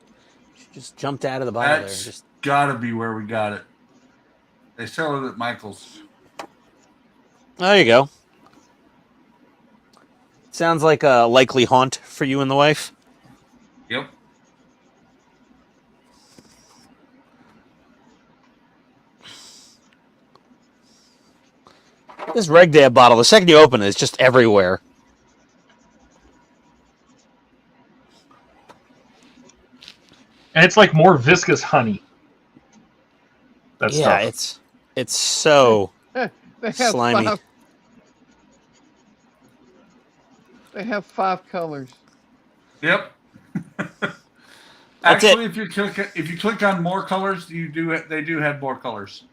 jumped out of the bottle That's there. Just gotta be where we got it. They sell it at Michael's. There you go. Sounds like a likely haunt for you and the wife. Yep. This Reg Dab bottle, the second you open it, it's just everywhere. And it's like more viscous honey. That Yeah, stuff. it's so They have slimy. They have 5 colors. Yep. That's Actually, if you click on more colors, they do have more colors.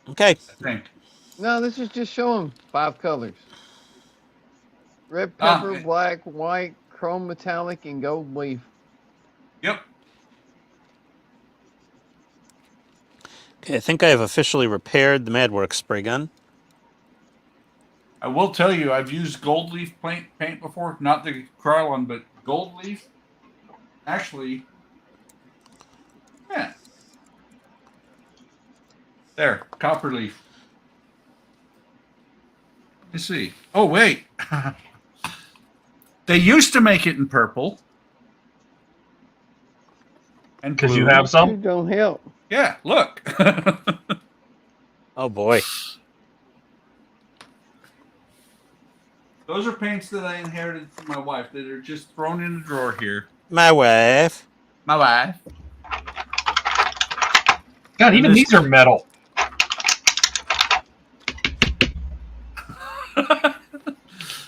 Okay. I think. No, this is just showing 5 colors. Red pepper, black, white, chrome metallic, and gold leaf. Yep. Okay, I think I have officially repaired the Madworks spray gun. I will tell you, I've used gold leaf paint before, not the Krylon, but gold leaf. Actually, yeah. There, copper leaf. Let me see. Oh, wait. They used to make it in purple. And Because you blue. have You some. don't help. Yeah, look. Oh boy. Those are paints that I inherited from my wife that are just thrown in a drawer here. My wife. My wife. God, even these are metal.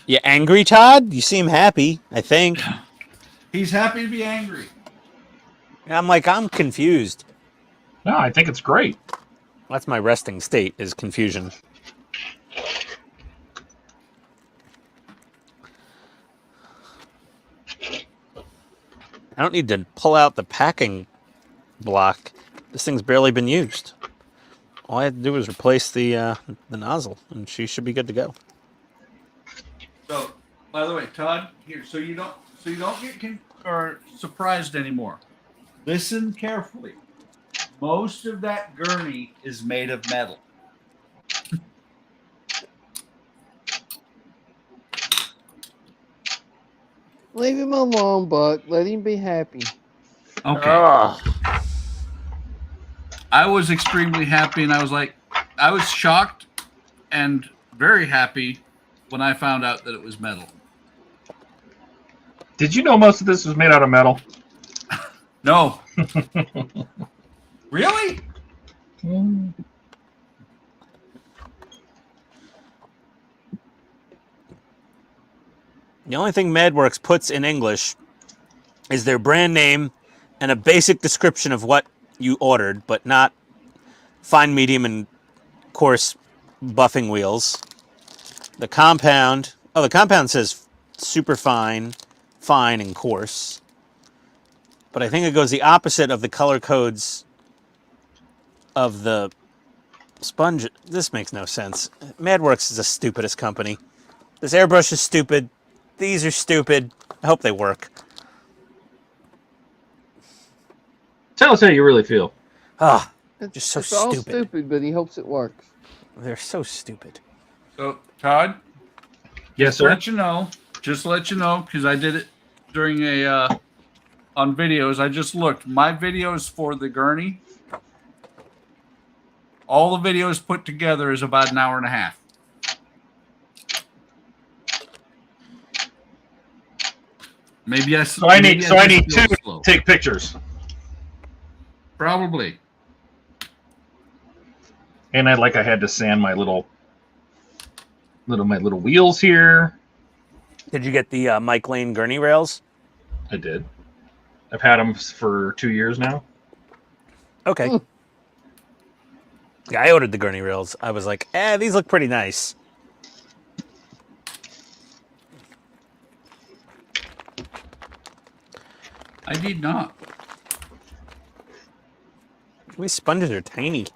You angry, Todd? You seem happy, I think. He's happy to be angry. I'm confused. No, I think it's great. That's my resting state, is confusion. I don't need to pull out the packing block. This thing's barely been used. All I had to do was replace the nozzle, and she should be good to go. So, by the way, Todd, here, so you don't get surprised anymore. Listen carefully. Most of that gurney is made of metal. Leave him alone, Buck. Let him be happy. Okay. Ugh. I was extremely happy, and I was shocked and very happy when I found out that it was metal. Did you know most of this was made out of metal? No. Really? The only thing MadWorks puts in English is their brand name and a basic description of what you ordered, but not fine, medium, and coarse buffing wheels. The compound says super fine, fine, and coarse. But I think it goes the opposite of the color codes of the sponge. This makes no sense. MadWorks is the stupidest company. This airbrush is stupid. These are stupid. I hope they work. Tell us how you really feel. Ah, It's just so all stupid. stupid, but he hopes it works. They're so stupid. So, Todd, Yes, just to sir. let you know, because I did it during on videos. I just looked. My videos for the gurney, all the videos put together is about an hour and a half. Maybe I. So I need just feel two slow. to take pictures. Probably. And I had to sand my little wheels here. Did you get the Mike Lane gurney rails? I did. I've had them for 2 years now. Okay. Yeah, I ordered the gurney rails. I was like, these look pretty nice. I did not. These sponges are tiny.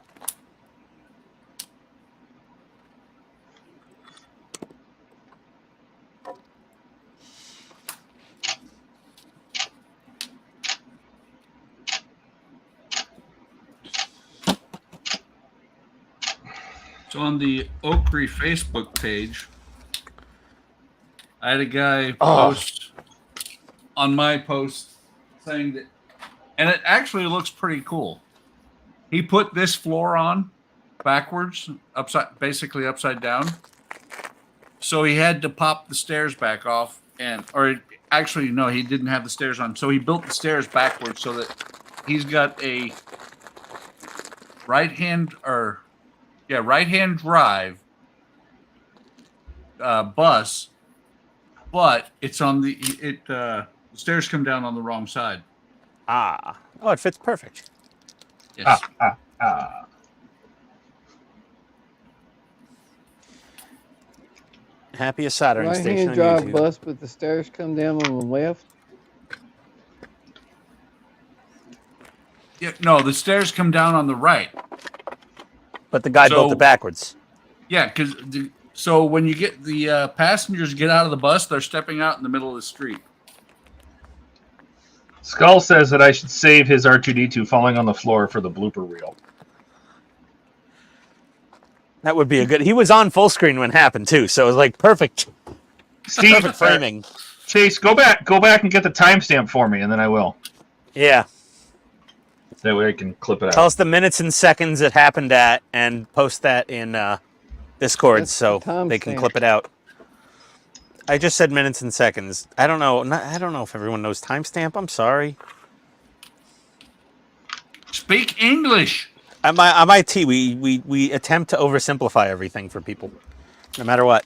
So on the Oakry Facebook page, I had a guy post on my post saying that, and it actually looks pretty cool. He put this floor on backwards, basically upside down. So he had to pop the stairs back off, or actually no, he didn't have the stairs on. So he built the stairs backwards so that he's got a right-hand drive bus, but it's on the stairs come down on the wrong side. Oh, it fits perfect. Yes. Happiest soldering station Right-hand on drive YouTube. bus, but the stairs come down on the left. Yeah, no, the stairs come down on the right. But the guy built So- it backwards. Yeah, because So when you get the passengers get out of the bus, they're stepping out in the middle of the street. Skull says that I should save his R2D2 falling on the floor for the blooper reel. That would be a good. He was on full screen when it happened too, so it was like perfect. Steve, Perfect framing. Chase, go back and get the timestamp for me, and then I will. Yeah. That way I can clip it Tell out. us the minutes and seconds it happened at, and post that in Discord That's so the they can timestamp. clip it out. I just said minutes and seconds. I don't know. I don't know if everyone knows timestamp. I'm sorry. Speak English. At IT, we attempt to oversimplify everything for people, no matter what.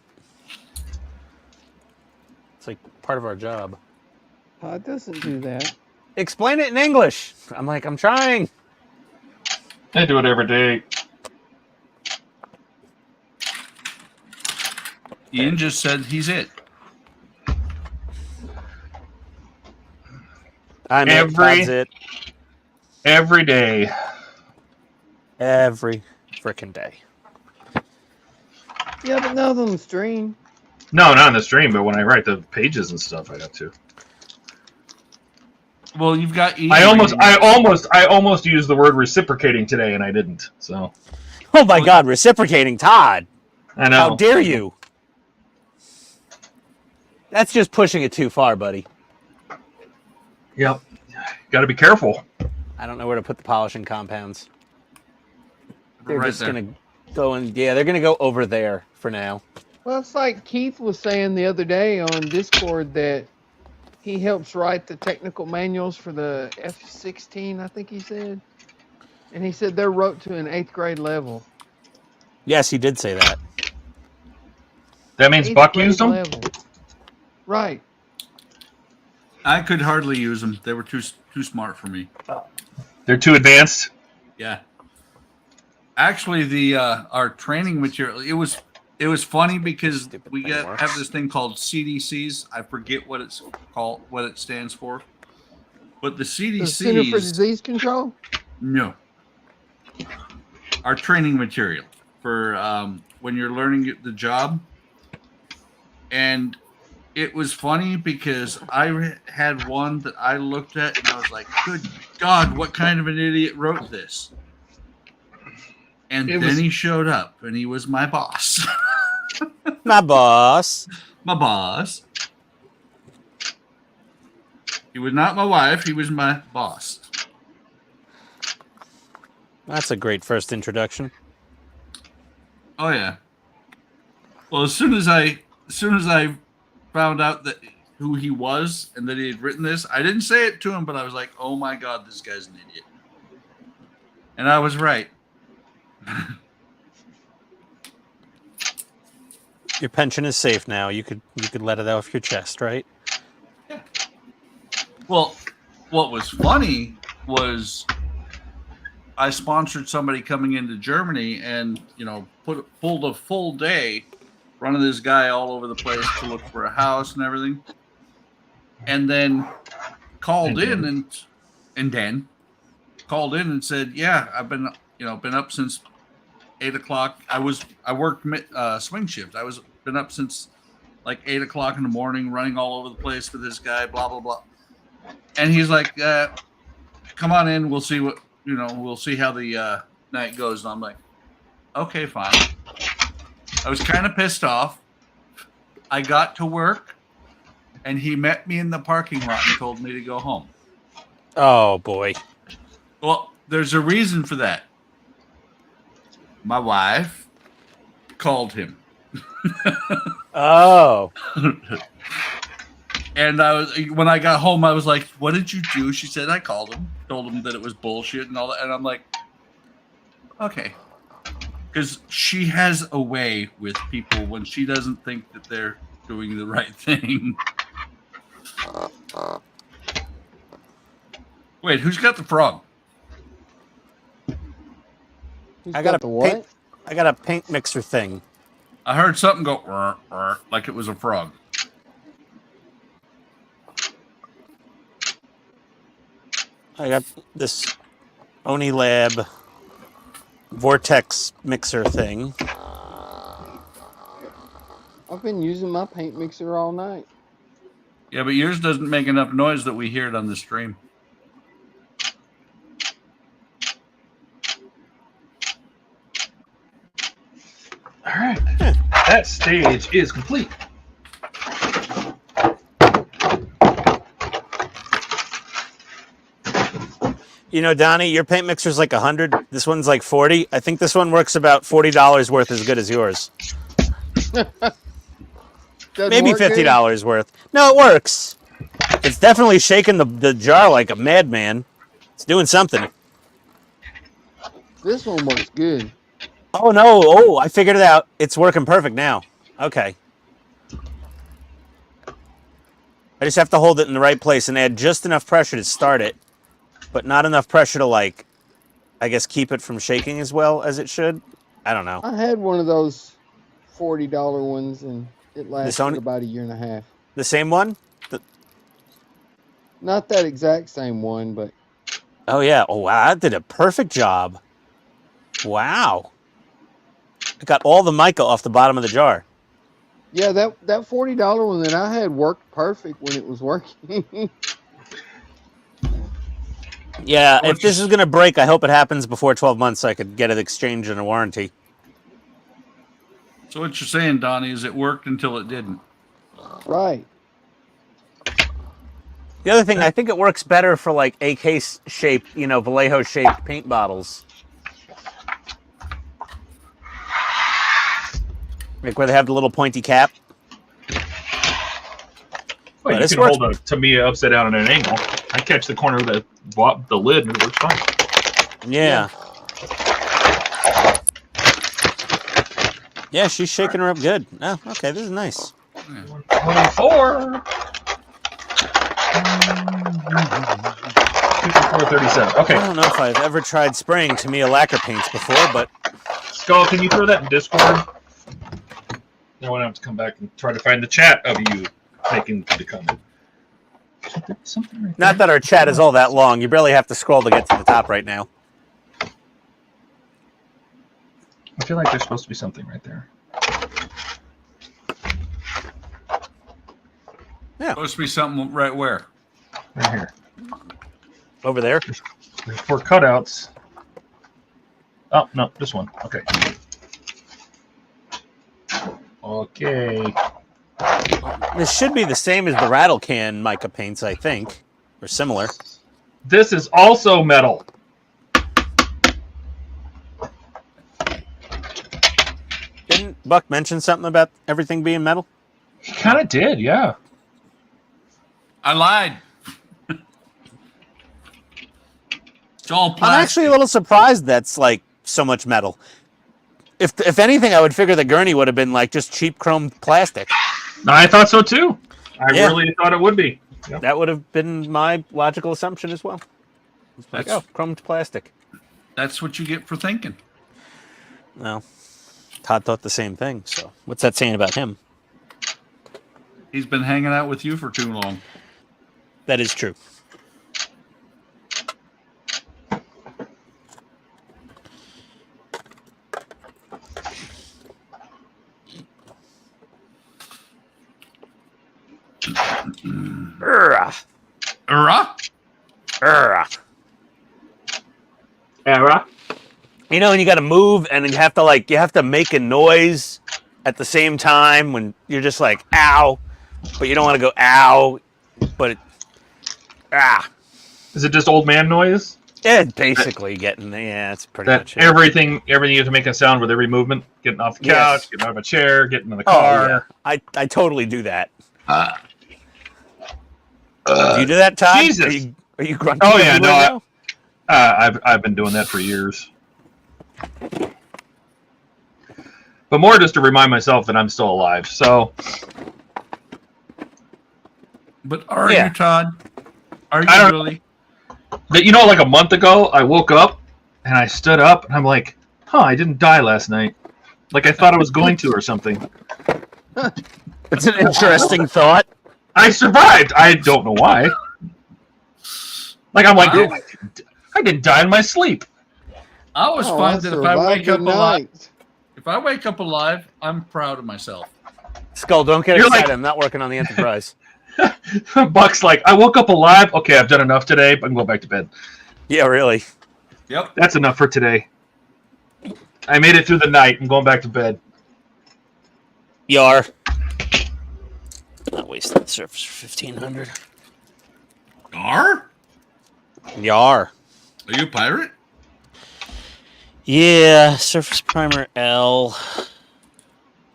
It's like part of our job. Todd doesn't do that. Explain it in English. I'm like, I'm trying. I do it every day. Ian just said he's it. I'm Every- it. Every day. Every frickin' day. Yeah, but not on the stream. No, not in the stream, but when I write the pages and stuff, I have to. Well, you've got Ian. I almost used the word reciprocating today, and I didn't. So Oh my God, reciprocating, Todd. I know. How dare you? That's just pushing it too far, buddy. Yep. Got to be careful. I don't know where to put the polishing compounds. They're Right just there. gonna go and they're gonna go over there for now. Well, it's like Keith was saying the other day on Discord that he helps write the technical manuals for the F-16, I think he said. And he said they're wrote to an 8th grade level. Yes, he did say that. That means 8th Buck grade used them? level. Right. I could hardly use them. They were too smart for me. They're too advanced? Yeah. Actually, the our training material, it was funny because Stupid we thing works. have this thing called CDCs. I forget what it's called, what it stands for. But the The Center for CDCs, Disease Control? no, our training material for when you're learning the job. And it was funny because I had one that I looked at and I was like, good God, what kind of an idiot wrote this? And It then was- he showed up and he was my boss. My boss. My boss. He was not my wife, he was my boss. That's a great first introduction. Oh yeah. Well, as soon as I found out that who he was and that he had written this, I didn't say it to him, but I was like, "Oh my God, this guy's an idiot," and I was right. Your pension is safe now. You could let it off your chest, right? Well, what was funny was I sponsored somebody coming into Germany, and pulled a full day running this guy all over the place to look for a house and everything, and then called in and Dan called in and said, "Yeah, I've been up since 8 o'clock. I worked swing shift. Been up since like 8 o'clock in the morning, running all over the place for this guy, blah blah blah." And he's like, "Come on in. We'll see what We'll see how the night goes." And I'm like, "Okay, fine." I was kind of pissed off. I got to work, and he met me in the parking lot and told me to go home. Oh boy. Well, there's a reason for that. My wife called him. Oh. And when I got home, I was like, "What did you do?" She said, "I called him, told him that it was bullshit and all that." And I'm like, "Okay." Because she has a way with people when she doesn't think that they're doing the right thing. Wait, who's got the frog? Who's I got the a what? paint. I got a paint mixer thing. I heard something go "Rrr, rrr," like it was a frog. I got this Oni Lab Vortex mixer thing. I've been using my paint mixer all night. Yeah, but yours doesn't make enough noise that we hear it on the stream. All right. That stage is complete. You know, Donnie, your paint mixer's like 100. This one's like 40. I think this one works about $40 worth as good as yours. Maybe $50 worth. No, it works. It's definitely shaking the jar like a madman. It's doing something. This one works good. Oh, no. Oh, I figured it out. It's working perfect now. Okay. I just have to hold it in the right place and add just enough pressure to start it, but not enough pressure to, like, I guess, keep it from shaking as well as it should. I don't know. I had one of those $40 ones, and it lasted about a year and a half. The same one? Not that exact same one, but... Oh, yeah. Oh, wow. That did a perfect job. Wow. It got all the mica off the bottom of the jar. Yeah, that $40 one that I had worked perfect when it was working. Yeah, if this is going to break, I hope it happens before 12 months so I could get it exchanged and a warranty. So what you're saying, Donnie, is it worked until it didn't. Right. The other thing, I think it works better for like AK-shaped, you know, Vallejo-shaped paint bottles. Like where they have the little pointy cap. Well, you can hold a Tamiya upside down at an angle. I catch the corner of the lid and it works fine. Yeah. Yeah, she's shaking her up good. Oh, okay, this is nice. 24. 54.37. Okay. I don't know if I've ever tried spraying Tamiya lacquer paints before, but... Skull, can you throw that in Discord? I want to have to come back and try to find the chat of you making the comment. Something right Not that our chat is all that long. You barely have to scroll to get to the top right now. I feel like there's supposed to be something right there. Yeah. Supposed to be something right where? Right here. Over there? There's 4 cutouts. Oh, no, this one. Okay. Okay. This should be the same as the rattle can mica paints, I think. Or similar. This is also metal. Didn't Buck mention something about everything being metal? He kind of did, yeah. I lied. It's all plastic. I'm actually a little surprised that's like so much metal. If anything, I would figure the gurney would have been like just cheap chrome plastic. I thought so too. I really thought it would be. Yep. That would have been my logical assumption as well. It's like, oh, chromed plastic. That's what you get for thinking. Well, Todd thought the same thing, so what's that saying about him? He's been hanging out with you for too long. That is true. Era. You know, and you got to move, and you have to make a noise at the same time when you're just like, ow, but you don't want to go, ow, but Is it just old man noise? Yeah, basically getting, it's pretty much it. Everything you have to make a sound with every movement, getting off the couch, getting out of a chair, getting in the car. Oh, yeah. I totally do that. Do you do that, Todd? Jesus. Are you grunting? Oh, yeah, no. I've been doing that for years. But more just to remind myself that I'm still alive. So. But are you, Todd? Are you really? But you know, like a month ago, I woke up and I stood up and I'm like, I didn't die last night. Like I thought I was going to or something. It's an interesting thought. I survived. I don't know why. Like I'm like, I didn't die in my sleep. I always find that if I wake up alive, I'm proud of myself. Skull, don't get You're excited. like- I'm not working on the Enterprise. Buck's like, I woke up alive. Okay, I've done enough today, but I can go back to bed. Yeah, really. Yep. That's enough for today. I made it through the night. I'm going back to bed. Yar. Not wasting the surface for 1500. Are Yar. you a pirate? Yeah, surface primer L.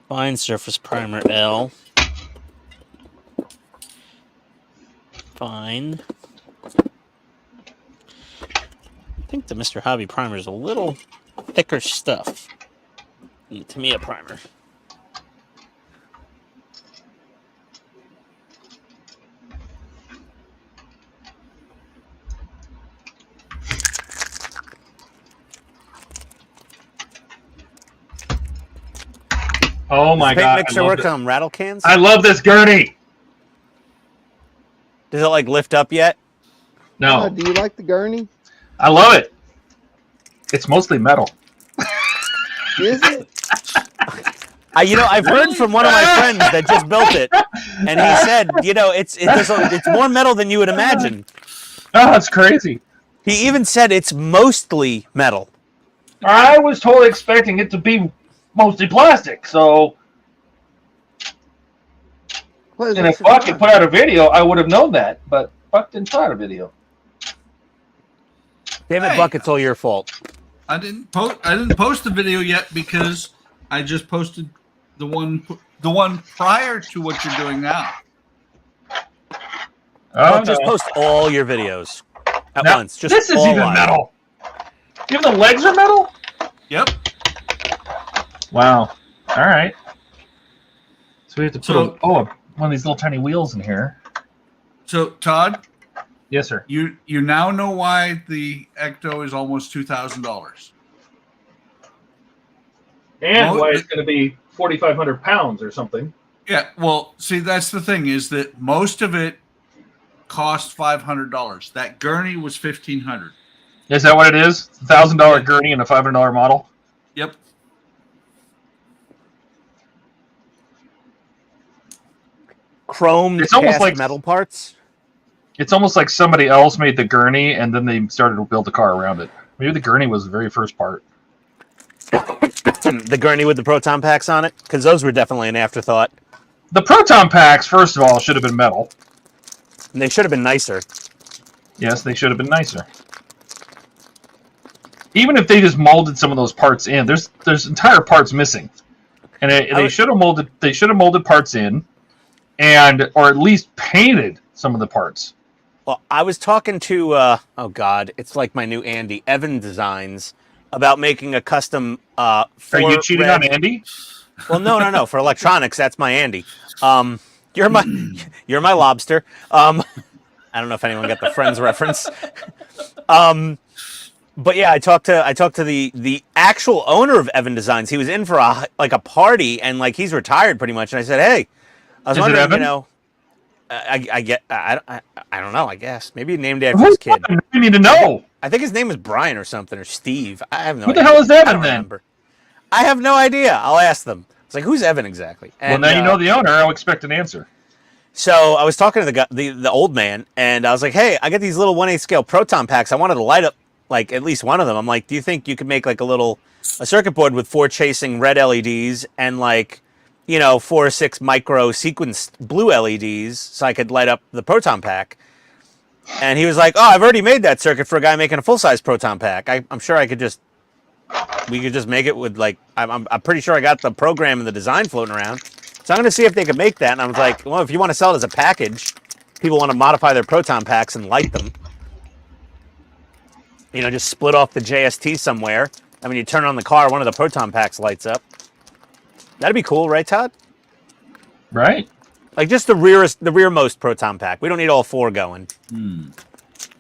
Fine surface primer L. Fine. I think the Mr. Hobby primer is a little thicker stuff than the Tamiya primer. Oh my Paint god! mixer work on rattle cans? I love this gurney. Does it like lift up yet? No, Do you like the gurney? I love it. It's mostly metal. Is it? I've heard from one of my friends that just built it, and he said, it's more metal than you would imagine. Oh, that's crazy. He even said it's mostly metal. I was totally expecting it to be mostly plastic. So, Pleasant and if Buck had surprise. put out a video, I would have known that. But Buck didn't put out a video. Damn it, Hey. Buck! It's all your fault. I didn't post the video yet because I just posted the one prior to what you're doing now. Oh, Just post all your videos at Now, once. Just this is all even live. metal. Even the legs are metal. Yep. Wow. All right. So we have to put So- one of these little tiny wheels in here. So Todd, Yes, sir. you now know why the Ecto is almost $2,000. And Well, why it's going to be 4,500 pounds or something. Yeah, well, see, that's the thing is that most of it cost $500. That gurney was $1,500. Is that what it is? $1,000 gurney and a $500 model. Yep. Chromed It's almost cast like- metal parts. It's almost like somebody else made the gurney and then they started to build the car around it. Maybe the gurney was the very first part. The gurney with the proton packs on it, because those were definitely an afterthought. The proton packs, first of all, should have been metal. And they should have been nicer. Yes, they should have been nicer. Even if they just molded some of those parts in, there's entire parts missing, and they should have molded parts in, or at least painted some of the parts. Well, I was talking to, oh God, it's like my new Andy, Evan Designs, about making a custom. Are you cheating on Andy? Well, no. For electronics, that's my Andy. You're my lobster. I don't know if anyone got the Friends reference. But yeah, I talked to the actual owner of Evan Designs. He was in for a party, and like he's retired pretty much. And I said, hey, I was Is it wondering, Evan? I don't know. I guess maybe he named it after his kid. You need to know. I think his name was Brian or something, or Steve. I have no Who idea. the hell is I Evan don't then? remember. I have no idea. I'll ask them. It's like, who's Evan exactly? And, Well, now you know the owner. I'll expect an answer. So I was talking to the guy, the old man, and I was like, hey, I got these little 1/8 scale proton packs. I wanted to light up like at least one of them. I'm like, do you think you could make like a circuit board with 4 chasing red LEDs and like, 4 or 6 micro sequenced blue LEDs so I could light up the proton pack? And he was like, oh, I've already made that circuit for a guy making a full-size proton pack. I'm sure we could just make it with like, I'm pretty sure I got the program and the design floating around. So I'm going to see if they could make that. And I was like, well, if you want to sell it as a package, people want to modify their proton packs and light them. Just split off the JST somewhere. And when you turn on the car, one of the proton packs lights up. That'd be cool, right, Todd? Right? Like just the rearmost proton pack. We don't need all 4 going.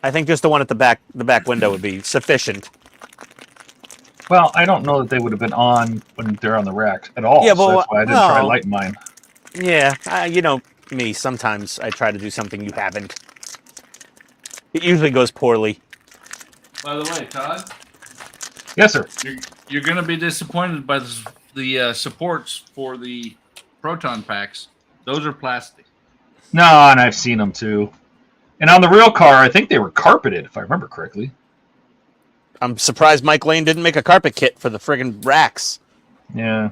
I think just the one at the back window would be sufficient. Well, I don't know that they would have been on when they're on the rack at all. Yeah, so but that's why I didn't try no. lighting mine. Yeah, you know me. Sometimes I try to do something you haven't. It usually goes poorly. By the way, Todd, Yes, sir. you're going to be disappointed by the supports for the proton packs. Those are plastic. No, and I've seen them too. And on the real car, I think they were carpeted, if I remember correctly. I'm surprised Mike Lane didn't make a carpet kit for the friggin' racks. Yeah.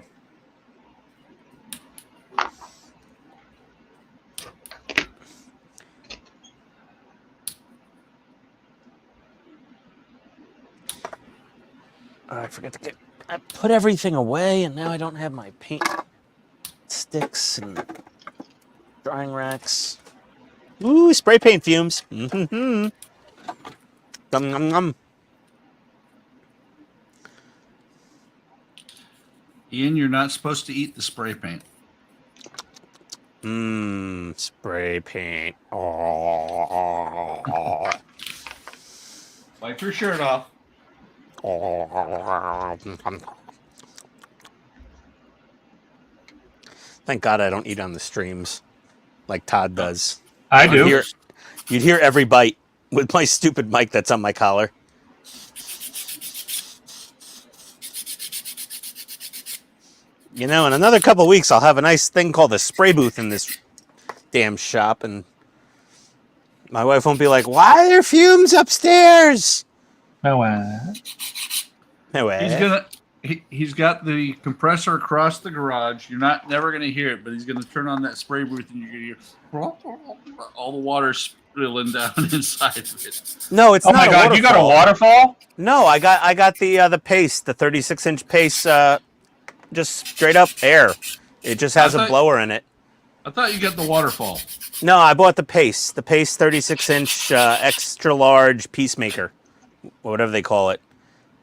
I forgot to get. I put everything away, and now I don't have my paint sticks and drying racks. Ooh, spray paint fumes. Mm-hmm. Dum dum dum. Ian, you're not supposed to eat the spray paint. Spray paint. Oh. Wipe your shirt off. Thank God I don't eat on the streams like Todd does. I do. You'd hear every bite with my stupid mic that's on my collar. You know, in another couple of weeks, I'll have a nice thing called a spray booth in this damn shop, and my wife won't be like, "Why are there fumes upstairs?" Oh, He's got the compressor across the garage. You're never gonna hear it, but he's gonna turn on that spray booth, and you're gonna hear all the water spilling down inside of it. No, it's oh not. my God! You got a waterfall? No, I got the paste, the 36-inch paste. Just straight up air. It just has a blower in it. I thought you got the waterfall. No, I bought the paste 36-inch extra large peacemaker, whatever they call it.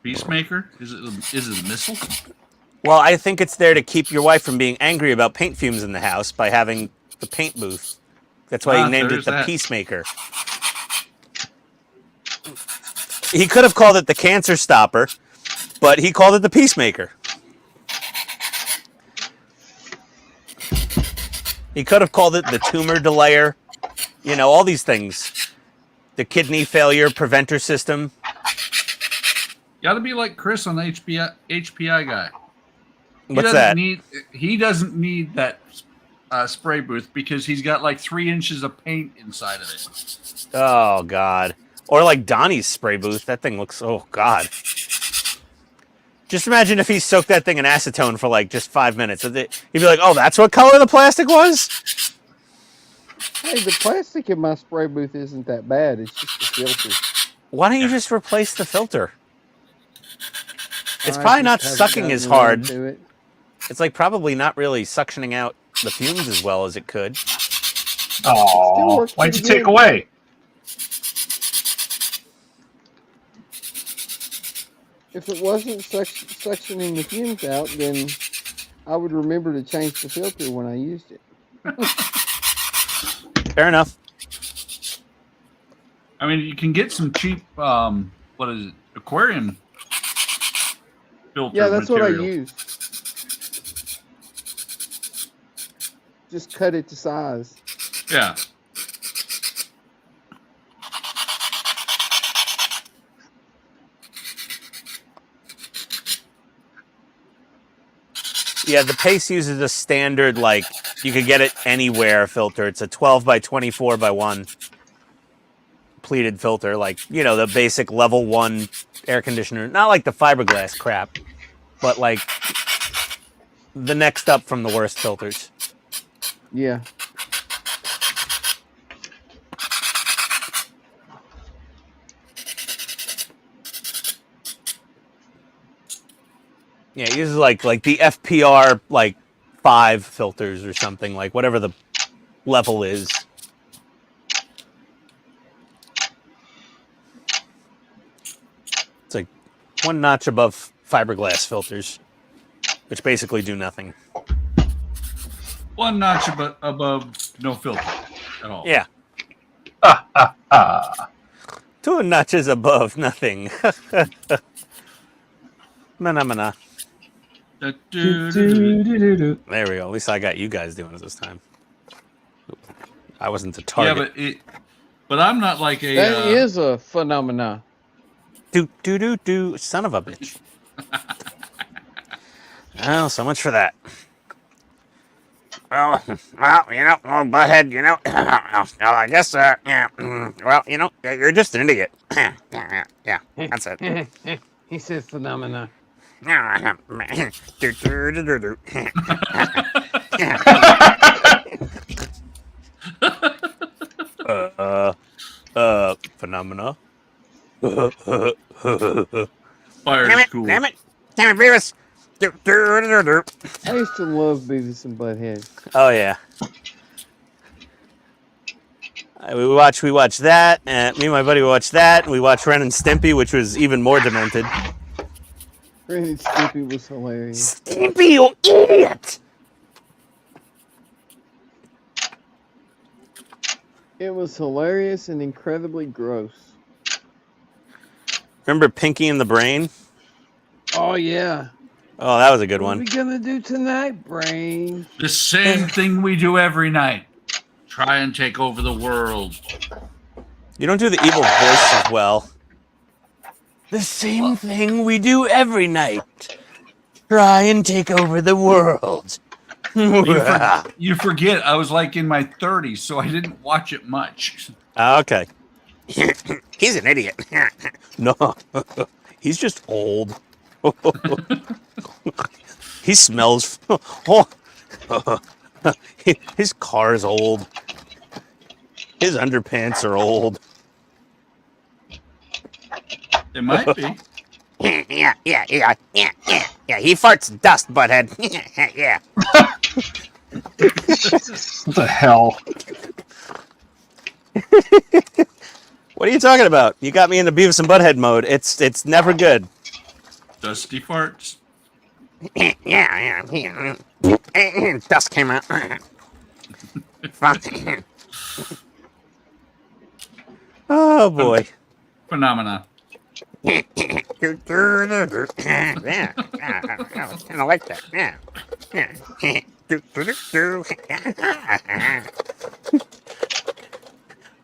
Peacemaker? Is it a missile? Well, I think it's there to keep your wife from being angry about paint fumes in the house by having the paint booth. That's why he named it the Peacemaker. He could have called it the Cancer Stopper, but he called it the Peacemaker. He could have called it the tumor delayer. You know, all these things. The kidney failure preventer system. You got to be like Chris on the HPI guy. What's that? He doesn't need that spray booth because he's got like 3 inches of paint inside of it. Oh, God. Or like Donnie's spray booth. That thing looks... Oh, God. Just imagine if he soaked that thing in acetone for like just 5 minutes. He'd be like, "Oh, that's what color the plastic was?" Hey, the plastic in my spray booth isn't that bad. It's just the filter. Why don't you just replace the filter? It's probably not sucking as hard. It's like probably not really suctioning out the fumes as well as it could. Oh, why'd you take away? If it wasn't suctioning the fumes out, then I would remember to change the filter when I used it. Fair enough. I mean, you can get some cheap, what is it, aquarium filter. Yeah, that's material. what I use. Just cut it to size. Yeah. Yeah, the paste uses a standard, like, you could get it anywhere filter. It's a 12 by 24 by 1 pleated filter, like, you know, the basic level 1 air conditioner. Not like the fiberglass crap, but like the next up from the worst filters. Yeah. Yeah, it uses like the FPR like 5 filters or something, like whatever the level is. It's like 1 notch above fiberglass filters, which basically do nothing. 1 notch above no filter at all. Yeah. 2 notches above nothing. Mana. There we go. At least I got you guys doing it this time. I wasn't the target. Yeah, but I'm not like a. That is a phenomena. Do. Son of a bitch. Well, so much for that. well, butthead, I guess, yeah, well, you're just an idiot. Yeah, that's it. He said phenomena. Phenomena. Fire Damn it, school. Beavis. I used to love Beavis and Butthead. Oh yeah. We watched that, and me and my buddy watched that, and we watched Ren and Stimpy, which was even more demented. Ren and Stimpy was hilarious. Stimpy, you idiot! It was hilarious and incredibly gross. Remember Pinky and the Brain? Oh yeah. Oh, that was a good What are one. we gonna do tonight, Brain? The same thing we do every night. Try and take over the world. You don't do the evil voice as well. The same thing we do every night. Try and take over the world. You forget I was like in my 30s, so I didn't watch it much. Okay. He's an idiot. No, he's just old. He smells. His car's old. His underpants are old. It might be. Yeah. He farts dust, butthead. Yeah. What the hell? What are you talking about? You got me into Beavis and Butthead mode. It's never good. Dusty farts. Yeah. Dust came out. Oh boy. Phenomena. Yeah, I kind of like that. Yeah.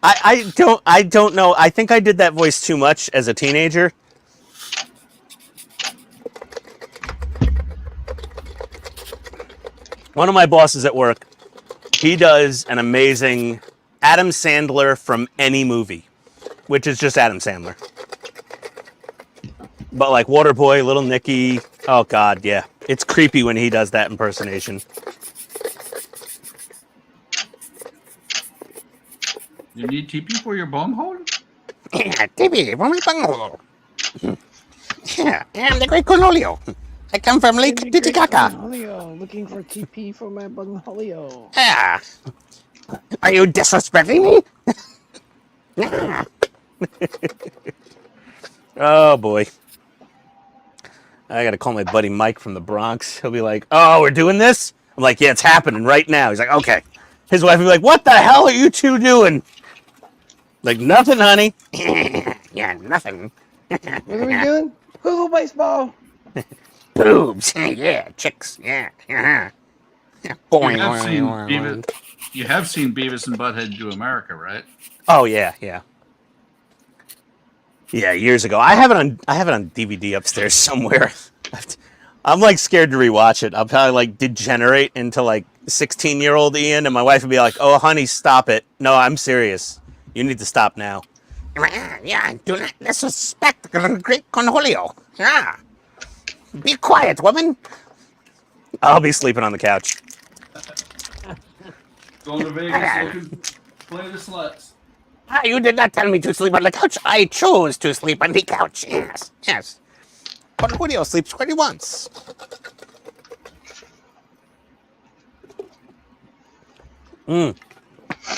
I don't know. I think I did that voice too much as a teenager. One of my bosses at work, he does an amazing Adam Sandler from any movie, which is just Adam Sandler. But like Waterboy, Little Nicky, oh God, yeah. It's creepy when he does that impersonation. You need TP for your bunghole? Yeah, TP for my bunghole. Yeah, I'm the great Cornholio. I come from Lake Titicaca. Bunholio, looking for TP for my Bunholio. Yeah. Are you disrespecting me? Yeah. Oh boy. I gotta call my buddy Mike from the Bronx. He'll be like, "Oh, we're doing this?" I'm like, "Yeah, it's happening right now." He's like, "Okay." His wife will be like, "What the hell are you two doing?" Like, "Nothing, honey." Yeah, nothing. What are we doing? Hula baseball. Boobs. Yeah, chicks. Yeah. Boing. You have seen Beavis and Butthead Do America, right? Oh yeah. Yeah, years ago. I have it on DVD upstairs somewhere. I'm like scared to rewatch it. I'll probably like degenerate into like 16-year-old Ian, and my wife would be like, "Oh, honey, stop it. No, I'm serious. You need to stop now." Yeah, do not disrespect the great Cornholio. Yeah. Be quiet, woman. I'll be sleeping on the couch. Going to Vegas looking play the sluts. You did not tell me to sleep on the couch. I chose to sleep on the couch. Yes. Cornholio sleeps where he wants.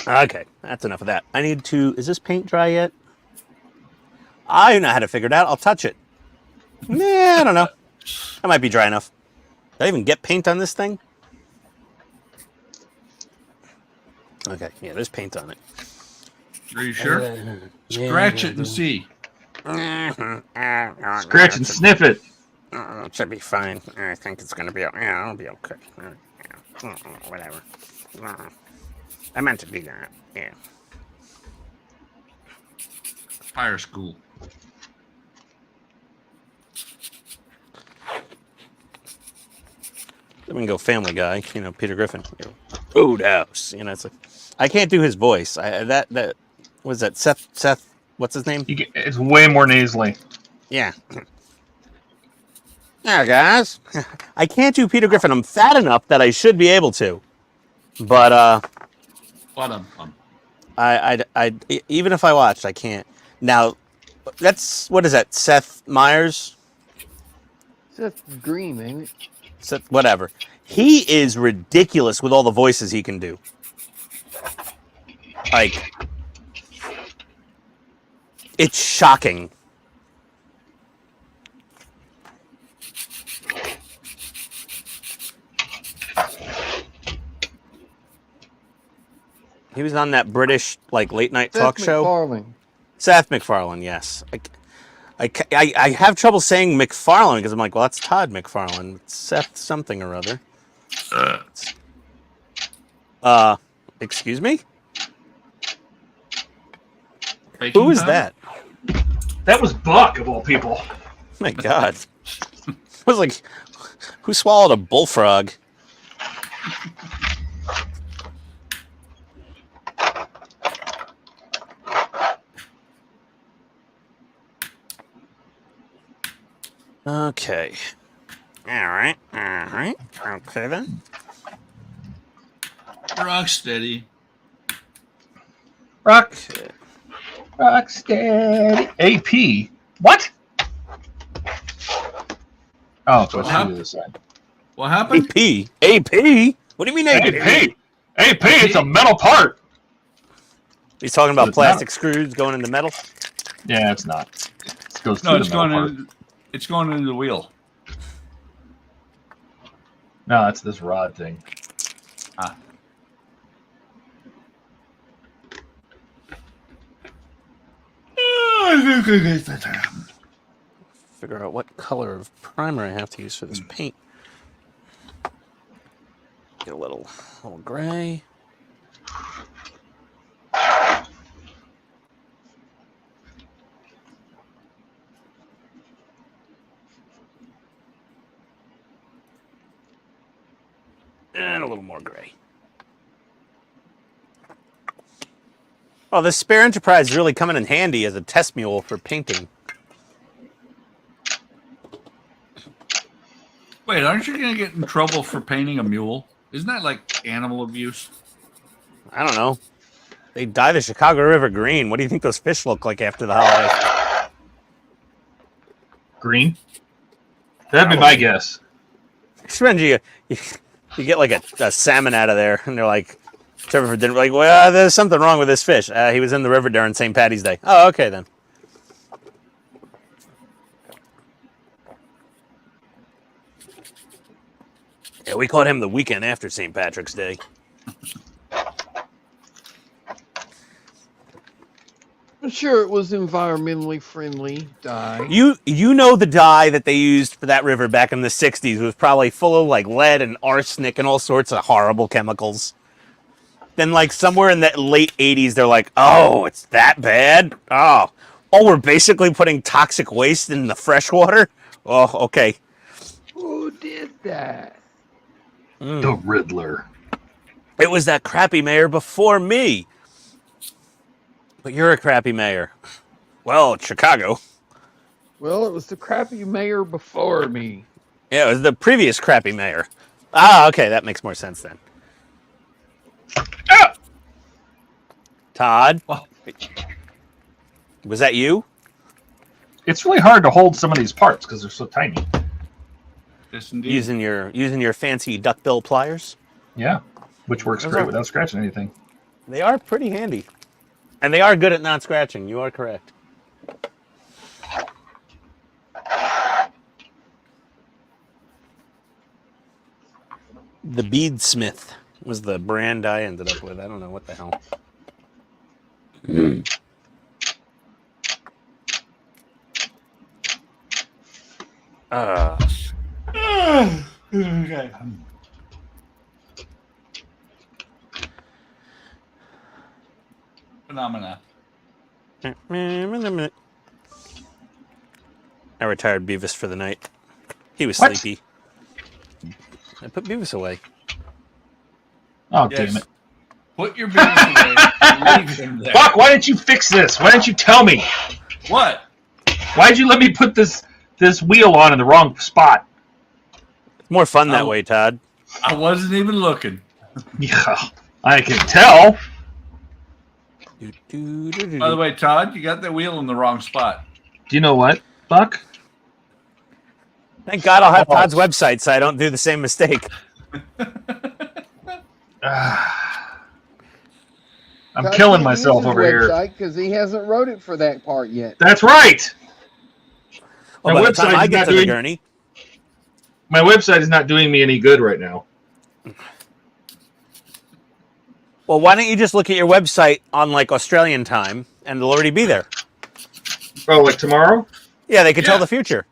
Okay, that's enough of that. I need to... Is this paint dry yet? I know how to figure it out. I'll touch it. Nah, I don't know. That might be dry enough. Did I even get paint on this thing? Okay, yeah, there's paint on it. Are you sure? Scratch it and see. Scratch and sniff it. It should be fine. I think it's going to be... Yeah, it'll be okay. Whatever. I meant to do that. Yeah. Fire school. Then we can go Family Guy. Peter Griffin. Roadhouse. You know, it's like, I can't do his voice. That was that Seth. What's his name? It's way more nasally. Yeah. Yeah, guys. I can't do Peter Griffin. I'm fat enough that I should be able to, but I even if I watched, I can't. Now, that's what is that? Seth Meyers. Seth Green, ain't it? Seth, whatever. He is ridiculous with all the voices he can do. Like, it's shocking. He was on that British like late night talk show. MacFarlane. Seth MacFarlane, yes. I have trouble saying MacFarlane because I'm like, well, that's Todd MacFarlane. It's Seth something or other. Excuse me? Who is that? That was Buck, of all people. Oh my God. I was like, who swallowed a bullfrog? Okay. All right. Okay, then. Rock steady. Rocksteady. AP. What? Oh, so it's Huh? to the other side. What happened? AP? What do you mean AP? AP, it's a metal part. He's talking about It's plastic not. screws going into metal? Yeah, it's not. It goes No, through it's the metal going part. in. It's going into the wheel. No, it's this rod thing. Ah. Figure out what color of primer I have to use for this paint. Get a little gray. And a little more gray. Oh, this spare Enterprise is really coming in handy as a test mule for painting. Wait, aren't you going to get in trouble for painting a mule? Isn't that like animal abuse? I don't know. They dye the Chicago River green. What do you think those fish look like after the holidays? Green? That'd be my guess. You get like a salmon out of there, and they're like, serve it for dinner. Like, well, there's something wrong with this fish. He was in the river during St. Paddy's Day. Oh, okay then. Yeah, we caught him the weekend after St. Patrick's Day. I'm sure it was environmentally friendly dye. You know the dye that they used for that river back in the 60s was probably full of like lead and arsenic and all sorts of horrible chemicals. Then like somewhere in the late 80s they're like, "Oh, it's that bad?" Oh, we're basically putting toxic waste in the fresh water? Oh, okay. Who did that? The Riddler. It was that crappy mayor before me. But you're a crappy mayor. Well, it's Chicago. Well, it was the crappy mayor before me. Yeah, it was the previous crappy mayor. Ah, okay, that makes more sense then. Ah! Todd? Well, Was that you? It's really hard to hold some of these parts because they're so tiny. yes, indeed. Using your fancy duckbill pliers? Yeah, which works Those great are- without scratching anything. They are pretty handy. And they are good at not scratching. You are correct. The Beadsmith was the brand I ended up with. I don't know what the hell. Okay. Phenomena. I retired Beavis for the night. He was What? sleepy. I put Beavis away. Oh, Yes. damn it. Put your bills away. And leave them there. Buck, why didn't you fix this? Why didn't you tell me? What? Why'd you let me put this wheel on in the wrong spot? It's more fun that Oh. way, Todd. I wasn't even looking. Yeah, I can tell. By the way, Todd, you got that wheel in the wrong spot. Do you know what, Buck? Thank God I'll have Oh. Todd's website so I don't do the same mistake. I'm killing myself over here. Because he hasn't wrote it for that part yet. That's right. Well, My by the time website I is get not to the doing. gurney, My website is not doing me any good right now. well, why don't you just look at your website on like Australian time and it'll already be there? Oh, like tomorrow? Yeah, they can tell Yeah. the future.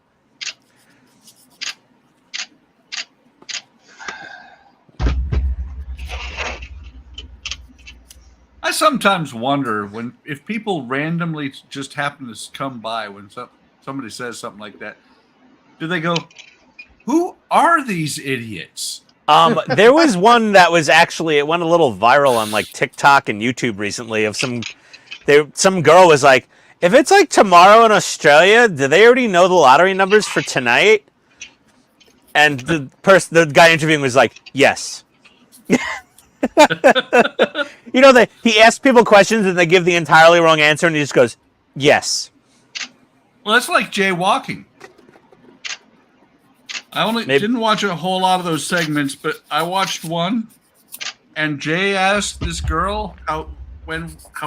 I sometimes wonder if people randomly just happen to come by when somebody says something like that. Do they go, "Who are these idiots?" There was one that was actually, it went a little viral on like TikTok and YouTube recently of some girl was like, if it's like tomorrow in Australia, do they already know the lottery numbers for tonight? And the guy interviewing was like, yes. You know, he asks people questions and they give the entirely wrong answer and he just goes, yes. Well, that's like jaywalking. I didn't watch a whole lot of those segments, but I watched one, and Jay asked this girl how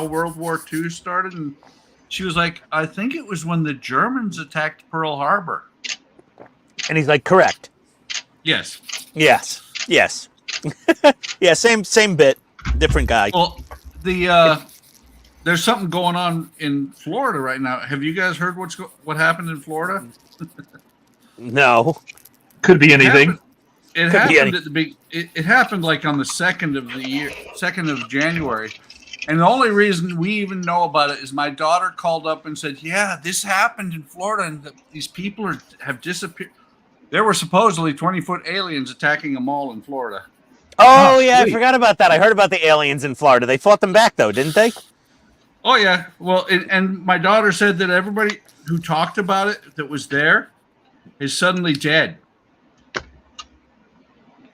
World War II started, and she was like, "I think it was when the Germans attacked Pearl Harbor." And he's like, correct. Yes. Yes. Yes. Yeah, same bit, different guy. Well, there's something going on in Florida right now. Have you guys heard what happened in Florida? No. Could be anything. It Could be happened at the big. It happened like on the 2nd of January, and the only reason we even know about it is my daughter called up and said, "Yeah, this happened in Florida, and these people have disappeared." There were supposedly 20-foot aliens attacking a mall in Florida. Oh, Oh, yeah, sweet. I forgot about that. I heard about the aliens in Florida. They fought them back, though, didn't they? Oh yeah, well, and my daughter said that everybody who talked about it that was there is suddenly dead.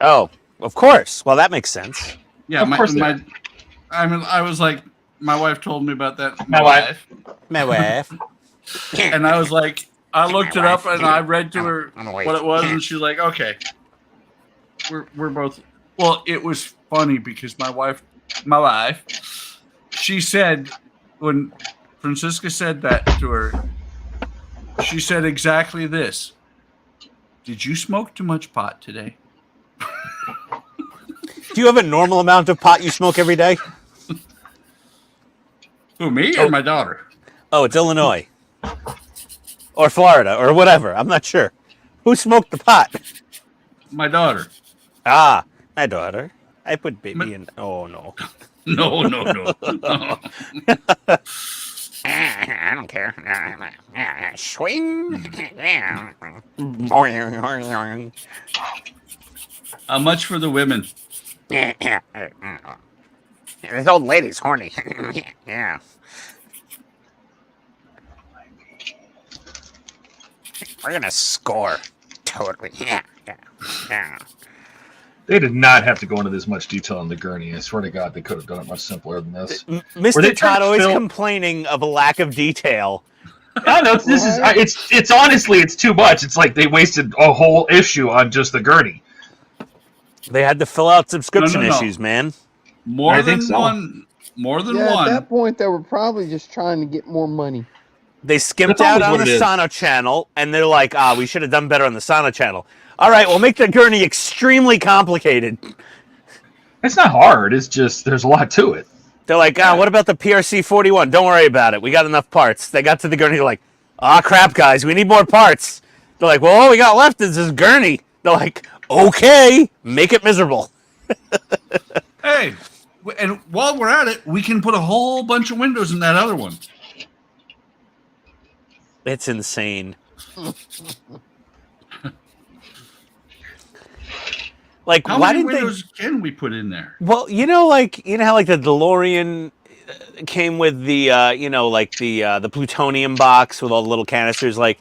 Oh, of course. Well, that makes sense. Yeah, Of course they I was like, my wife told me about that. My wife. My wife. And I was like, I looked it up and I read to her what it was, and she's like, okay, we're both. Well, it was funny because my wife, she said when Francisca said that to her, she said exactly this: "Did you smoke too much pot today?" Do you have a normal amount of pot you smoke every day? Who, me or my daughter? Oh, it's Illinois. Or Florida, or whatever. I'm not sure. Who smoked the pot? My daughter. Ah, my daughter. I put baby in. Oh, no. No. I don't care. Swing. How much for the women? This old lady's horny. Yeah. We're gonna score. Totally. Yeah. They did not have to go into this much detail on the gurney. I swear to God, they could have done it much simpler than this. Were they Mr. trying Todd to always fill- complaining of a lack of detail. I know it's honestly it's too much. It's like they wasted a whole issue on just the gurney. They had to fill out subscription No. issues, man. More I than think so. one. More than Yeah, one. at that point, they were probably just trying to get more money. They skimped That's out always on what the it is. Sono channel, and they're like, we should have done better on the Sono channel. All right, we'll make the gurney extremely complicated. It's not hard. It's just there's a lot to it. They're like, what about the PRC 41? Don't worry about it. We got enough parts. They got to the gurney, they're like, crap, guys, we need more parts. They're like, well, all we got left is this gurney. They're like, okay, make it miserable. Hey, and while we're at it, we can put a whole bunch of windows in that other one. It's insane. Like, How why many didn't they? windows can we put in there? Well, how like the DeLorean came with the like the plutonium box with all the little canisters. Like,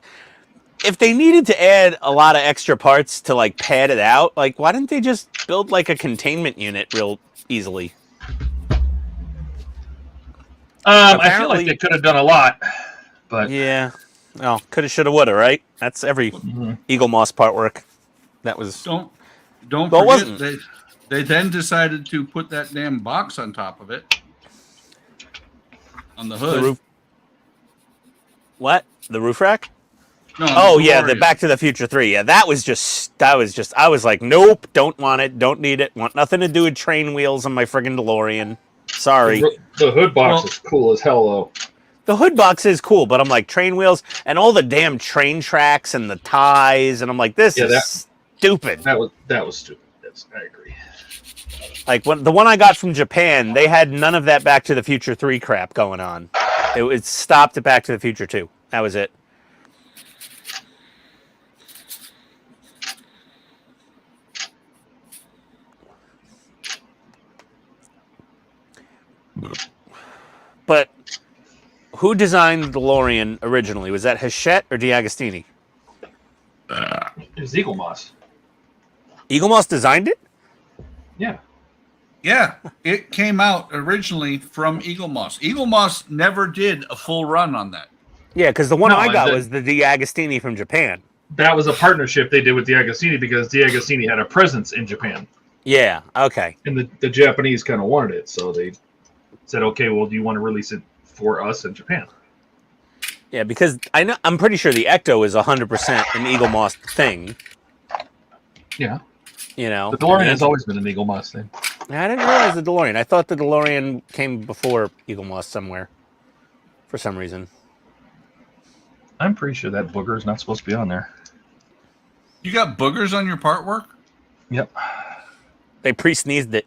if they needed to add a lot of extra parts to like pad it out, like why didn't they just build like a containment unit real easily? I feel Apparently- like they could have done a lot, but Yeah. Oh, coulda, shoulda, woulda, right? That's every Eagle Moss part work. That was Don't Well, it forget wasn't. they then decided to put that damn box on top of it. On the hood. the roof. What? The roof rack? No, on Oh the yeah, the DeLorean. Back to the Future 3. Yeah, that was just I was like, nope, don't want it, don't need it, want nothing to do with train wheels on my friggin' DeLorean. Sorry. The hood box Well- is cool as hell, though. The hood box is cool, but I'm like train wheels and all the damn train tracks and the ties, and I'm like, this Yeah, is stupid. That was stupid. Yes, I agree. Like when the one I got from Japan, they had none of that Back to the Future 3 crap going on. It stopped at Back to the Future 2. That was it. But who designed the DeLorean originally? Was that Hachette or D'Agostini? it was Eagle Moss. Eagle Moss designed it? Yeah. Yeah, it came out originally from Eagle Moss. Eagle Moss never did a full run on that. Yeah, because the one No, I got the- was the D'Agostini from Japan. That was a partnership they did with D'Agostini because D'Agostini had a presence in Japan. Yeah, okay. And the Japanese kind of wanted it, so they said, okay, well, do you want to release it for us in Japan? Yeah, because I'm pretty sure the Ecto is 100% an Eagle Moss thing. Yeah. You know, The DeLorean has always been an Eagle Moss thing. I didn't realize the DeLorean. I thought the DeLorean came before Eagle Moss somewhere, for some reason. I'm pretty sure that booger is not supposed to be on there. You got boogers on your part work? Yep. They pre-sneezed it.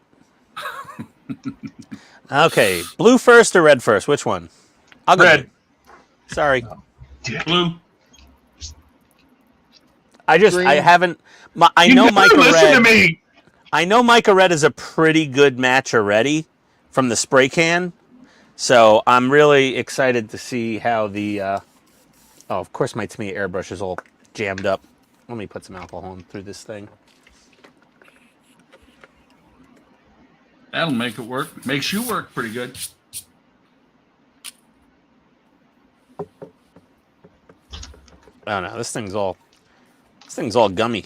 Okay, blue first or red first? Which one? I'll go Red. blue. Sorry, Blue. I Green. haven't. I You know never Micah listen Red. to me. I know Micah Red is a pretty good match already from the spray can, so I'm really excited to see how the. Oh, of course, my Tamiya airbrush is all jammed up. Let me put some alcohol in through this thing. That'll make it work. Makes you work pretty good. Oh no, this thing's all gummy.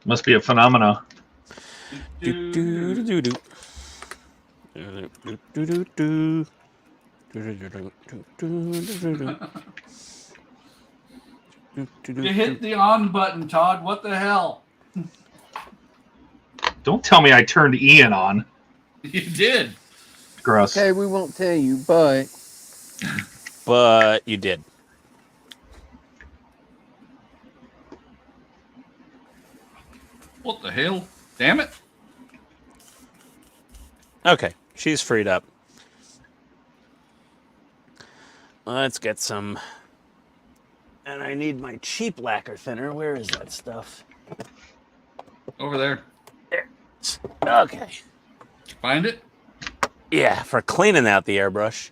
Must be a phenomena. Do, do, do, do, do. Do, do, do, do, do. Do, do, do, do, do, do, do. Do, do, do, You hit the on button, Todd. What the hell? Don't tell me I turned Ian on. You did. Gross. Okay, we won't tell you, but But you did. What the hell? Damn it. Okay, she's freed up. Let's get some. And I need my cheap lacquer thinner. Where is that stuff? Over there. Okay. Find it? Yeah, for cleaning out the airbrush.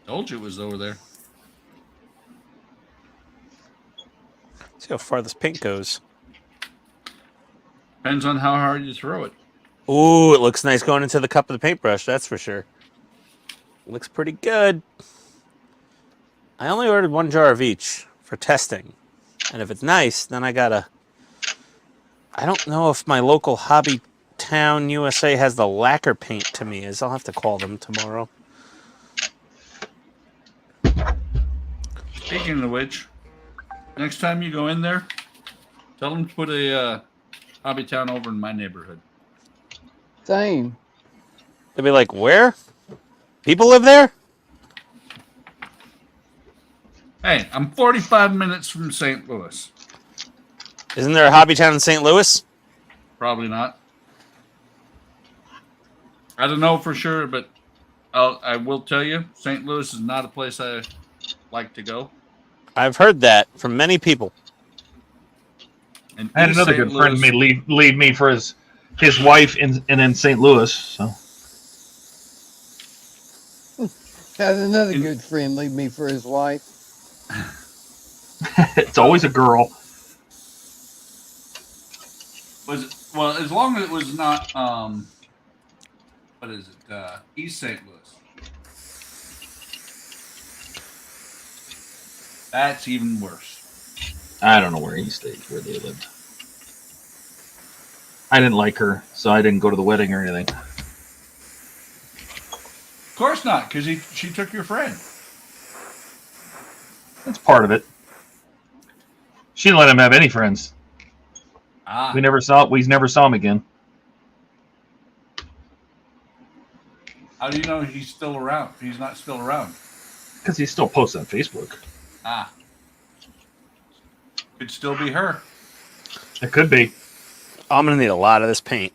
Told you it was over there. See how far this paint goes. Depends on how hard you throw it. Ooh, it looks nice going into the cup of the paintbrush, that's for sure. Looks pretty good. I only ordered 1 jar of each for testing. And if it's nice, then I gotta... I don't know if my local Hobby Town USA has the lacquer paint to me, as I'll have to call them tomorrow. Speaking of which, next time you go in there, tell them to put a Hobby Town over in my neighborhood. same. They'll be like, where? People live there? Hey, I'm 45 minutes from St. Louis. Isn't there a Hobby Town in St. Louis? Probably not. I don't know for sure, but I will tell you, St. Louis is not a place I like to go. I've heard that from many people. And I had East another St. good friend Louis- me leave me for his wife in St. Louis. So Had another In- good friend leave me for his wife. it's always a girl. Well, as long as it was not what is it? East St. Louis. That's even worse. I don't know where he stayed, where they lived. I didn't like her, so I didn't go to the wedding or anything. Of course not, because she took your friend. That's part of it. She didn't let him have any friends. Ah, We never saw him again. how do you know he's still around? He's not still around. Because he still posts on Facebook. Ah, could still be her. It could be. I'm gonna need a lot of this paint.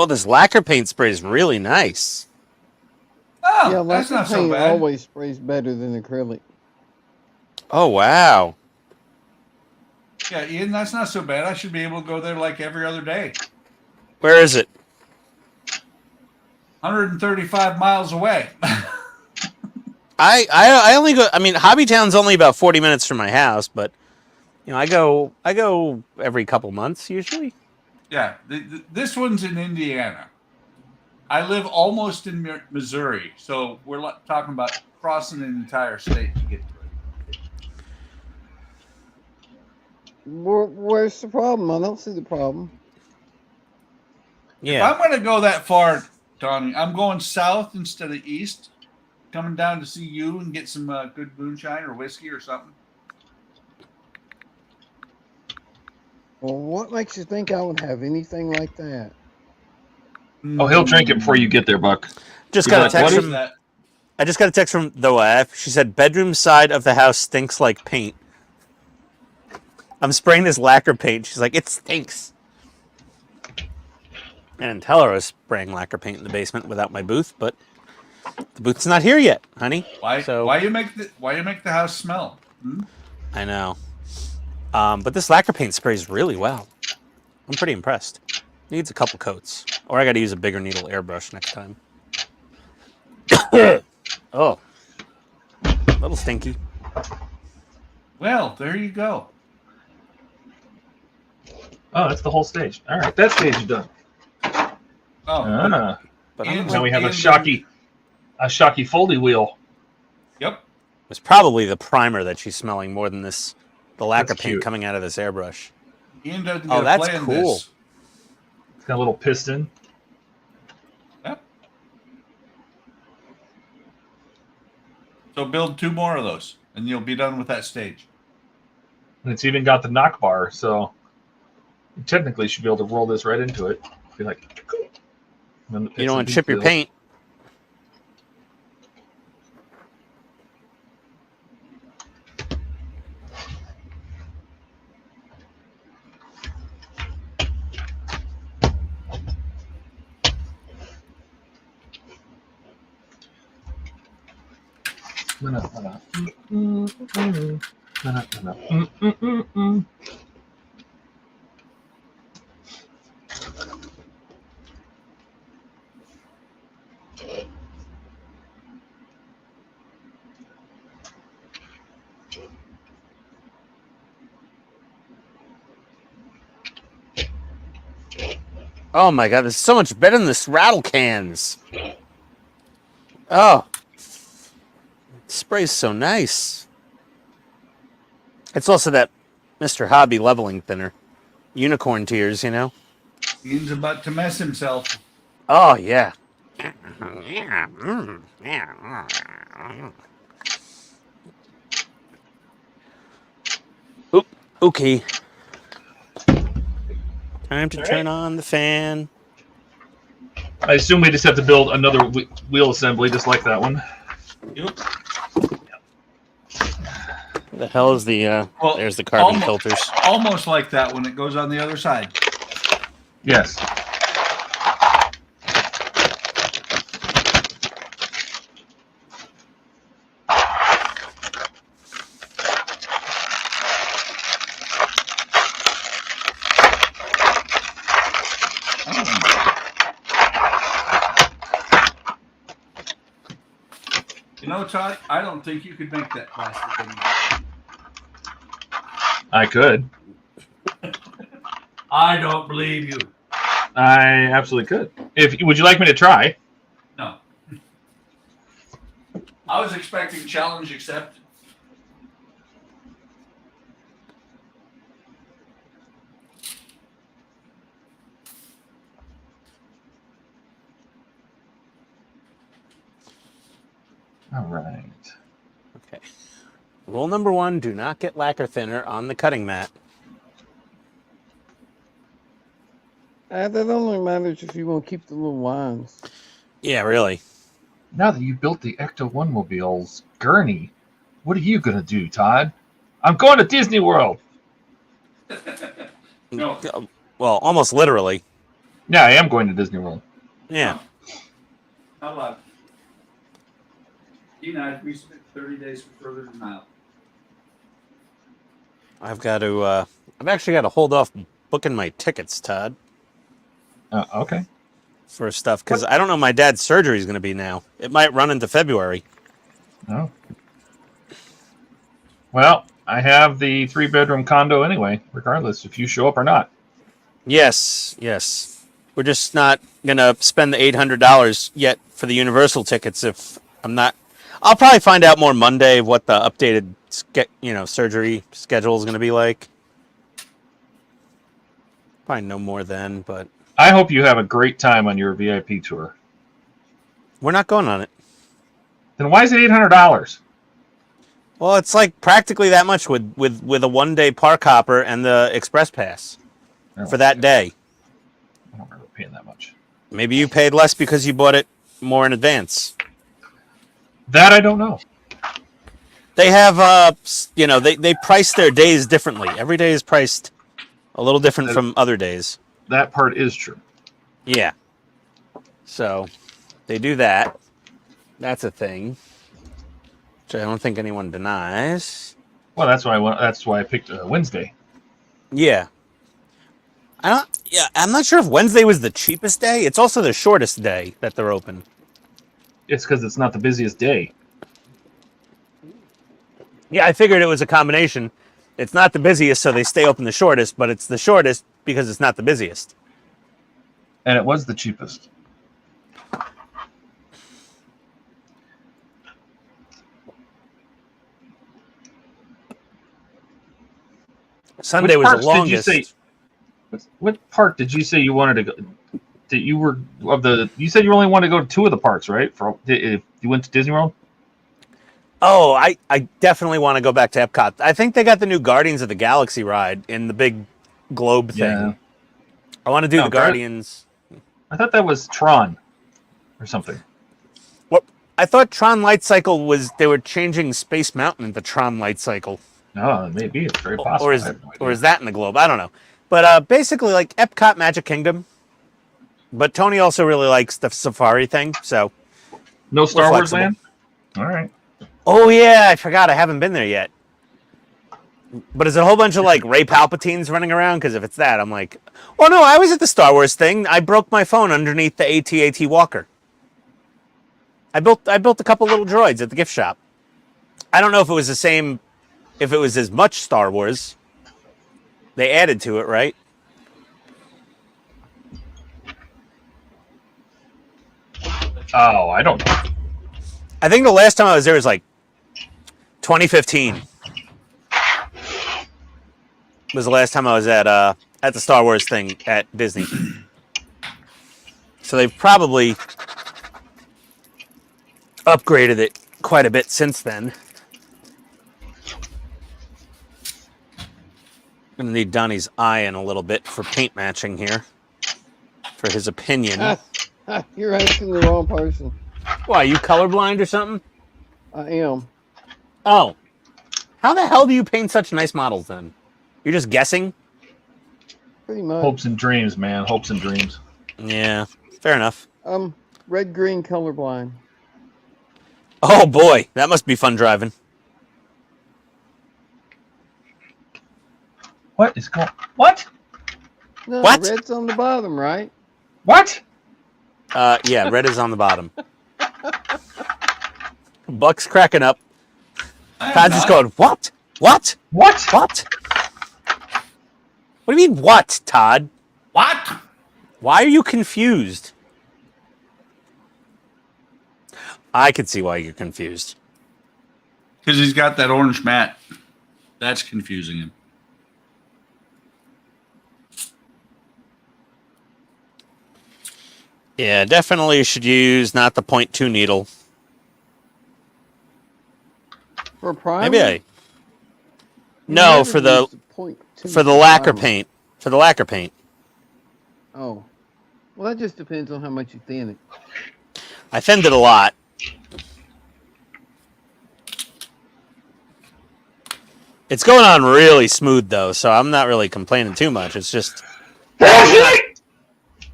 This lacquer paint spray is really nice. Oh, yeah, that's lacquer not so paint bad. always sprays better than acrylic. Oh wow. Yeah, Ian, that's not so bad. I should be able to go there like every other day. Where is it? 135 miles away. I only go. I mean, Hobbytown's only about 40 minutes from my house, but I go every couple months usually. Yeah, this one's in Indiana. I live almost in Missouri, so we're talking about crossing an entire state to get to it. Where's the problem? I don't see the problem. Yeah. If I'm going to go that far, Donnie, I'm going south instead of east. Coming down to see you and get some good moonshine or whiskey or something. Well, what makes you think I would have anything like that? Oh, he'll drink it before you get there, Buck. Just You're got a like, text what is from. that? I just got a text from the wife. She said bedroom side of the house stinks like paint. I'm spraying this lacquer paint. She's like, it stinks. I didn't tell her I was spraying lacquer paint in the basement without my booth, but the booth's not here yet, honey. Why you make the house smell? Hmm? I know. But this lacquer paint sprays really well. I'm pretty impressed. Needs a couple coats, or I got to use a bigger needle airbrush next time. Oh, a little stinky. Well, there you go. Oh, that's the whole stage. All right, that stage is done. Oh, But And- Now we have a And- shocky foldy wheel. yep. it's probably the primer that she's smelling more than the lacquer That's paint cute. coming out of this airbrush. Ian doesn't Oh, get a that's play in cool. this. It's got a little piston. Yep. So build 2 more of those, and you'll be done with that stage. And it's even got the knock bar, so you technically should be able to roll this right into it. Be like, and then You don't want to chip your feel. paint. Oh my god, this is so much better than this rattle cans. Oh. It sprays so nice. It's also that Mr. Hobby leveling thinner. Unicorn tears, Ian's about to mess himself. Oh, yeah. Oop, okay. Time to turn on the fan. I assume we just have to build another wheel assembly just like that one. Yep. What the hell is the, Well, there's the carbon almo- filters. Almost like that when it goes on the other side. Yes. No, Todd, I don't think you could make that plastic anymore. I could. I don't believe you. I absolutely could. Would you like me to try? No. I was expecting challenge accepted. All right. Okay. Rule number 1, do not get lacquer thinner on the cutting mat. That only matters if you want to keep the little lines. Yeah, really. Now that you built the Ecto-1 mobile's gurney, what are you going to do, Todd? I'm going to Disney World. No. Well, almost literally. Yeah, I am going to Disney World. Yeah. How about denied, resubmit 30 days for further denial. I've actually got to hold off booking my tickets, Todd, Okay. for stuff, because I don't know my dad's surgery is going to be now. It might run into February. Oh. Well, I have the 3-bedroom condo anyway, regardless if you show up or not. Yes, yes. We're just not going to spend the $800 yet for the Universal tickets if I'm not. I'll probably find out more Monday what the updated surgery schedule is going to be like. Probably no more then, but I hope you have a great time on your VIP tour. we're not going on it. Then why is it $800? Well, it's like practically that much with a 1-day park hopper and the express pass for that day. I don't remember paying that much. Maybe you paid less because you bought it more in advance. That I don't know. They have, they price their days differently. Every day is priced a little different from other days. That part is true. Yeah. So they do that. That's a thing, which I don't think anyone denies. Well, that's why I picked Wednesday. Yeah. I'm not sure if Wednesday was the cheapest day. It's also the shortest day that they're open. It's because it's not the busiest day. Yeah, I figured it was a combination. It's not the busiest, so they stay open the shortest, but it's the shortest because it's not the busiest. And it was the cheapest. Sunday was the longest. What park did you say you wanted to go? That you were you said you only wanted to go to 2 of the parks, right? If you went to Disney World. Oh, I definitely want to go back to Epcot. I think they got the new Guardians of the Galaxy ride in the big globe thing. Yeah. I want to do the Guardians. I thought that was Tron or something. What? I thought Tron Light Cycle they were changing Space Mountain into Tron Light Cycle. No, maybe it's very possible. Or is that in the globe? I don't know. But basically, like Epcot Magic Kingdom. But Tony also really likes the safari thing, so no Star Wars flexible. Land. All right. Oh yeah, I forgot. I haven't been there yet. But is it a whole bunch of like Ray Palpatines running around? Because if it's that, I'm like, oh no, I was at the Star Wars thing. I broke my phone underneath the AT-AT walker. I built a couple little droids at the gift shop. I don't know if it was the same, if it was as much Star Wars. They added to it, right? Oh, I don't know. I think the last time I was there was like 2015. Was the last time I was at the Star Wars thing at Disney. So they've probably upgraded it quite a bit since then. I'm gonna need Donnie's eye in a little bit for paint matching here, for his opinion. You're asking the wrong person. Why, you colorblind or something? I am. Oh. How the hell do you paint such nice models then? You're just guessing? Pretty much. Hopes and dreams, man. Hopes and dreams. Yeah, fair enough. Red-green colorblind. Oh boy, that must be fun driving. What is going? What? No, What? red's on the bottom, right? What? Yeah, red is on the bottom. Buck's cracking up. I am Todd's just not. going, what? What? What? What? What do you mean, what, Todd? What? Why are you confused? I can see why you're confused. Because he's got that orange mat. That's confusing him. Yeah, definitely should use not the 0.2 needle. For primer? Maybe I... No, for the lacquer paint. For the lacquer paint. Oh. Well, that just depends on how much you thin it. I thinned it a lot. It's going on really smooth, though, so I'm not really complaining too much. It's just...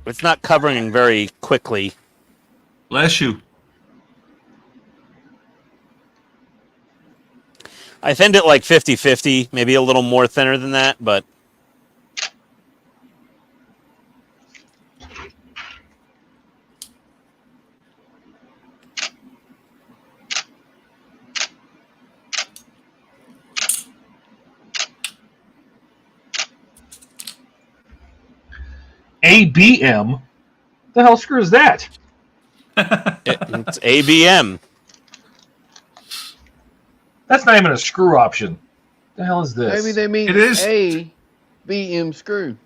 It's not covering very quickly. Bless you. I thinned it like 50-50, maybe a little more thinner than that, but... ABM? The hell screw is that? It's ABM. That's not even a screw option. The hell is this? Maybe they mean It is. A BM screw.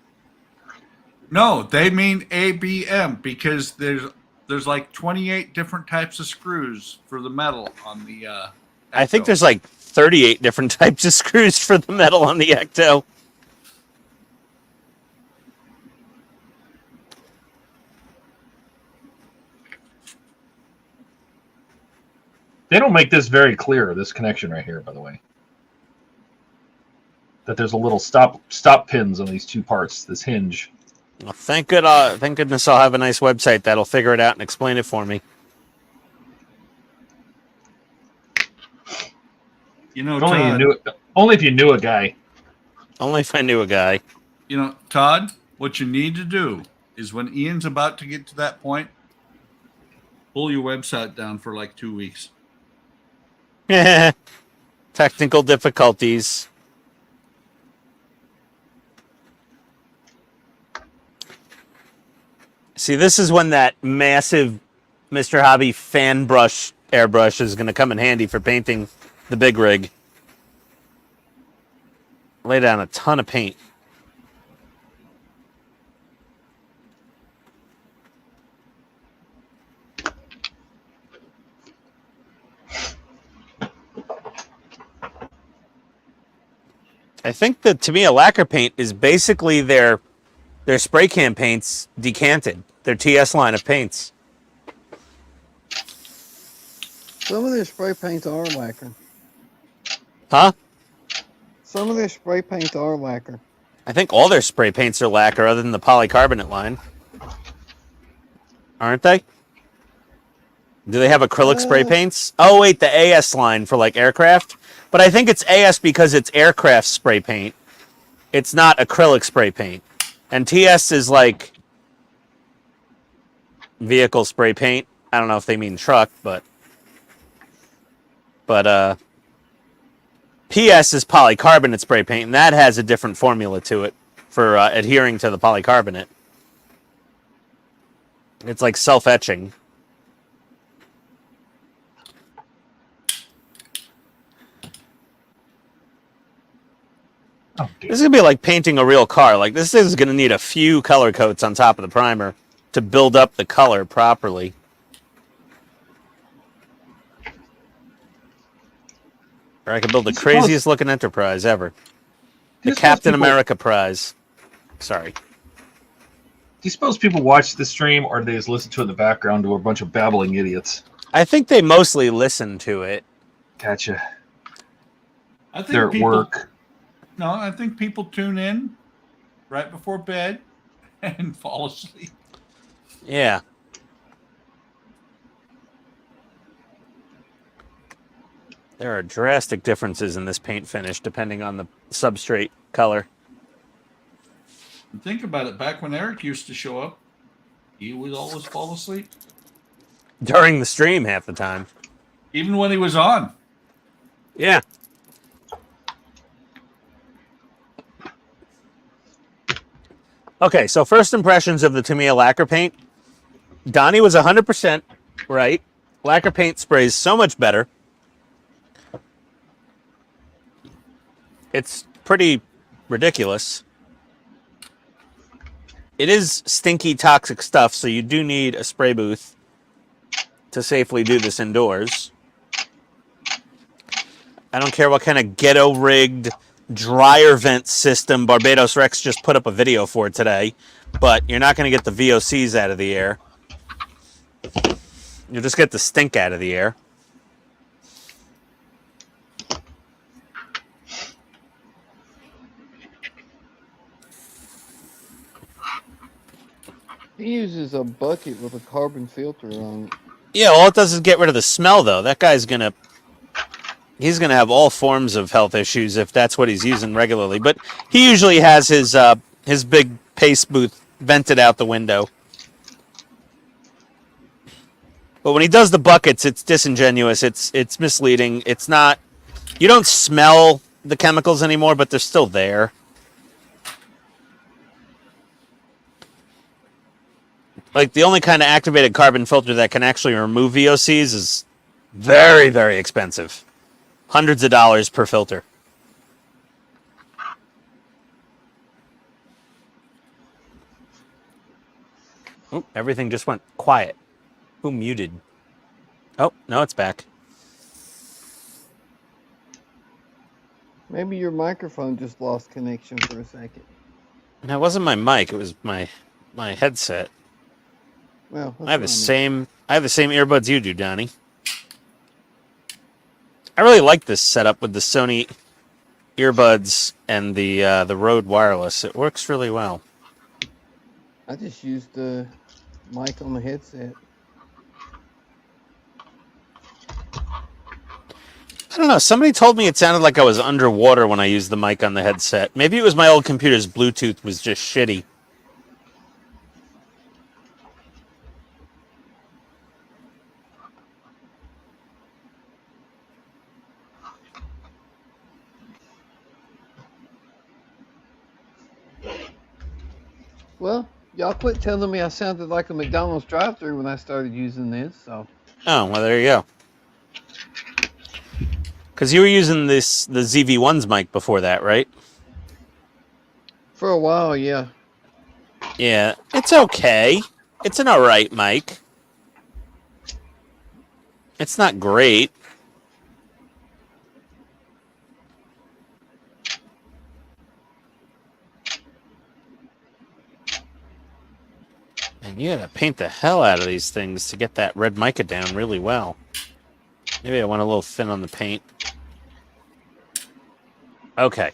No, they mean ABM because there's like 28 different types of screws for the metal on the I think Ecto. there's like 38 different types of screws for the metal on the Ecto. They don't make this very clear, this connection right here, by the way. That there's a little stop pins on these two parts, this hinge. Well, thank goodness I'll have a nice website that'll figure it out and explain it for me. You know, Only if you knew a guy. Only if I knew a guy. You know, Todd, what you need to do is when Ian's about to get to that point, pull your website down for like 2 weeks. Technical difficulties. See, this is when that massive Mr. Hobby fan brush airbrush is going to come in handy for painting the big rig. Lay down a ton of paint. I think that, to me, a lacquer paint is basically their spray can paints decanted. Their TS line of paints. Some of their spray paints are lacquer. Huh? Some of their spray paints are lacquer. I think all their spray paints are lacquer other than the polycarbonate line. Aren't they? Do they have acrylic spray paints? Oh, wait, the AS line for, like, aircraft? But I think it's AS because it's aircraft spray paint. It's not acrylic spray paint. And TS is, like, vehicle spray paint. I don't know if they mean truck, but PS is polycarbonate spray paint, and that has a different formula to it for adhering to the polycarbonate. It's like self-etching. Oh, dear. This is going to be like painting a real car. Like, this is going to need a few color coats on top of the primer to build up the color properly. Or I could build the craziest looking Enterprise ever. The Captain America prize. Sorry. Do you suppose people watch the stream, or do they just listen to it in the background to a bunch of babbling idiots? I think they mostly listen to it. Gotcha. I think They're at work. No, I think people tune in right before bed and fall asleep. Yeah. There are drastic differences in this paint finish depending on the substrate color. And think about it. Back when Eric used to show up, he would always fall asleep. During the stream half the time. Even when he was on. Yeah. Okay, so first impressions of the Tamiya lacquer paint. Donnie was 100% right. Lacquer paint sprays so much better. It's pretty ridiculous. It is stinky, toxic stuff, so you do need a spray booth to safely do this indoors. I don't care what kind of ghetto-rigged dryer vent system Barbados Rex just put up a video for today, but you're not going to get the VOCs out of the air. You'll just get the stink out of the air. He uses a bucket with a carbon filter on it. Yeah, all it does is get rid of the smell, though. That guy's going to... He's going to have all forms of health issues if that's what he's using regularly. But he usually has his big paste booth vented out the window. But when he does the buckets, it's disingenuous. It's misleading. It's not... You don't smell the chemicals anymore, but they're still there. Like, the only kind of activated carbon filter that can actually remove VOCs is very, very expensive. Hundreds of dollars per filter. Oh, everything just went quiet. Who muted? Oh, no, it's back. Maybe your microphone just lost connection for a second. That wasn't my mic. It was my headset. Well, I have the same earbuds you do, Donnie. I really like this setup with the Sony earbuds and the Rode wireless. It works really well. I just used the mic on the headset. I don't know. Somebody told me it sounded like I was underwater when I used the mic on the headset. Maybe it was my old computer's Bluetooth was just shitty. Well, y'all quit telling me I sounded like a McDonald's drive-thru when I started using this, so. Oh, well, there you go. Because you were using the ZV-1's mic before that, right? For a while, yeah. Yeah, it's okay. It's an alright mic. It's not great. And you gotta paint the hell out of these things to get that red mica down really well. Maybe I went a little thin on the paint. Okay.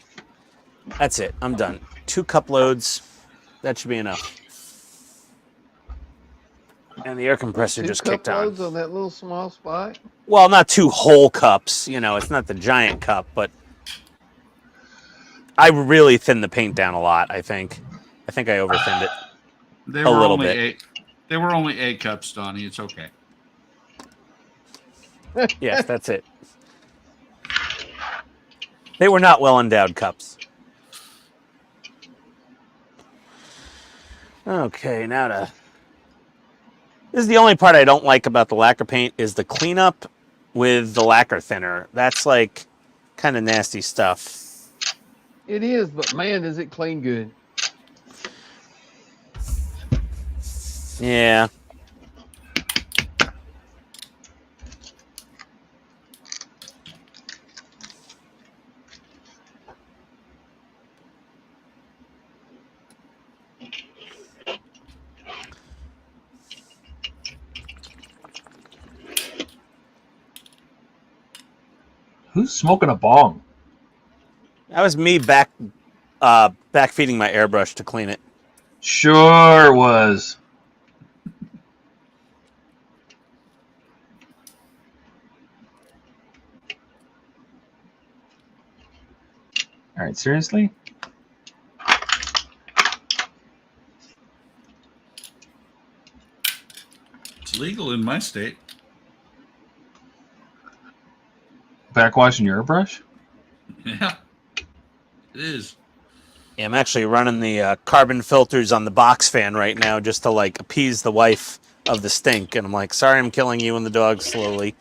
That's it. I'm done. 2 cup loads. That should be enough. And the air compressor just kicked on. 2 cup loads on that little small spot? Well, not 2 whole cups. You know, it's not the giant cup, but I really thinned the paint down a lot, I think. I think I over-thinned it. They a were little only bit. They were only 8 cups, Donnie. It's okay. Yes, that's it. They were not well-endowed cups. Okay, now to... This is the only part I don't like about the lacquer paint is the cleanup with the lacquer thinner. That's, like, kind of nasty stuff. It is, but man, does it clean good. Yeah. Who's smoking a bong? That was me back feeding my airbrush to clean it. Sure was. All right, seriously? It's legal in my state. backwashing your airbrush? Yeah, it is. Yeah, I'm actually running the carbon filters on the box fan right now just to like appease the wife of the stink. And I'm like, sorry, I'm killing you and the dog slowly.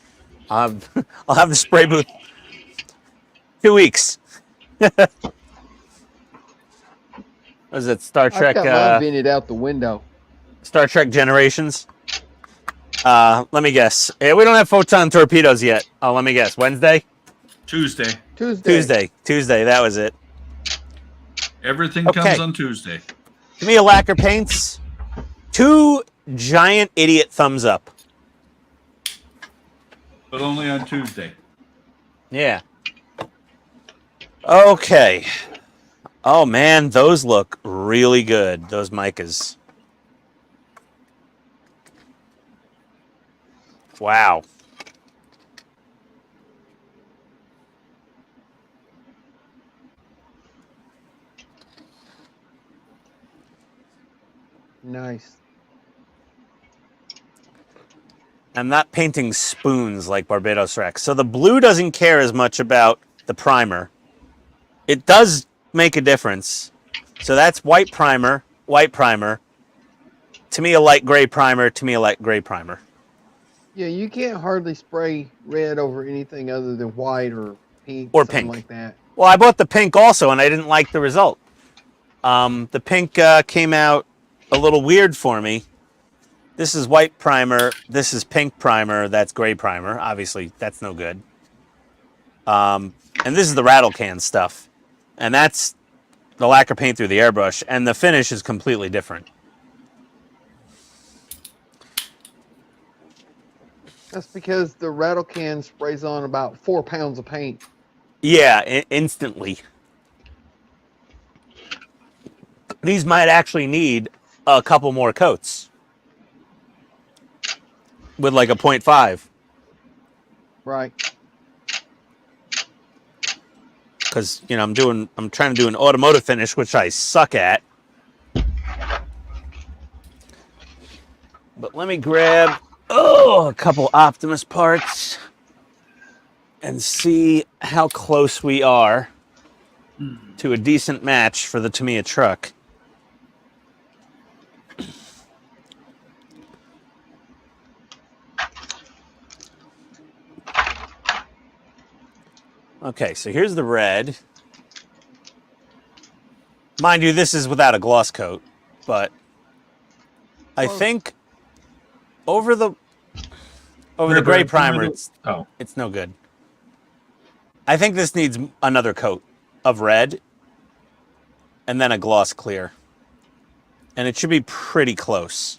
I'll have the spray booth 2 weeks. What is it? Star Trek? I've got mine vented out the window. Star Trek Generations. Let me guess. Yeah, we don't have photon torpedoes yet. Oh, let me guess. Wednesday? Tuesday. Tuesday. Tuesday. That was it. Everything Okay. comes on Tuesday. Give me a lacquer paints. 2 giant idiot thumbs up. But only on Tuesday. Yeah. Okay. Oh man, those look really good. Those micas. Wow. Nice. I'm not painting spoons like Barbados Rex. So the blue doesn't care as much about the primer. It does make a difference. So that's white primer. To me, a light gray primer. To me, a light gray primer. Yeah, you can't hardly spray red over anything other than white or pink. Or something pink. like that. Well, I bought the pink also, and I didn't like the result. The pink came out a little weird for me. This is white primer. This is pink primer. That's gray primer. Obviously, that's no good. And this is the rattle can stuff. And that's the lacquer paint through the airbrush. And the finish is completely different. That's because the rattle can sprays on about 4 pounds of paint. Yeah, instantly. These might actually need a couple more coats. With like a 0.5. Right. Because, you know, I'm trying to do an automotive finish, which I suck at. But let me grab, a couple Optimus parts and see how close we are to a decent match for the Tamiya truck. Okay, so here's the red. Mind you, this is without a gloss coat, but I think over the gray primer, it's no good. I think this needs another coat of red and then a gloss clear. And it should be pretty close.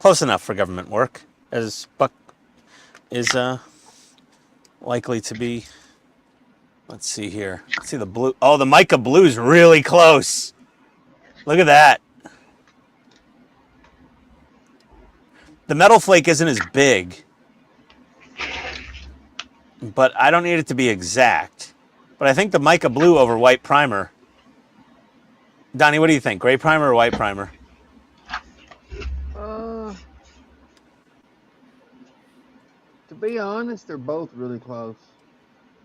Close enough for government work, as Buck is likely to be. Let's see here. Let's see the blue. Oh, the mica blue's really close. Look at that. The metal flake isn't as big, but I don't need it to be exact. But I think the mica blue over white primer. Donnie, what do you think? Gray primer or white primer? To be honest, they're both really close.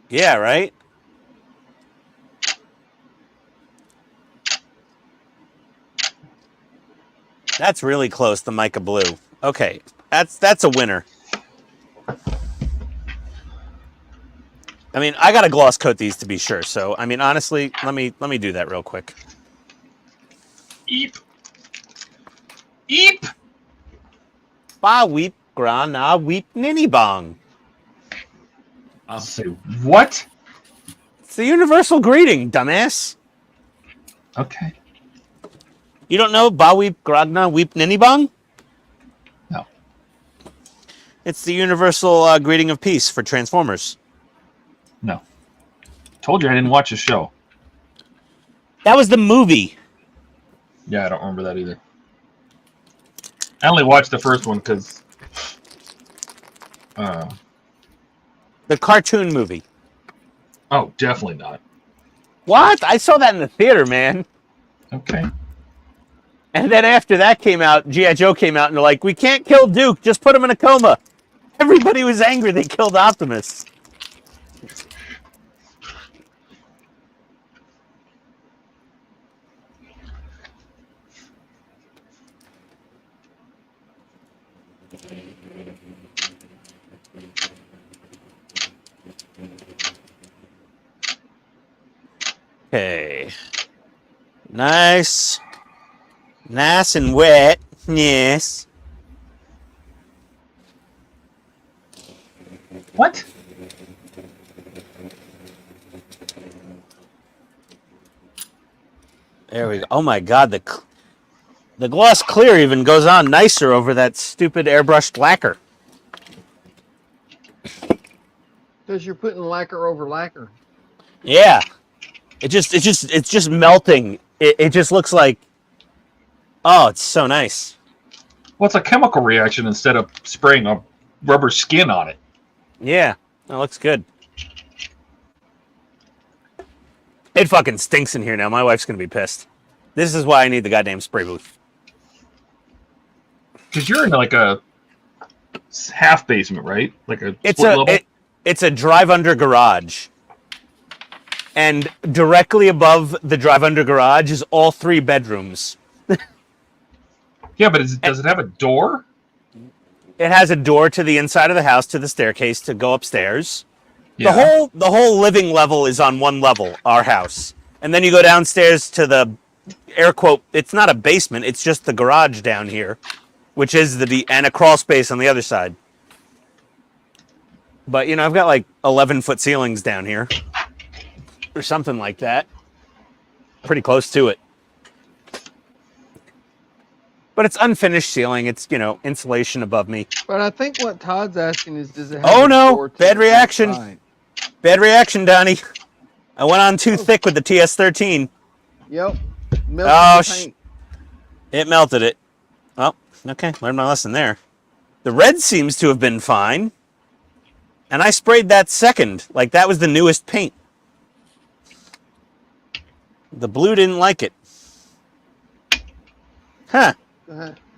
Yeah, right? That's really close, the mica blue. Okay, that's a winner. I mean, I gotta gloss coat these to be sure. So, I mean, honestly, let me do that real quick. Eep. Eep. Ba weep grana weep ninny bong. I'll say what? It's the universal greeting, dumbass. Okay. You don't know ba weep grana weep ninny bong? No. It's the universal greeting of peace for Transformers. No. Told you I didn't watch the show. That was the movie. Yeah, I don't remember that either. I only watched the first one because The cartoon movie. oh, definitely not. What? I saw that in the theater, man. Okay. And then after that came out, G.I. Joe came out, and they're like, we can't kill Duke, just put him in a coma. Everybody was angry they killed Optimus. Okay. Nice. Nice and wet. Yes. What? There we go. Oh my God, the gloss clear even goes on nicer over that stupid airbrushed lacquer. Because you're putting lacquer over lacquer. Yeah. It's just melting. It just looks like, oh, it's so nice. Well, it's a chemical reaction instead of spraying a rubber skin on it. Yeah, that looks good. It fucking stinks in here now. My wife's gonna be pissed. This is why I need the goddamn spray booth. Because you're in like a half basement, right? Like a It's split level? it's a drive-under garage. And directly above the drive-under garage is all 3 bedrooms. Yeah, but does it have a door? It has a door to the inside of the house to the staircase to go upstairs. Yeah. The whole living level is on one level, our house. And then you go downstairs to the air quote, it's not a basement, it's just the garage down here, which is and a crawl space on the other side. But you know, I've got like 11-foot ceilings down here. Or something like that. Pretty close to it. But it's unfinished ceiling. It's, you know, insulation above me. But I think what Todd's asking is, does it have Oh a no! door to Bad the reaction. outside? Bad reaction, Donnie. I went on too thick with the TS13. Yep. Oh, Melted the paint. It melted it. Oh, okay. Learned my lesson there. The red seems to have been fine. And I sprayed that second. Like that was the newest paint. The blue didn't like it. Huh.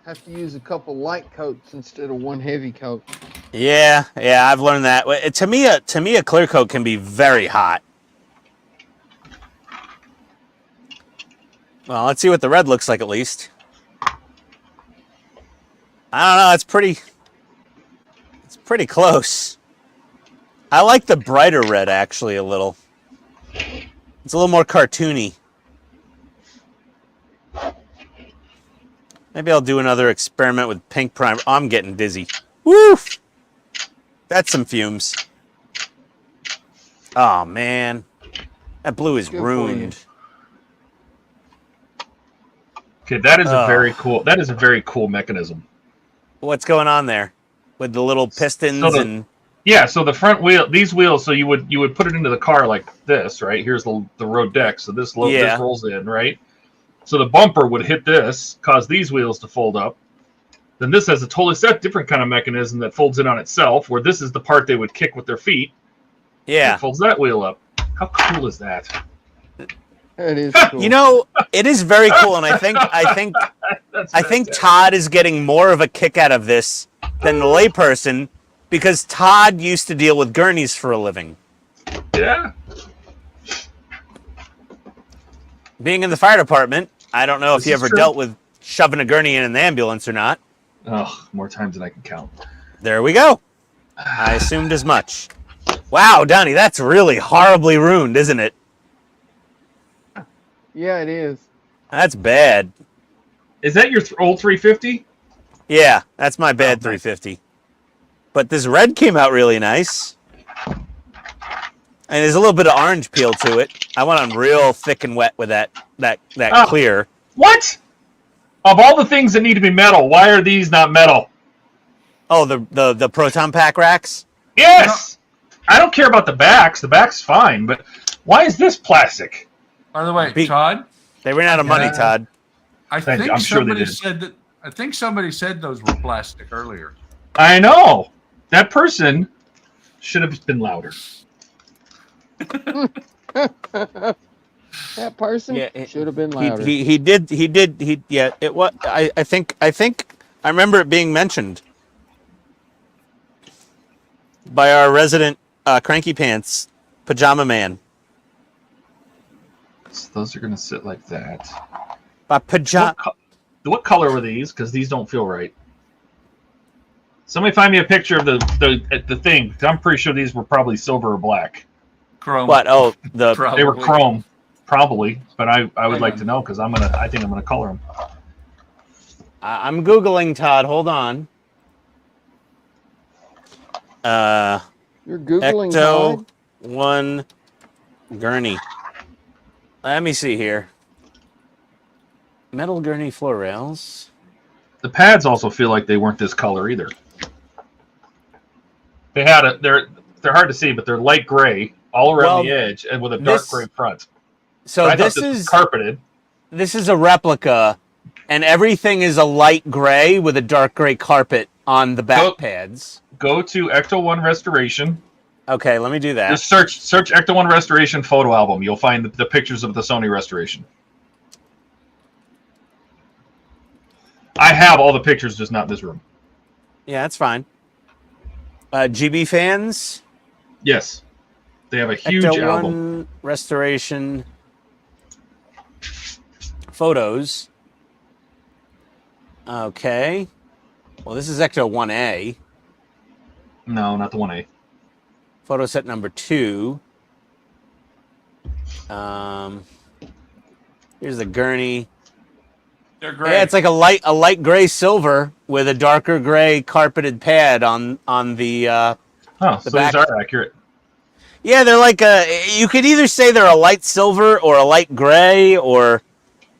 Have to use a couple light coats instead of one heavy coat. Yeah, I've learned that. To me, a clear coat can be very hot. Well, let's see what the red looks like at least. I don't know. It's pretty close. I like the brighter red actually a little. It's a little more cartoony. Maybe I'll do another experiment with pink primer. Oh, I'm getting dizzy. Woof! That's some fumes. Oh man, that blue is Good for ruined. Okay, that is a very cool. That is a very cool mechanism. What's going on there with the little pistons and? Yeah, so the front wheel, these wheels, so you would put it into the car like this, right? Here's the road deck, so this rolls in, right? So the bumper would hit this, cause these wheels to fold up. Then this has a totally different kind of mechanism that folds in on itself, where this is the part they would kick with their feet. Yeah, it folds that wheel up. How cool is that? It is cool. You know, it is very cool, and I think Todd is getting more of a kick out of this than the layperson, because Todd used to deal with gurneys for a living. Yeah. Being in the fire department, I don't know if This you is ever true. dealt with shoving a gurney in an ambulance or not. Oh, more times than I can count. There we go. I assumed as much. Wow, Donnie, that's really horribly ruined, isn't it? Yeah, it is. That's bad. Is that your old 350? Yeah, that's my bad Oh, nice. 350. But this red came out really nice. And there's a little bit of orange peel to it. I went on real thick and wet with that Oh. clear. What? Of all the things that need to be metal, why are these not metal? Oh, the proton pack racks? Yes! I don't care about the backs. The back's fine, but why is this plastic? By the way, Be- Todd, They ran out of money, Yeah. Todd. I Thank you. think I'm sure they somebody did. said that. I think somebody said those were plastic earlier. I know. That person should have been louder. That person Yeah, should have been louder. He did yeah, it was I think I remember it being mentioned by our resident Cranky Pants Pajama Man. So those are going to sit like that. Pajama What color were these? Because these don't feel right. Somebody find me a picture of the thing. 'Cause I'm pretty sure these were probably silver or black. Chrome. What? Oh, the Probably. They were chrome, probably. But I would Hang like on. to know because I think I'm gonna color them. I'm Googling, Todd. Hold on. You're Googling Ecto Todd? 1 gurney. Let me see here. Metal gurney floor rails. The pads also feel like they weren't this color either. They had they're hard to see, but they're light gray all around the edge and with a dark gray front. So I this thought is was carpeted. This is a replica, and everything is a light gray with a dark gray carpet on the back pads. Go to Ecto 1 Restoration. Okay, let me do that. Just search Ecto 1 Restoration photo album. You'll find the pictures of the Sony Restoration. I have all the pictures, just not in this room. Yeah, that's fine. GB fans. Yes, they have a huge Ecto album. 1 Restoration photos. Okay. Well, this is Ecto 1A. No, not the 1A. Photo set number 2. Here's the gurney. They're great. Yeah, it's like a light gray silver with a darker gray carpeted pad on the Oh, so back. these are accurate. Yeah, they're like you could either say they're a light silver or a light gray, or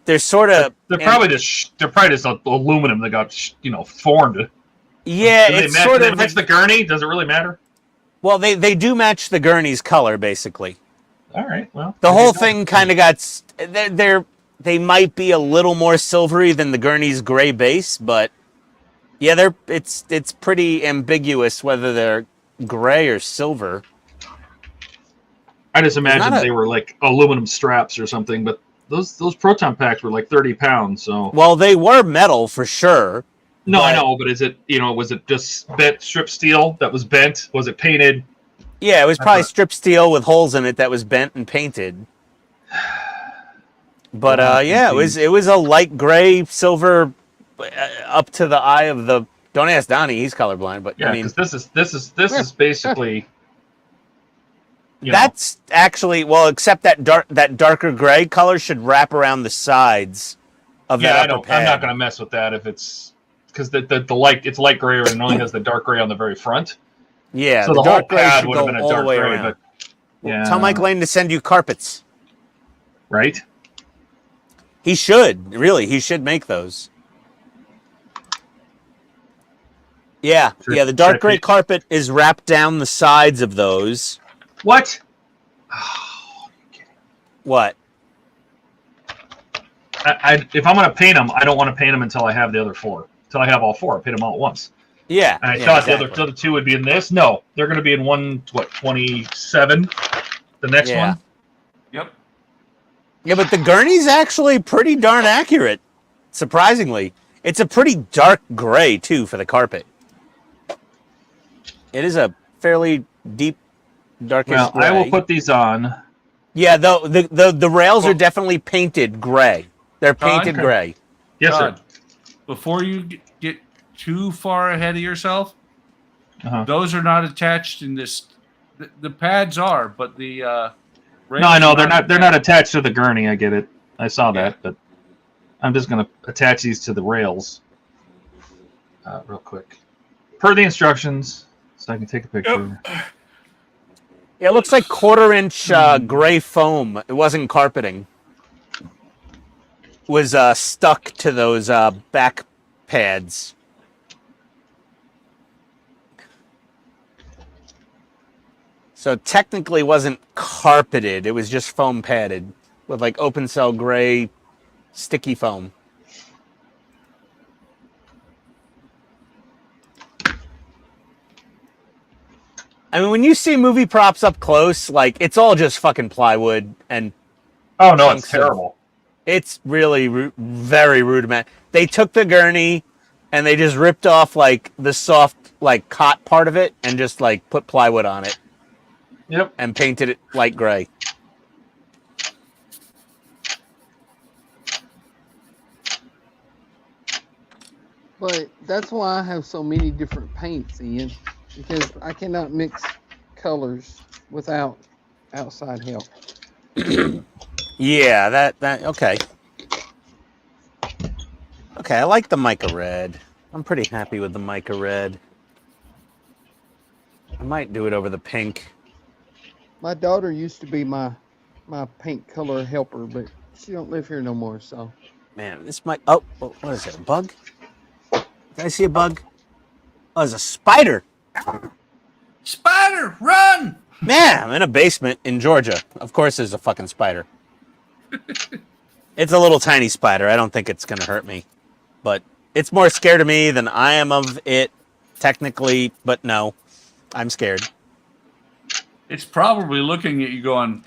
they're sort of They're probably just aluminum that got formed. Yeah, Do it's they match, sort do they of match the gurney. Does it really matter? Well, they do match the gurney's color basically. All right. Well, The whole thing kind of got they might be a little more silvery than the gurney's gray base, but yeah, it's pretty ambiguous whether they're gray or silver. I just imagined not they were like aluminum straps or something, but those proton packs were like 30 pounds. So Well, they were metal for sure. no, but- I know, but is it was it just bent strip steel that was bent? Was it painted? Yeah, it was probably thought- strip steel with holes in it that was bent and painted. But yeah, it was a light gray silver up to the eye of the. Don't ask Donnie; he's colorblind. But Yeah, I mean, because this is basically. that's actually except that darker gray color should wrap around the sides of Yeah, that I don't. upper pad. I'm not going to mess with that if it's because the light it's light gray and it only has the dark gray on the very front. Yeah, So the the whole dark gray pad should would have go been a all the dark way gray, around. but yeah, Tell Mike Lane to send you carpets. right? He should he should make those. Yeah, Should- the dark should gray be- carpet is wrapped down the sides of those. What? What? If I'm going to paint them, I don't want to paint them until I have the other four. Until I have all four, I paint them all at once. Yeah. And I yeah, thought exactly. the other two would be in this. No, they're going to be in 27. The next Yeah. one. Yep. Yeah, but the gurney's actually pretty darn accurate, surprisingly. It's a pretty dark gray, too, for the carpet. It is a fairly deep, darkish Well, gray. I will put these on. Yeah, the rails are definitely painted gray. They're painted Okay. gray. Yes, sir. Todd, before you get too far ahead of yourself, Uh-huh. those are not attached in this. The pads are, but the No, I know they're not. They're not attached. attached to the gurney. I get it. I saw that, but I'm just going to attach these to the rails, real quick, per the instructions, so I can take a picture. Yeah, it looks like 1/4-inch gray foam. It wasn't carpeting. Was stuck to those back pads. So technically it wasn't carpeted. It was just foam padded with like open cell gray sticky foam. I mean, when you see movie props up close, like, it's all just fucking plywood and Oh no, chunks it's of- terrible. it's really very rudimentary. They took the gurney and they just ripped off like the soft like cot part of it and just like put plywood on it Yep. and painted it light gray. But that's why I have so many different paints, Ian, because I cannot mix colors without outside help. Yeah, that okay. Okay, I like the mica red. I'm pretty happy with the mica red. I might do it over the pink. My daughter used to be my paint color helper, but she don't live here no more, so. Man, this might... Oh, what is it, a bug? Did I see a bug? Oh, it's a spider. Spider, run! Man, I'm in a basement in Georgia. Of course there's a fucking spider. It's a little tiny spider. I don't think it's going to hurt me. But it's more scared of me than I am of it, technically. But no, I'm scared. It's probably looking at you going,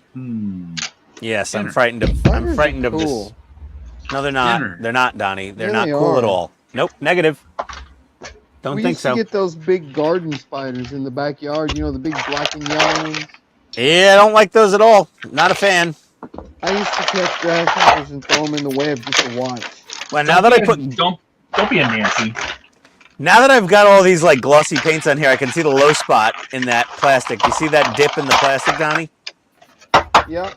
Yes, I'm Dinner. frightened of... I'm Spiders are frightened of this. cool. No, they're not. Dinner. They're not, Donnie. They're Yeah, not they cool at are. all. Nope, negative. Don't We think used so. to get those big garden spiders in the backyard, you know, the big black and yellow ones. Yeah, I don't like those at all. Not a fan. I used to catch grasshoppers and throw them in the web just to watch. Well, now that I put... Don't be a Nancy. Now that I've got all these like glossy paints on here, I can see the low spot in that plastic. You see that dip in the plastic, Donnie? Yep,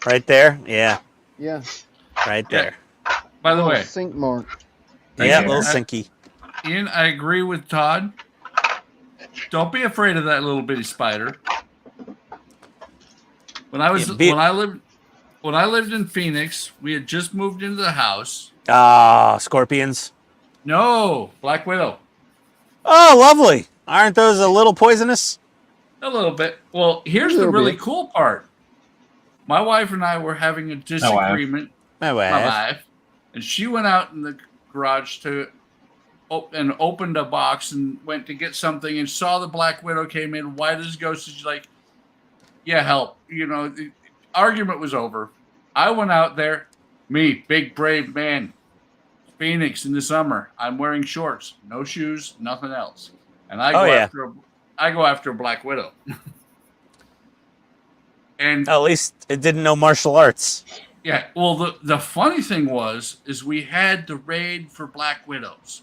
Right there? Yeah, yeah. right Yeah. there. by the Little way, sink mark. Yeah, a you. little sinky. Ian, I agree with Todd. Don't be afraid of that little bitty spider. When I was when I lived in Phoenix, we had just moved into the house. Scorpions. No, Black Widow. Oh, lovely. Aren't those a little poisonous? A little bit. Well, here's A the little really bit. cool part. My wife and I were having a disagreement. My My wife. wife, and she went out in the garage and opened a box and went to get something and saw the Black Widow came in white as a ghost. And she's like, "Yeah, help!" You know, the argument was over. I went out there, me, big brave man, Phoenix in the summer. I'm wearing shorts, no shoes, nothing else, and I go after a Black Widow. And At least it didn't know martial arts. yeah, well, the funny thing is we had the raid for Black Widows.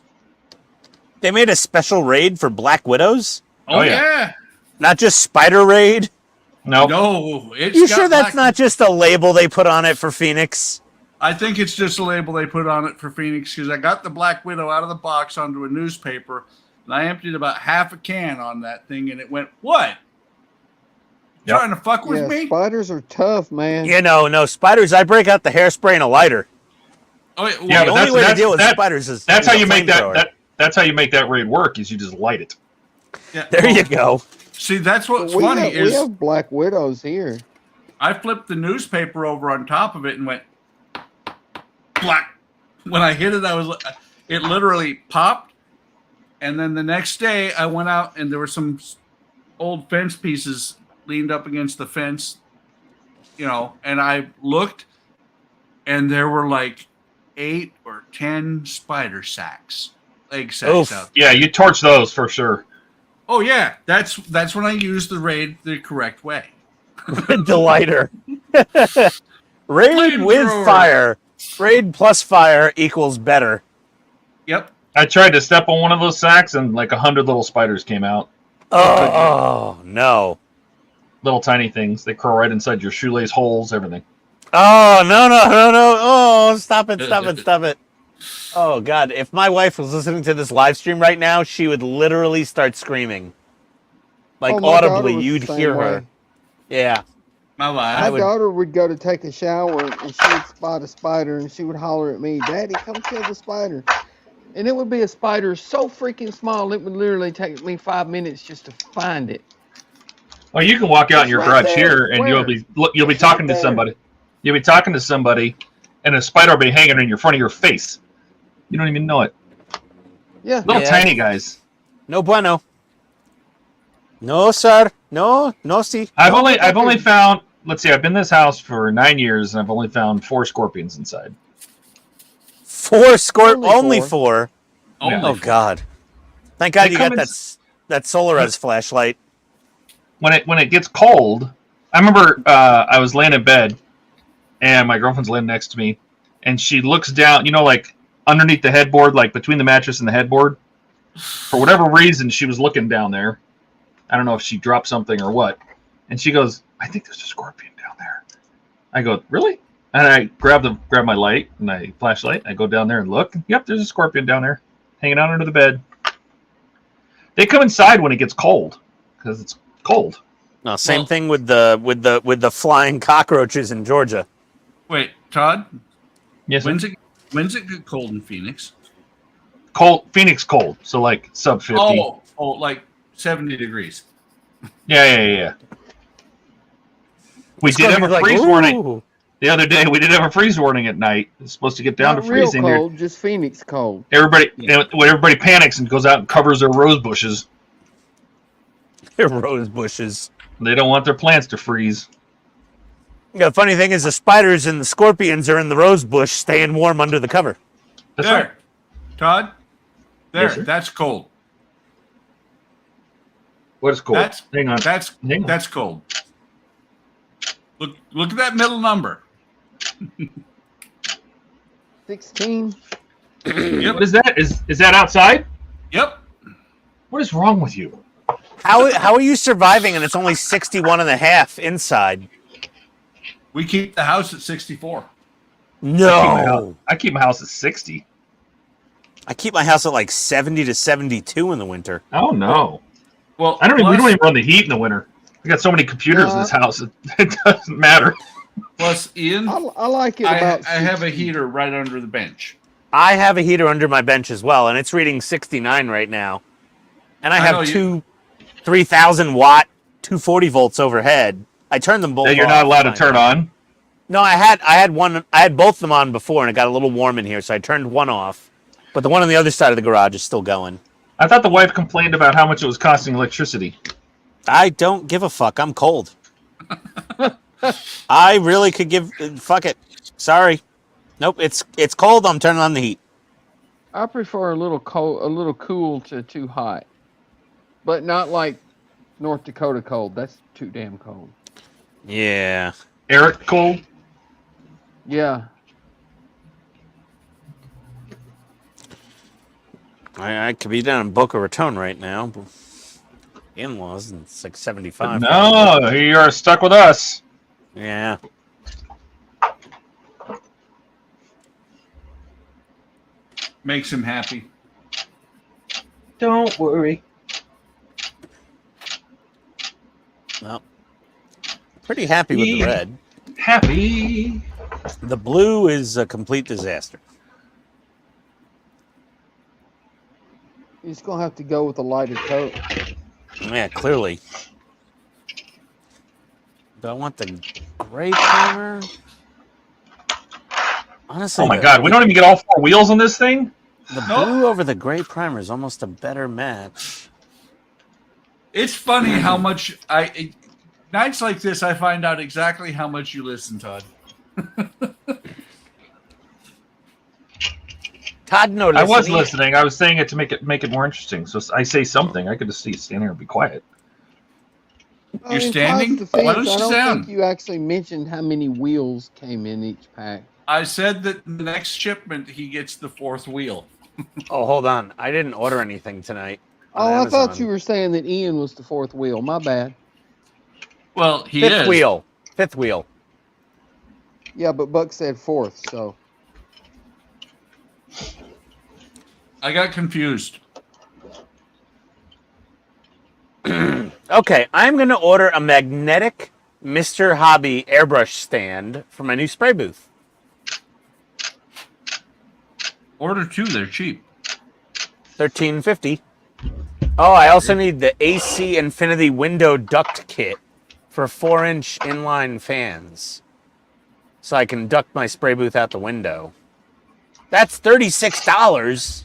They made a special raid for Black Widows? Oh, Oh, yeah. yeah. Not just spider raid? Nope. No, it's You got sure that's Black- not just a label they put on it for Phoenix? I think it's just a label they put on it for Phoenix because I got the Black Widow out of the box onto a newspaper and I emptied about half a can on that thing and it went, "What? Yep. Trying to fuck with Yeah, me?" spiders are tough, man. You know, no, spiders, I break out the hairspray and a lighter. Oh, Yeah, The but only way to that's- deal with that- spiders is That's with how a you make flamethrower. that's how you make that raid work. Is you just light it. yeah, There well, you go. See, that's what's we funny have, we is have Black Widows here. I flipped the newspaper over on top of it and went black. When I hit it, it literally popped. And then the next day, I went out and there were some old fence pieces leaned up against the fence, you know, and I looked and there were like 8 or 10 spider sacks, egg sacks Oof. out. Yeah, you torch those for sure. Oh yeah, that's when I used the raid the correct way. The lighter. Raid with Flamethrower. fire. Raid plus fire equals better. Yep. I tried to step on one of those sacks and like 100 little spiders came out. Oh, no. Little tiny things. They curl right inside your shoelace holes, everything. Oh, no. Oh, stop it. Oh, God. If my wife was listening to this live stream right now, she would literally start screaming. Like, Oh, my daughter audibly, was the you'd same hear way. her. Yeah. My wife. My would- daughter would go to take a shower and she would spot a spider and she would holler at me, "Daddy, come kill the spider." And it would be a spider so freaking small, it would literally take me 5 minutes just to find it. Well, you can walk out in It's your right garage there. here and Where? you'll be talking to there. somebody. You'll be talking to somebody, and a spider will be hanging in your front of your face. You don't even know it. Yeah. Little Yeah. tiny guys. No bueno. No, sir. No, see. I've only found. Let's see. I've been in this house for 9 years, and I've only found 4 scorpions inside. 4 score. Only Only 4. 4. Only Oh, for- God. Thank God They you come got in- that Solaris flashlight. When it gets cold, I remember I was laying in bed, and my girlfriend's laying next to me, and she looks down. You know, like underneath the headboard, like between the mattress and the headboard. For whatever reason, she was looking down there. I don't know if she dropped something or what. And she goes, I think there's a scorpion down there. I go, really? And I grab my light, my flashlight. I go down there and look. Yep, there's a scorpion down there, hanging out under the bed. They come inside when it gets cold, because it's cold. No, same thing with the flying cockroaches in Georgia. Wait, Todd. Yes. When's it get cold in Phoenix? Cold, Phoenix cold, so like sub 50. Oh, like 70 degrees. Yeah. We did have a freeze warning the other day. We did have a freeze warning at night. It's supposed to get down Not to freezing. real cold, just Phoenix cold. Everybody, when everybody panics and goes out and covers their rose bushes. They're rose bushes. They don't want their plants to freeze. Yeah, the funny thing is the spiders and the scorpions are in the rose bush staying warm under the cover. That's there. right. Todd, there. Yes, sir. That's cold. What is cold? Hang on. That's cold. Look at that middle number. 16. Yep. What is that? Is that outside? Yep. What is wrong with you? How are you surviving and it's only 61 and a half inside? We keep the house at 64. No. I keep my house at 60. I keep my house at like 70 to 72 in the winter. Oh no. Well, we don't even run the heat in the winter. We got so many computers in this house, it doesn't matter. Plus, Ian, I like it about. I have a heater right under the bench. I have a heater under my bench as well, and it's reading 69 right now. And I have two 3,000 watt 240 volts overhead. I turned them both. That you're not allowed to turn on. No, I had one. I had both of them on before, and it got a little warm in here, so I turned one off. But the one on the other side of the garage is still going. I thought the wife complained about how much it was costing electricity. I don't give a fuck. I'm cold. I really could give. Fuck it. Sorry. Nope. It's cold. I'm turning on the heat. I prefer a little cool to too hot, but not like North Dakota cold. That's too damn cold. Yeah. Eric cold. Yeah. I could be down in Boca Raton right now. In-laws, and it's like 75. No, you're stuck with us. Yeah. Makes him happy. Don't worry. Well, pretty happy with the red. Happy. The blue is a complete disaster. You're just gonna have to go with a lighter coat. Yeah, clearly. Do I want the gray primer? Honestly, Oh my god, we don't even get all four wheels on this thing? The blue over the gray primer is almost a better match. It's funny how much nights like this I find out exactly how much you listen, Todd. Todd noticed. I was listening. I was saying it to make it more interesting. So I say something. I could just stand here and be quiet. You're standing? Defense, Why don't you I don't sound? think you actually mentioned how many wheels came in each pack. I said that the next shipment he gets the fourth wheel. Oh, hold on. I didn't order anything tonight. Oh, I thought you were saying that Ian was the fourth wheel. My bad. Well, he Fifth is. wheel. Fifth wheel. Yeah, but Buck said fourth, so. I got confused. Okay, I'm going to order a magnetic Mr. Hobby airbrush stand for my new spray booth. Order two, they're cheap. $13.50. Oh, I also need the AC Infinity window duct kit for 4-inch inline fans, so I can duct my spray booth out the window. That's $36.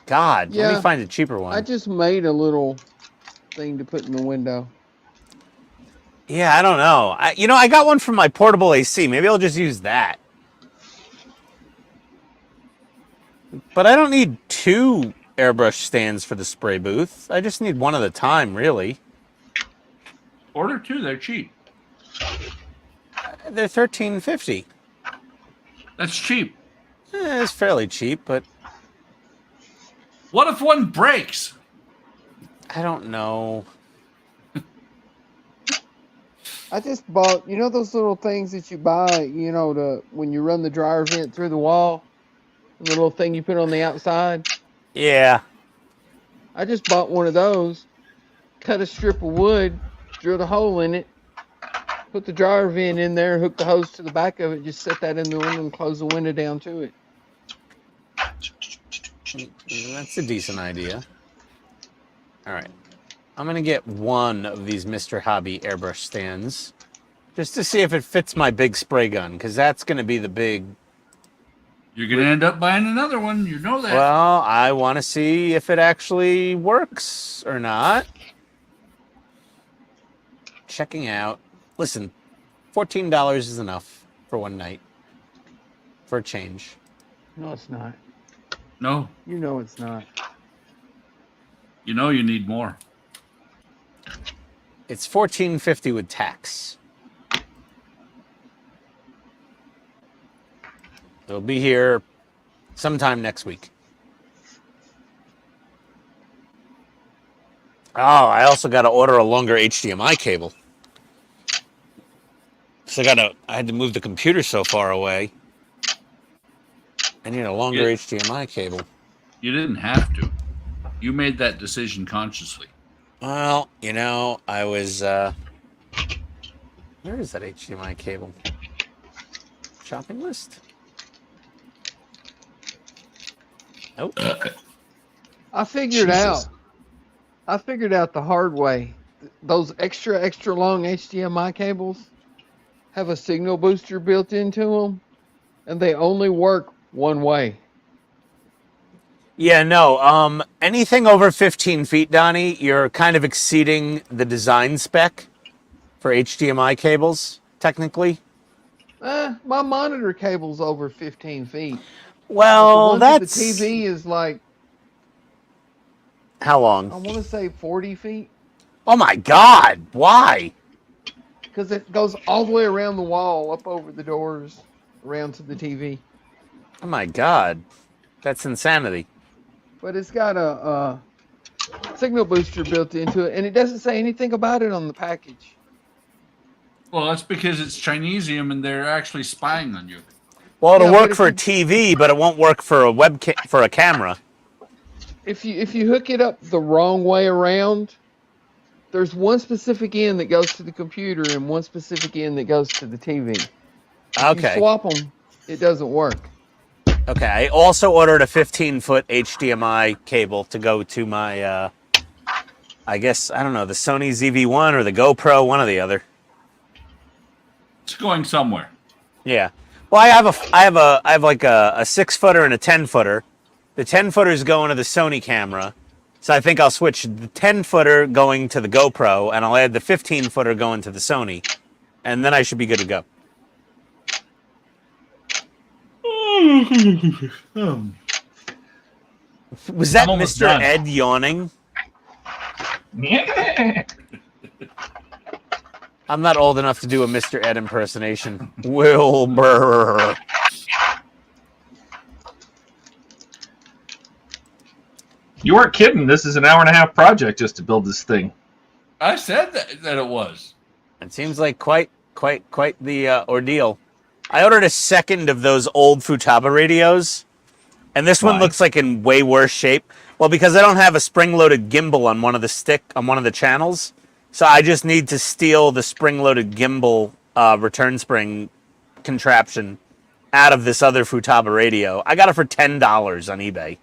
God, let me find a cheaper one. I just made a little thing to put in the window. Yeah, I don't know. I got one from my portable AC. Maybe I'll just use that. But I don't need two airbrush stands for the spray booth. I just need one at a time, really. Order two, they're cheap. They're $13.50. That's cheap. It's fairly cheap, but What if one breaks? I don't know. I just bought, you know, those little things that you buy, you know, when you run the dryer vent through the wall, the little thing you put on the outside. Yeah. I just bought one of those, cut a strip of wood, drilled a hole in it, put the dryer vent in there, hook the hose to the back of it, just set that in the window and close the window down to it. That's a decent idea. All right. I'm going to get one of these Mr. Hobby airbrush stands just to see if it fits my big spray gun, because that's going to be the big... You're going to end up buying another one. You know that. Well, I want to see if it actually works or not. Checking out. Listen, $14 is enough for one night. For a change. No, it's not. No. You know it's not. You know you need more. It's $14.50 with tax. It'll be here sometime next week. Oh, I also got to order a longer HDMI cable. So I had to move the computer so far away. I need a longer HDMI cable. You didn't have to. You made that decision consciously. Well, you know, I was, where is that HDMI cable? Shopping list? Nope. I figured out the hard way. Those extra long HDMI cables have a signal booster built into them, and they only work one way. Yeah, no. Anything over 15 feet, Donnie, you're kind of exceeding the design spec for HDMI cables, technically. My monitor cable's over 15 feet. Well, the that's... TV is like... How long? I want to say 40 feet. Oh my God! Why? Because it goes all the way around the wall, up over the doors, around to the TV. Oh my God. That's insanity. But it's got a signal booster built into it, and it doesn't say anything about it on the package. Well, that's because it's Chinesium and they're actually spying on you. Well, it'll work for a TV, but it won't work for a for a camera. If you hook it up the wrong way around, there's one specific end that goes to the computer and one specific end that goes to the TV. If you swap them, it doesn't work. Okay, I also ordered a 15-foot HDMI cable to go to my, I guess, I don't know, the Sony ZV-1 or the GoPro, one or the other. It's going somewhere. Yeah. Well, I have like a 6-footer and a 10-footer. The 10-footer is going to the Sony camera, so I think I'll switch the 10-footer going to the GoPro, and I'll add the 15-footer going to the Sony, and then I should be good to go. Was that Mr. Done. Ed yawning? Yeah. I'm not old enough to do a Mr. Ed impersonation. Wilbur. You weren't kidding. This is an hour-and-a-half project just to build this thing. I said that it was. It seems like quite the ordeal. I ordered a second of those old Futaba radios, and this one looks like in way worse shape. Well, because I don't have a spring-loaded gimbal on one of the channels, so I just need to steal the spring-loaded gimbal return spring contraption out of this other Futaba radio. I got it for $10 on eBay.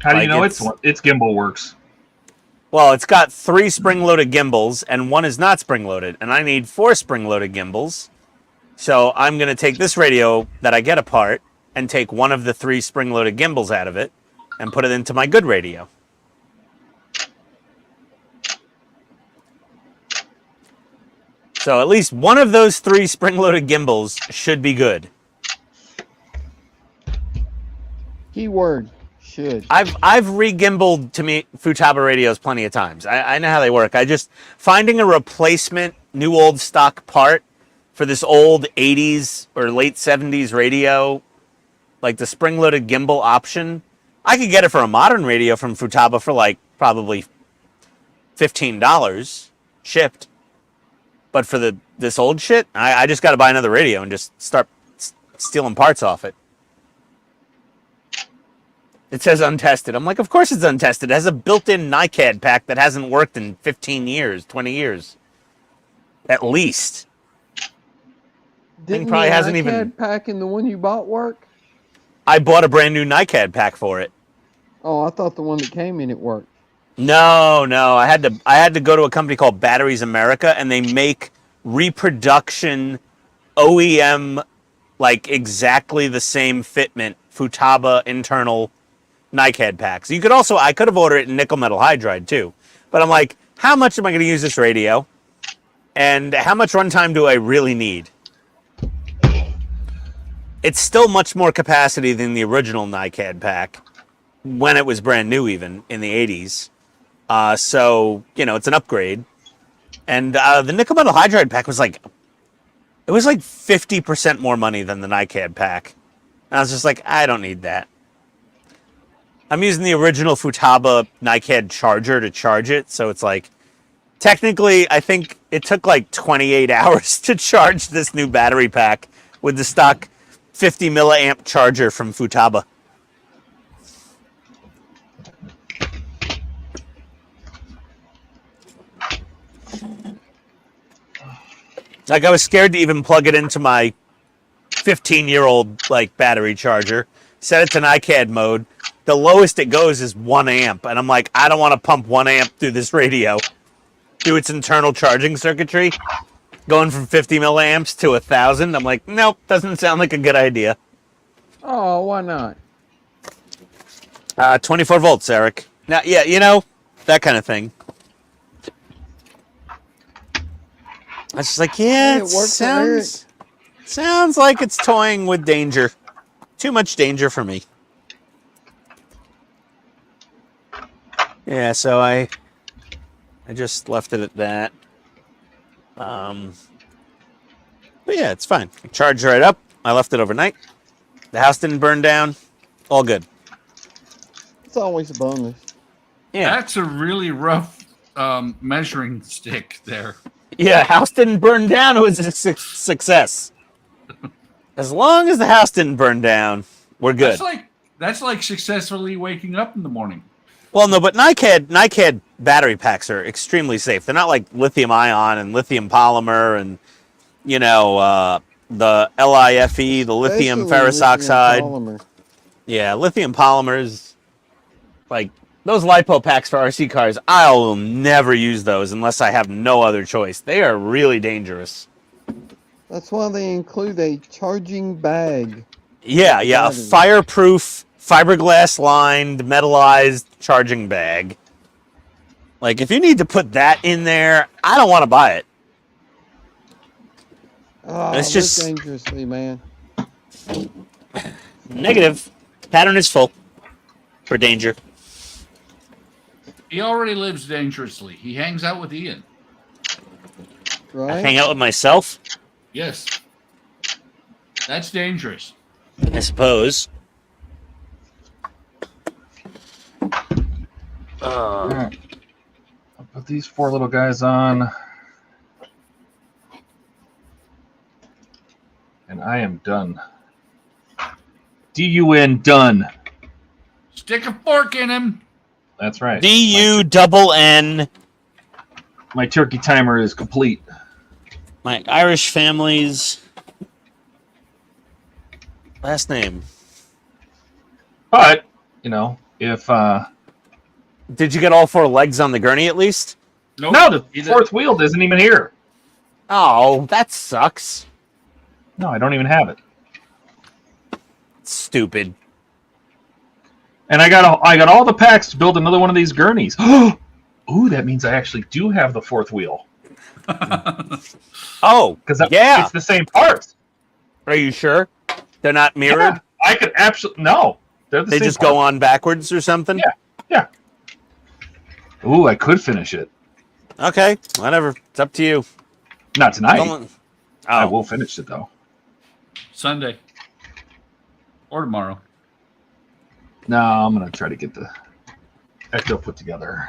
How do you know it's gimbal works? Well, it's got 3 spring-loaded gimbals, and 1 is not spring-loaded, and I need 4 spring-loaded gimbals. So I'm going to take this radio that I get apart and take one of the 3 spring-loaded gimbals out of it and put it into my good radio. So at least one of those 3 spring-loaded gimbals should be good. Keyword. Should. I've re-gimbaled to me Futaba radios plenty of times. I know how they work. Finding a replacement new old stock part for this old 80s or late 70s radio, like the spring-loaded gimbal option. I could get it for a modern radio from Futaba for like probably $15 shipped. But for this old shit, I just got to buy another radio and just start stealing parts off it. It says untested. I'm like, of course it's untested. It has a built-in NiCad pack that hasn't worked in 15 years, 20 years. At least. Didn't probably the hasn't NiCad even- pack in the one you bought work? I bought a brand new NiCad pack for it. Oh, I thought the one that came in it worked. No. I had to go to a company called Batteries America, and they make reproduction OEM, like exactly the same fitment Futaba internal NiCad packs. You could also, I could have ordered it in nickel metal hydride too, but I'm like, how much am I going to use this radio, and how much runtime do I really need? It's still much more capacity than the original NiCad pack when it was brand new, even in the 80s. So, you know, it's an upgrade. And the nickel metal hydride pack was like, it was like 50% more money than the NiCad pack. And I was just like, I don't need that. I'm using the original Futaba NiCad charger to charge it. So it's like, technically, I think it took like 28 hours to charge this new battery pack with the stock 50 milliamp charger from Futaba. Like, I was scared to even plug it into my 15-year-old like battery charger. Set it to NiCad mode. The lowest it goes is 1 amp, and I'm like, I don't want to pump 1 amp through this radio, through its internal charging circuitry, going from 50 milliamps to 1,000. I'm like, nope, doesn't sound like a good idea. Oh, why not? 24 volts, Eric. Now, yeah, you know, that kind of thing. I was just like, yeah, Hey, it it worked for Eric. sounds like it's toying with danger. Too much danger for me. Yeah, so I just left it at that. But yeah, it's fine. I charged right up. I left it overnight. The house didn't burn down. All good. It's always a bonus. Yeah. That's a really rough measuring stick there. Yeah, house didn't burn down. It was a success. As long as the house didn't burn down, we're good. That's like successfully waking up in the morning. Well, no, but NiCad battery packs are extremely safe. They're not like lithium ion and lithium polymer and, you know, the LIFE, the lithium Especially ferrous lithium oxide. polymer. Yeah, lithium polymers, like those LiPo packs for RC cars, I will never use those unless I have no other choice. They are really dangerous. That's why they include a charging bag. Yeah, a Battery. fireproof, fiberglass lined, metallized charging bag. Like, if you need to put that in there, I don't want to buy it. Oh, It's live just- dangerously, man. Negative. Pattern is full for danger. He already lives dangerously. He hangs out with Ian. Right? Hang out with myself, Yes. That's dangerous. I suppose. All right. I'll put these 4 little guys on. And I am done. D-U-N, done. Stick a fork in him. That's right. DUNN. My turkey timer is complete. My Irish family's last name. But, you know, if... Did you get all 4 legs on the gurney at least? Nope. No, the 4th wheel isn't even here. Oh, that sucks. No, I don't even have it. Stupid. And I got all the packs to build another one of these gurneys. Ooh, that means I actually do have the 4th wheel. Oh, Because yeah. it's the same parts. Are you sure? They're not mirrored? Yeah, I could absolutely... No. They're the They same just go parts. on backwards or something? Yeah. Ooh, I could finish it. Okay, whatever. It's up to you. Not tonight. I Oh, will finish it though. Sunday or tomorrow. No, I'm gonna try to get the Ecto put together.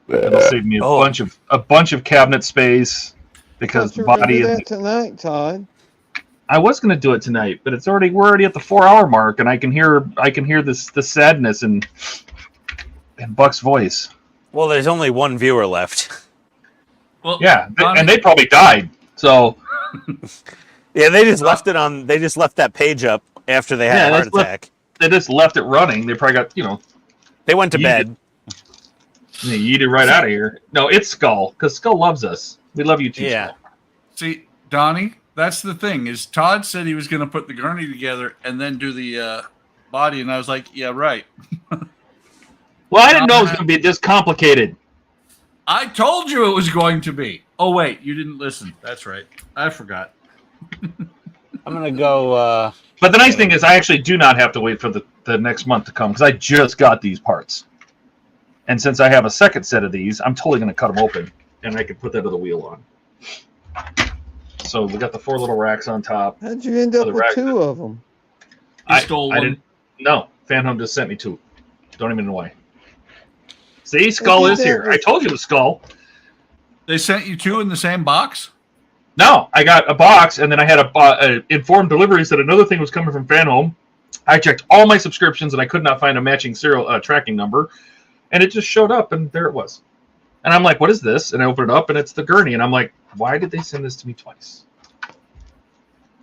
It'll save me Oh. a bunch of cabinet space because Thought the you were gonna body do is. that tonight, Todd. I was gonna do it tonight, but we're already at the 4-hour mark, and I can hear the sadness in Buck's voice. well, there's only one viewer left. Well, Yeah, Donnie, and they probably died. So Yeah, they just left it on. They just left that page up after they had Yeah, a heart that's left- attack. they just left it running. They probably got They went to You bed. they yeeted right out of here. No, it's Skull because Skull loves us. We love you too. Yeah. Skull. see, Donnie, that's the thing. Is Todd said he was going to put the gurney together and then do the body, and I was like, yeah, right. Well, I didn't know it was going to be this complicated. I told you it was going to be. Oh wait, you didn't listen. That's right. I forgot. I'm gonna go. But the nice thing is, I actually do not have to wait for the next month to come because I just got these parts. And since I have a second set of these, I'm totally going to cut them open, and I can put that other wheel on. So we got the 4 little racks on top. How'd you end up The with rack- 2 of them? You stole I one. didn't. No, Phantom just sent me 2. Don't even know why. See, Skull did is that here. with- I told you it was Skull. They sent you 2 in the same box? No, I got a box, and then I had a informed delivery that another thing was coming from Fan Home. I checked all my subscriptions, and I could not find a matching serial tracking number, and it just showed up, and there it was. And I'm like, "What is this?" And I open it up, and it's the gurney, and I'm like, "Why did they send this to me twice?"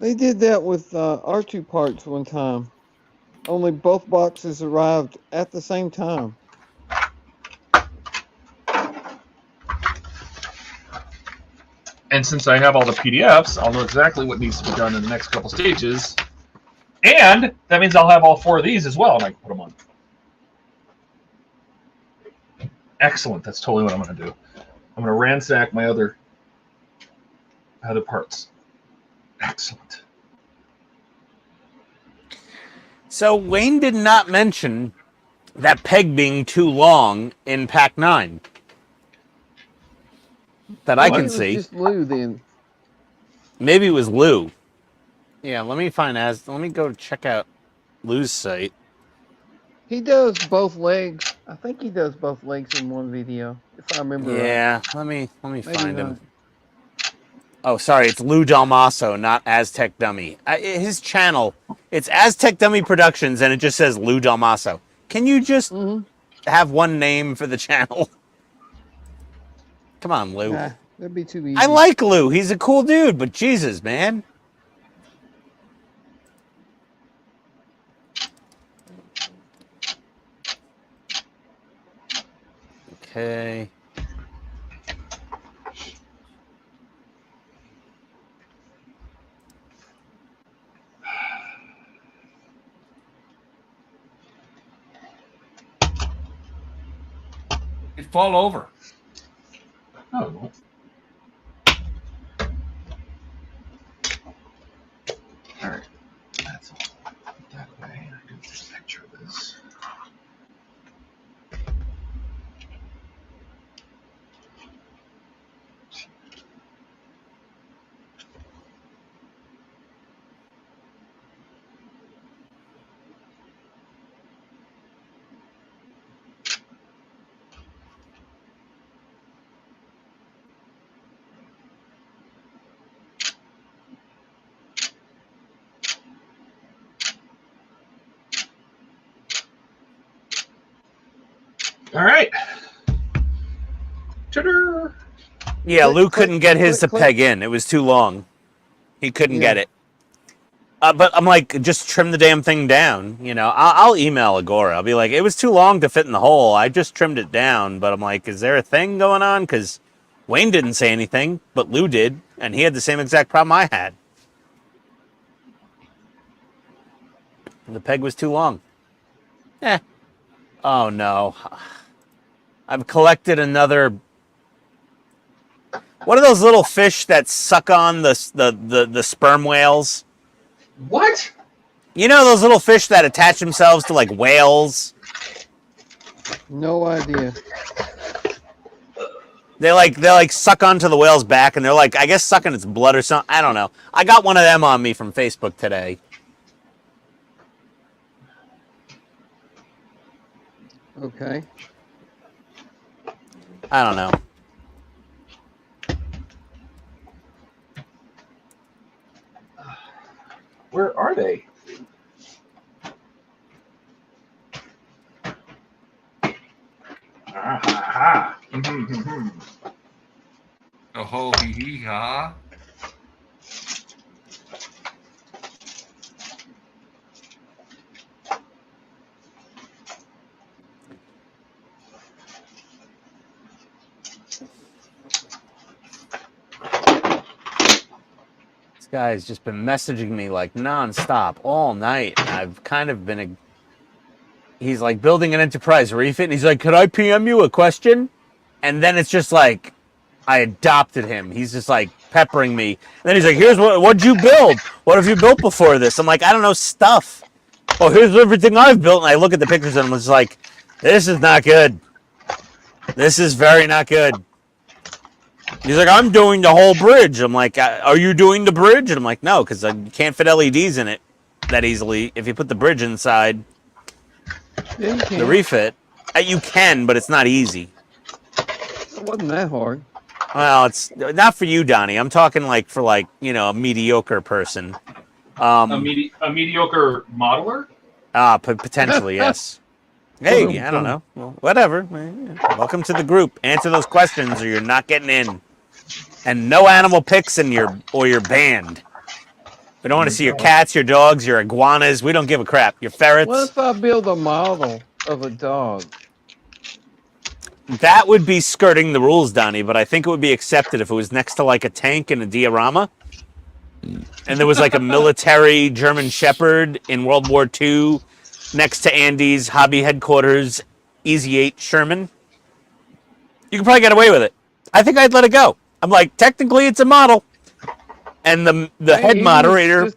They did that with R2 parts one time. Only both boxes arrived at the same time. And since I have all the PDFs, I'll know exactly what needs to be done in the next couple stages, and that means I'll have all 4 of these as well, and I can put them on. Excellent. That's totally what I'm going to do. I'm going to ransack my other parts. Excellent. So Wayne did not mention that peg being too long in Pack 9. That I Maybe can it was see. just Lou then. Maybe it was Lou. Yeah, let me go check out Lou's site. He does both legs. I think he does both legs in one video, if I remember right. Yeah, let me Maybe find not. him. Oh, sorry, it's Lou Dalmaso, not Aztec Dummy. His channel, it's Aztec Dummy Productions, and it just says Lou Dalmaso. Can you just have one name for the channel? Come on, Lou. Nah, that'd be too easy. I like Lou. He's a cool dude, but Jesus, man. Okay. It fall over. Oh, it won't. All right. That's all. Put that away. I can take a picture of this. All right. Ta-da! Yeah, Click, Lou click, couldn't get his click, to peg in. It was too long. He couldn't Yeah. get it. But I'm like, just trim the damn thing down. You know, I'll email Agora. I'll be like, it was too long to fit in the hole. I just trimmed it down. But I'm like, is there a thing going on? Because Wayne didn't say anything, but Lou did. And he had the same exact problem I had. The peg was too long. Oh, no. I've collected another... What are those little fish that suck on the sperm whales? What? You know those little fish that attach themselves to, like, whales? No idea. They like suck onto the whale's back, and they're like, I guess sucking its blood or something. I don't know. I got one of them on me from Facebook today. Okay. I don't know. Where are they? Ah, Oh ho hee hee ha. This guy's just been messaging me like nonstop all night. And I've kind of been. He's like building an enterprise refit, and he's like, "Could I PM you a question?" And then it's just like, I adopted him. He's just like peppering me. And then he's like, "Here's what'd you build? What have you built before this?" I'm like, "I don't know, stuff." "Oh, here's everything I've built." And I look at the pictures and I'm just like, "This is not good. This is very not good." He's like, "I'm doing the whole bridge." I'm like, "Are you doing the bridge?" And I'm like, "No, because you can't fit LEDs in it that easily. If you put the bridge inside Yeah, you can. the refit, you can, but it's not easy." It wasn't that hard. Well, it's not for you, Donnie. I'm talking like for like, you know, a mediocre person. A mediocre modeler? Potentially, yes. Hey, I don't know. Well, whatever. Welcome to the group. Answer those questions or you're not getting in. And no animal pics in your band. We don't want to see your cats, your dogs, your iguanas. We don't give a crap. Your ferrets. What if I build a model of a dog? That would be skirting the rules, Donnie, but I think it would be accepted if it was next to like a tank in a diorama. And there was like a military German Shepherd in World War II next to Andy's hobby headquarters, Easy 8 Sherman. You could probably get away with it. I think I'd let it go. I'm like, technically it's a model. And the head moderator...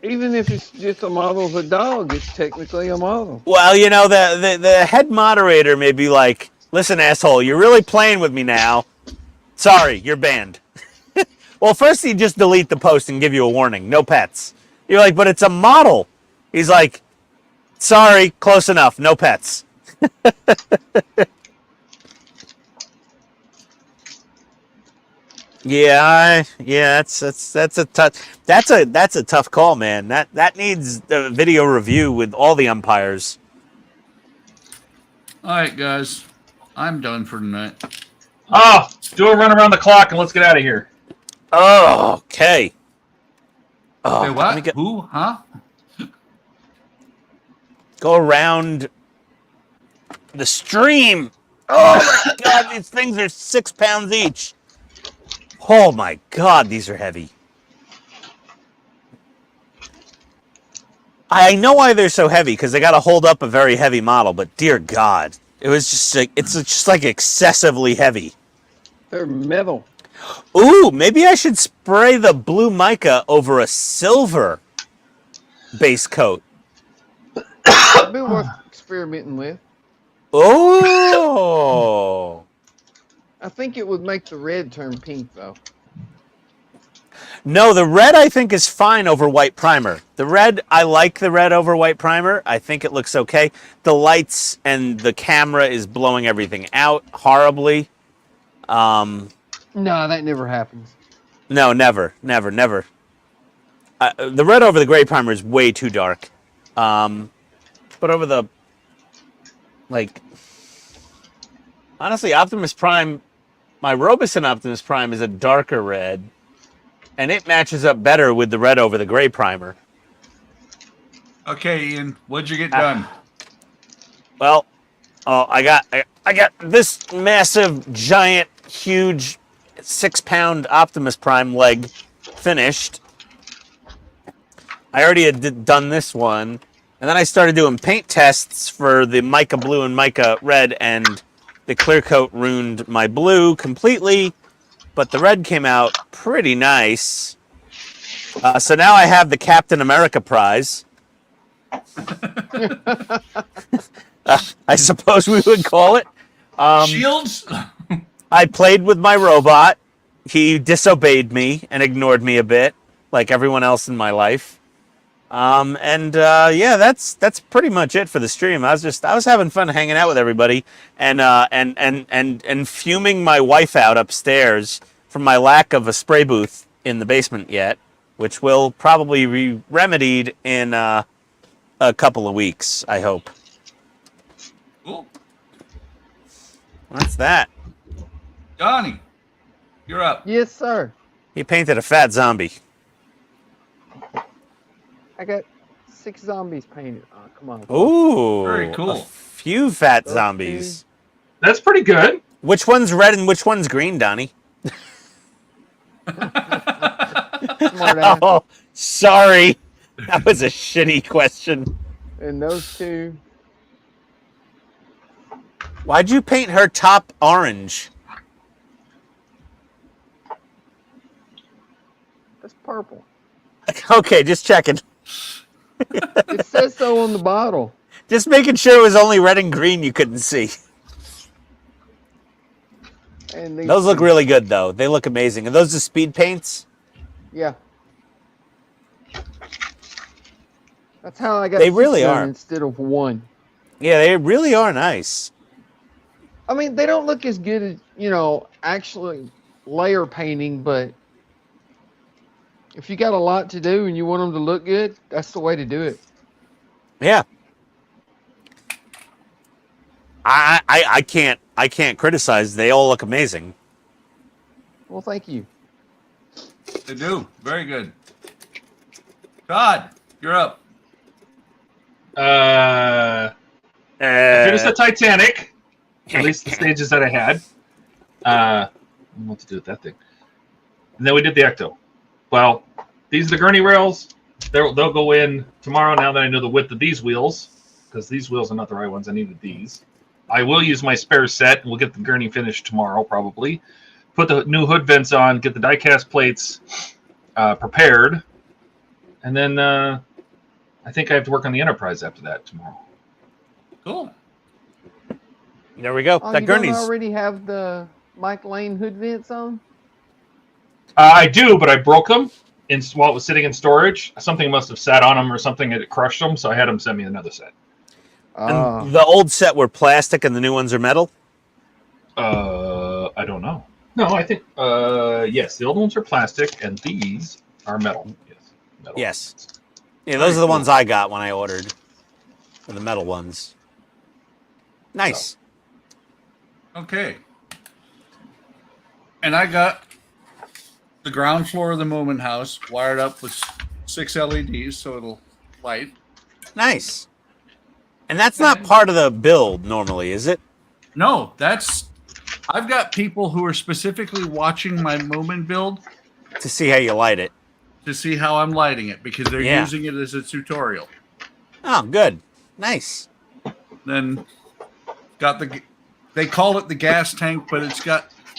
Even if it's just a model of a dog, it's technically a model. Well, you know, the head moderator may be like, "Listen, asshole, you're really playing with me now. Sorry, you're banned." Well, first he'd just delete the post and give you a warning. No pets. You're like, "But it's a model." He's like, "Sorry, close enough. No pets." Yeah, that's a tough call, man. That needs a video review with all the umpires. All right, guys, I'm done for tonight. Oh, do a run around the clock and let's get out of here. Oh, okay. Oh, Say let what? me get- Who? Huh? Go around the stream. Oh my God, these things are 6 pounds each. Oh my God, these are heavy. I know why they're so heavy, because they got to hold up a very heavy model, but dear God, it was just like, it's just like excessively heavy. They're metal. Ooh, maybe I should spray the blue mica over a silver base coat. It'd be worth experimenting with. Oh. I think it would make the red turn pink, though. No, the red I think is fine over white primer. The red, I like the red over white primer. I think it looks okay. The lights and the camera is blowing everything out horribly. No, that never happens. No, never. The red over the gray primer is way too dark. But over the, like, honestly, Optimus Prime, my Robeson Optimus Prime is a darker red, and it matches up better with the red over the gray primer. Okay, Ian, what'd you get done? Well, I got this massive, giant, huge 6-pound Optimus Prime leg finished. I already had done this one, and then I started doing paint tests for the mica blue and mica red, and the clear coat ruined my blue completely, but the red came out pretty nice. So now I have the Captain America prize. I suppose we would call it. Shields? I played with my robot. He disobeyed me and ignored me a bit, like everyone else in my life. Yeah, that's pretty much it for the stream. I was having fun hanging out with everybody and fuming my wife out upstairs from my lack of a spray booth in the basement yet, which will probably be remedied in a couple of weeks, I hope. Cool. That's that. Donnie, you're up. Yes, sir. He painted a fat zombie. I got 6 zombies painted. Oh, come on. Ooh, Very cool. A few fat Those zombies. That's pretty good. Which one's red and which one's green, Donnie? Smart ass. Oh, sorry. That was a shitty question. And those 2. Why'd you paint her top orange? That's purple. Okay, just checking. It says so on the bottle. Just making sure it was only red and green you couldn't see. And these Those look 2. really good, though. They look amazing. Are those the speed paints? Yeah. That's how I got They 6 really done are. instead of 1. Yeah, they really are nice. I mean, they don't look as good as, actually layer painting, but if you got a lot to do and you want them to look good, that's the way to do it. Yeah. I can't criticize. They all look amazing. Well, thank you. They do. Very good. Todd, you're up. I finished the Titanic. At least the stages that I had. I don't know what to do with that thing. And then we did the Ecto. Well, these are the gurney rails. They'll go in tomorrow now that I know the width of these wheels. Because these wheels are not the right ones. I needed these. I will use my spare set. We'll get the gurney finished tomorrow, probably. Put the new hood vents on. Get the die-cast plates prepared. And then I think I have to work on the Enterprise after that tomorrow. Cool. There we go. Oh, That you don't gurney's. already have the Mike Lane hood vents on? I do, but I broke them while it was sitting in storage. Something must have sat on them or something, and it crushed them, so I had them send me another set. And the old set were plastic and the new ones are metal? I don't know. No, I think, yes, the old ones are plastic, and these are metal. Yes. Metal. Yes. Yeah, those are the ones I got when I ordered. The metal ones. Nice. Okay. And I got the ground floor of the Moomin house wired up with 6 LEDs so it'll light. Nice. And that's not part of the build normally, is it? No, I've got people who are specifically watching my Moomin build To see how you light it. to see how I'm lighting it because they're Yeah. using it as a tutorial. Oh, good. Nice. Then got they call it the gas tank, but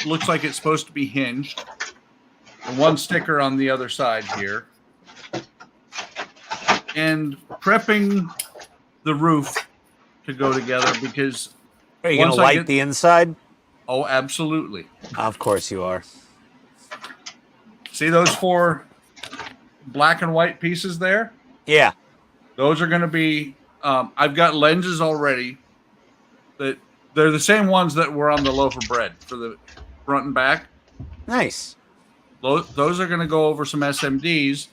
looks like it's supposed to be hinged. And 1 sticker on the other side here. And prepping the roof to go together because Are you going to light the inside? Oh, absolutely. Of course you are. See those 4 black and white pieces there? Yeah. Those are going to be I've got lenses already that they're the same ones that were on the loaf of bread for the front and back. Nice. Those are going to go over some SMDs,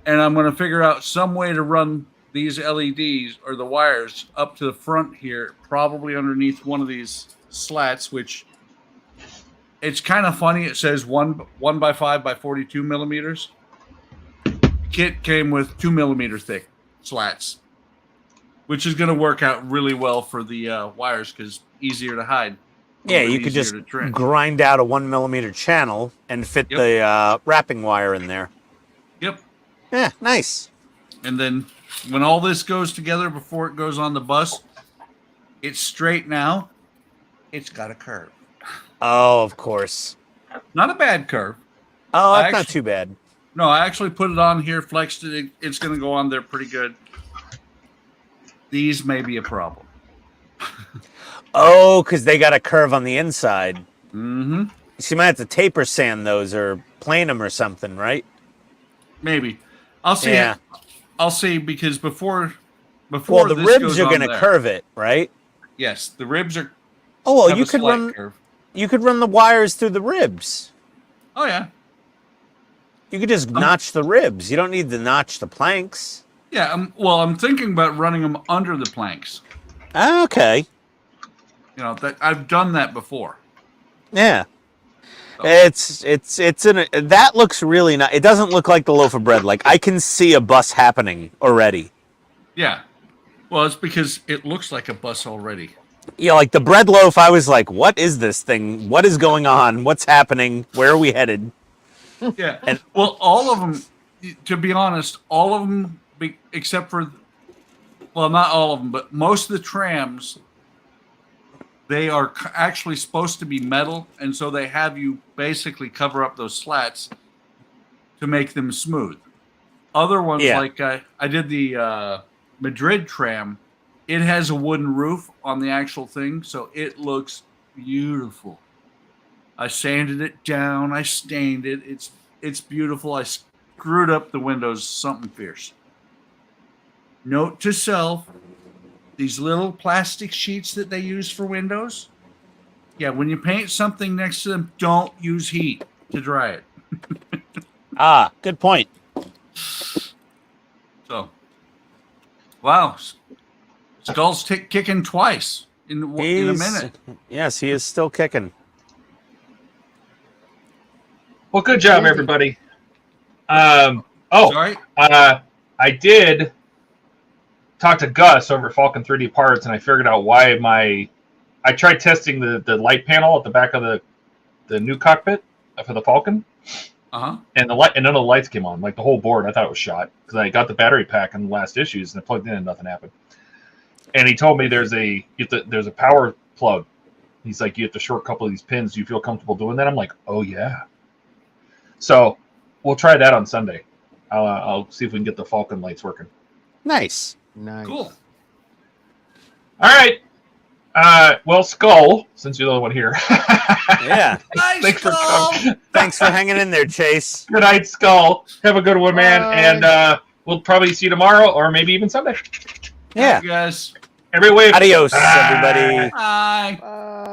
and I'm going to figure out some way to run these LEDs or the wires up to the front here, probably underneath one of these slats, which it's kind of funny. It says 1 by 5 by 42 millimeters. Kit came with 2 millimeter thick slats, which is going to work out really well for the wires because easier to hide. Yeah, you could just grind out a 1 millimeter channel and fit the wrapping wire in there. Yep. Yeah, nice. And then when all this goes together before it goes on the bus, it's straight now. It's got a curve. Oh, of course. Not a bad curve. Oh, that's not too bad. No, I actually put it on here, flexed it. It's going to go on there pretty good. These may be a problem. Oh, because they got a curve on the inside. Mm-hmm. So you might have to taper sand those or plane them or something, right? Maybe. I'll see. Yeah. I'll see, because before Well, the this ribs goes are on going to there- curve it, right? Yes, the ribs are. Oh, well, have you a could slight run. curve. You could run the wires through the ribs. Oh yeah, You could just notch the ribs. You don't need to notch the planks. yeah. I'm thinking about running them under the planks. Okay. You know, that I've done that before. Yeah. So, That looks really nice. It doesn't look like the loaf of bread. Like, I can see a bus happening already. yeah. Well, it's because it looks like a bus already. Yeah, like the bread loaf, I was like, what is this thing? What is going on? What's happening? Where are we headed? Yeah. And- Well, all of them, to be honest, all of them, except for, well, not all of them, but most of the trams, they are actually supposed to be metal, and so they have you basically cover up those slats to make them smooth. Other ones, Yeah. like I did the Madrid tram, it has a wooden roof on the actual thing, so it looks beautiful. I sanded it down, I stained it. It's beautiful. I screwed up the windows something fierce. Note to self, these little plastic sheets that they use for windows, yeah, when you paint something next to them, don't use heat to dry it. Ah, good point. So, wow, Skull's kicking twice in a minute. Yes, he is still kicking. Well, good job, everybody. Sorry. I did talk to Gus over at Falcon 3D Parts, and I figured out why I tried testing the light panel at the back of the new cockpit for the Falcon, Uh-huh. and none of the lights came on. Like the whole board, I thought it was shot because I got the battery pack in the last issues and I plugged in and nothing happened. And he told me there's a power plug. He's like, you have to short a couple of these pins. Do you feel comfortable doing that? I'm like, oh yeah. So we'll try that on Sunday. I'll see if we can get the Falcon lights working. Nice. Nice. Cool. All right. Well, Skull, since you're the only one here. Yeah. Nice, Thanks for Skull. coming. Thanks for hanging in there, Chase. Good night, Skull. Have a good one, man. Bye. And we'll probably see you tomorrow or maybe even Sunday. Yeah. Hey, guys. Every way. Adios, Bye. everybody. Bye. Bye.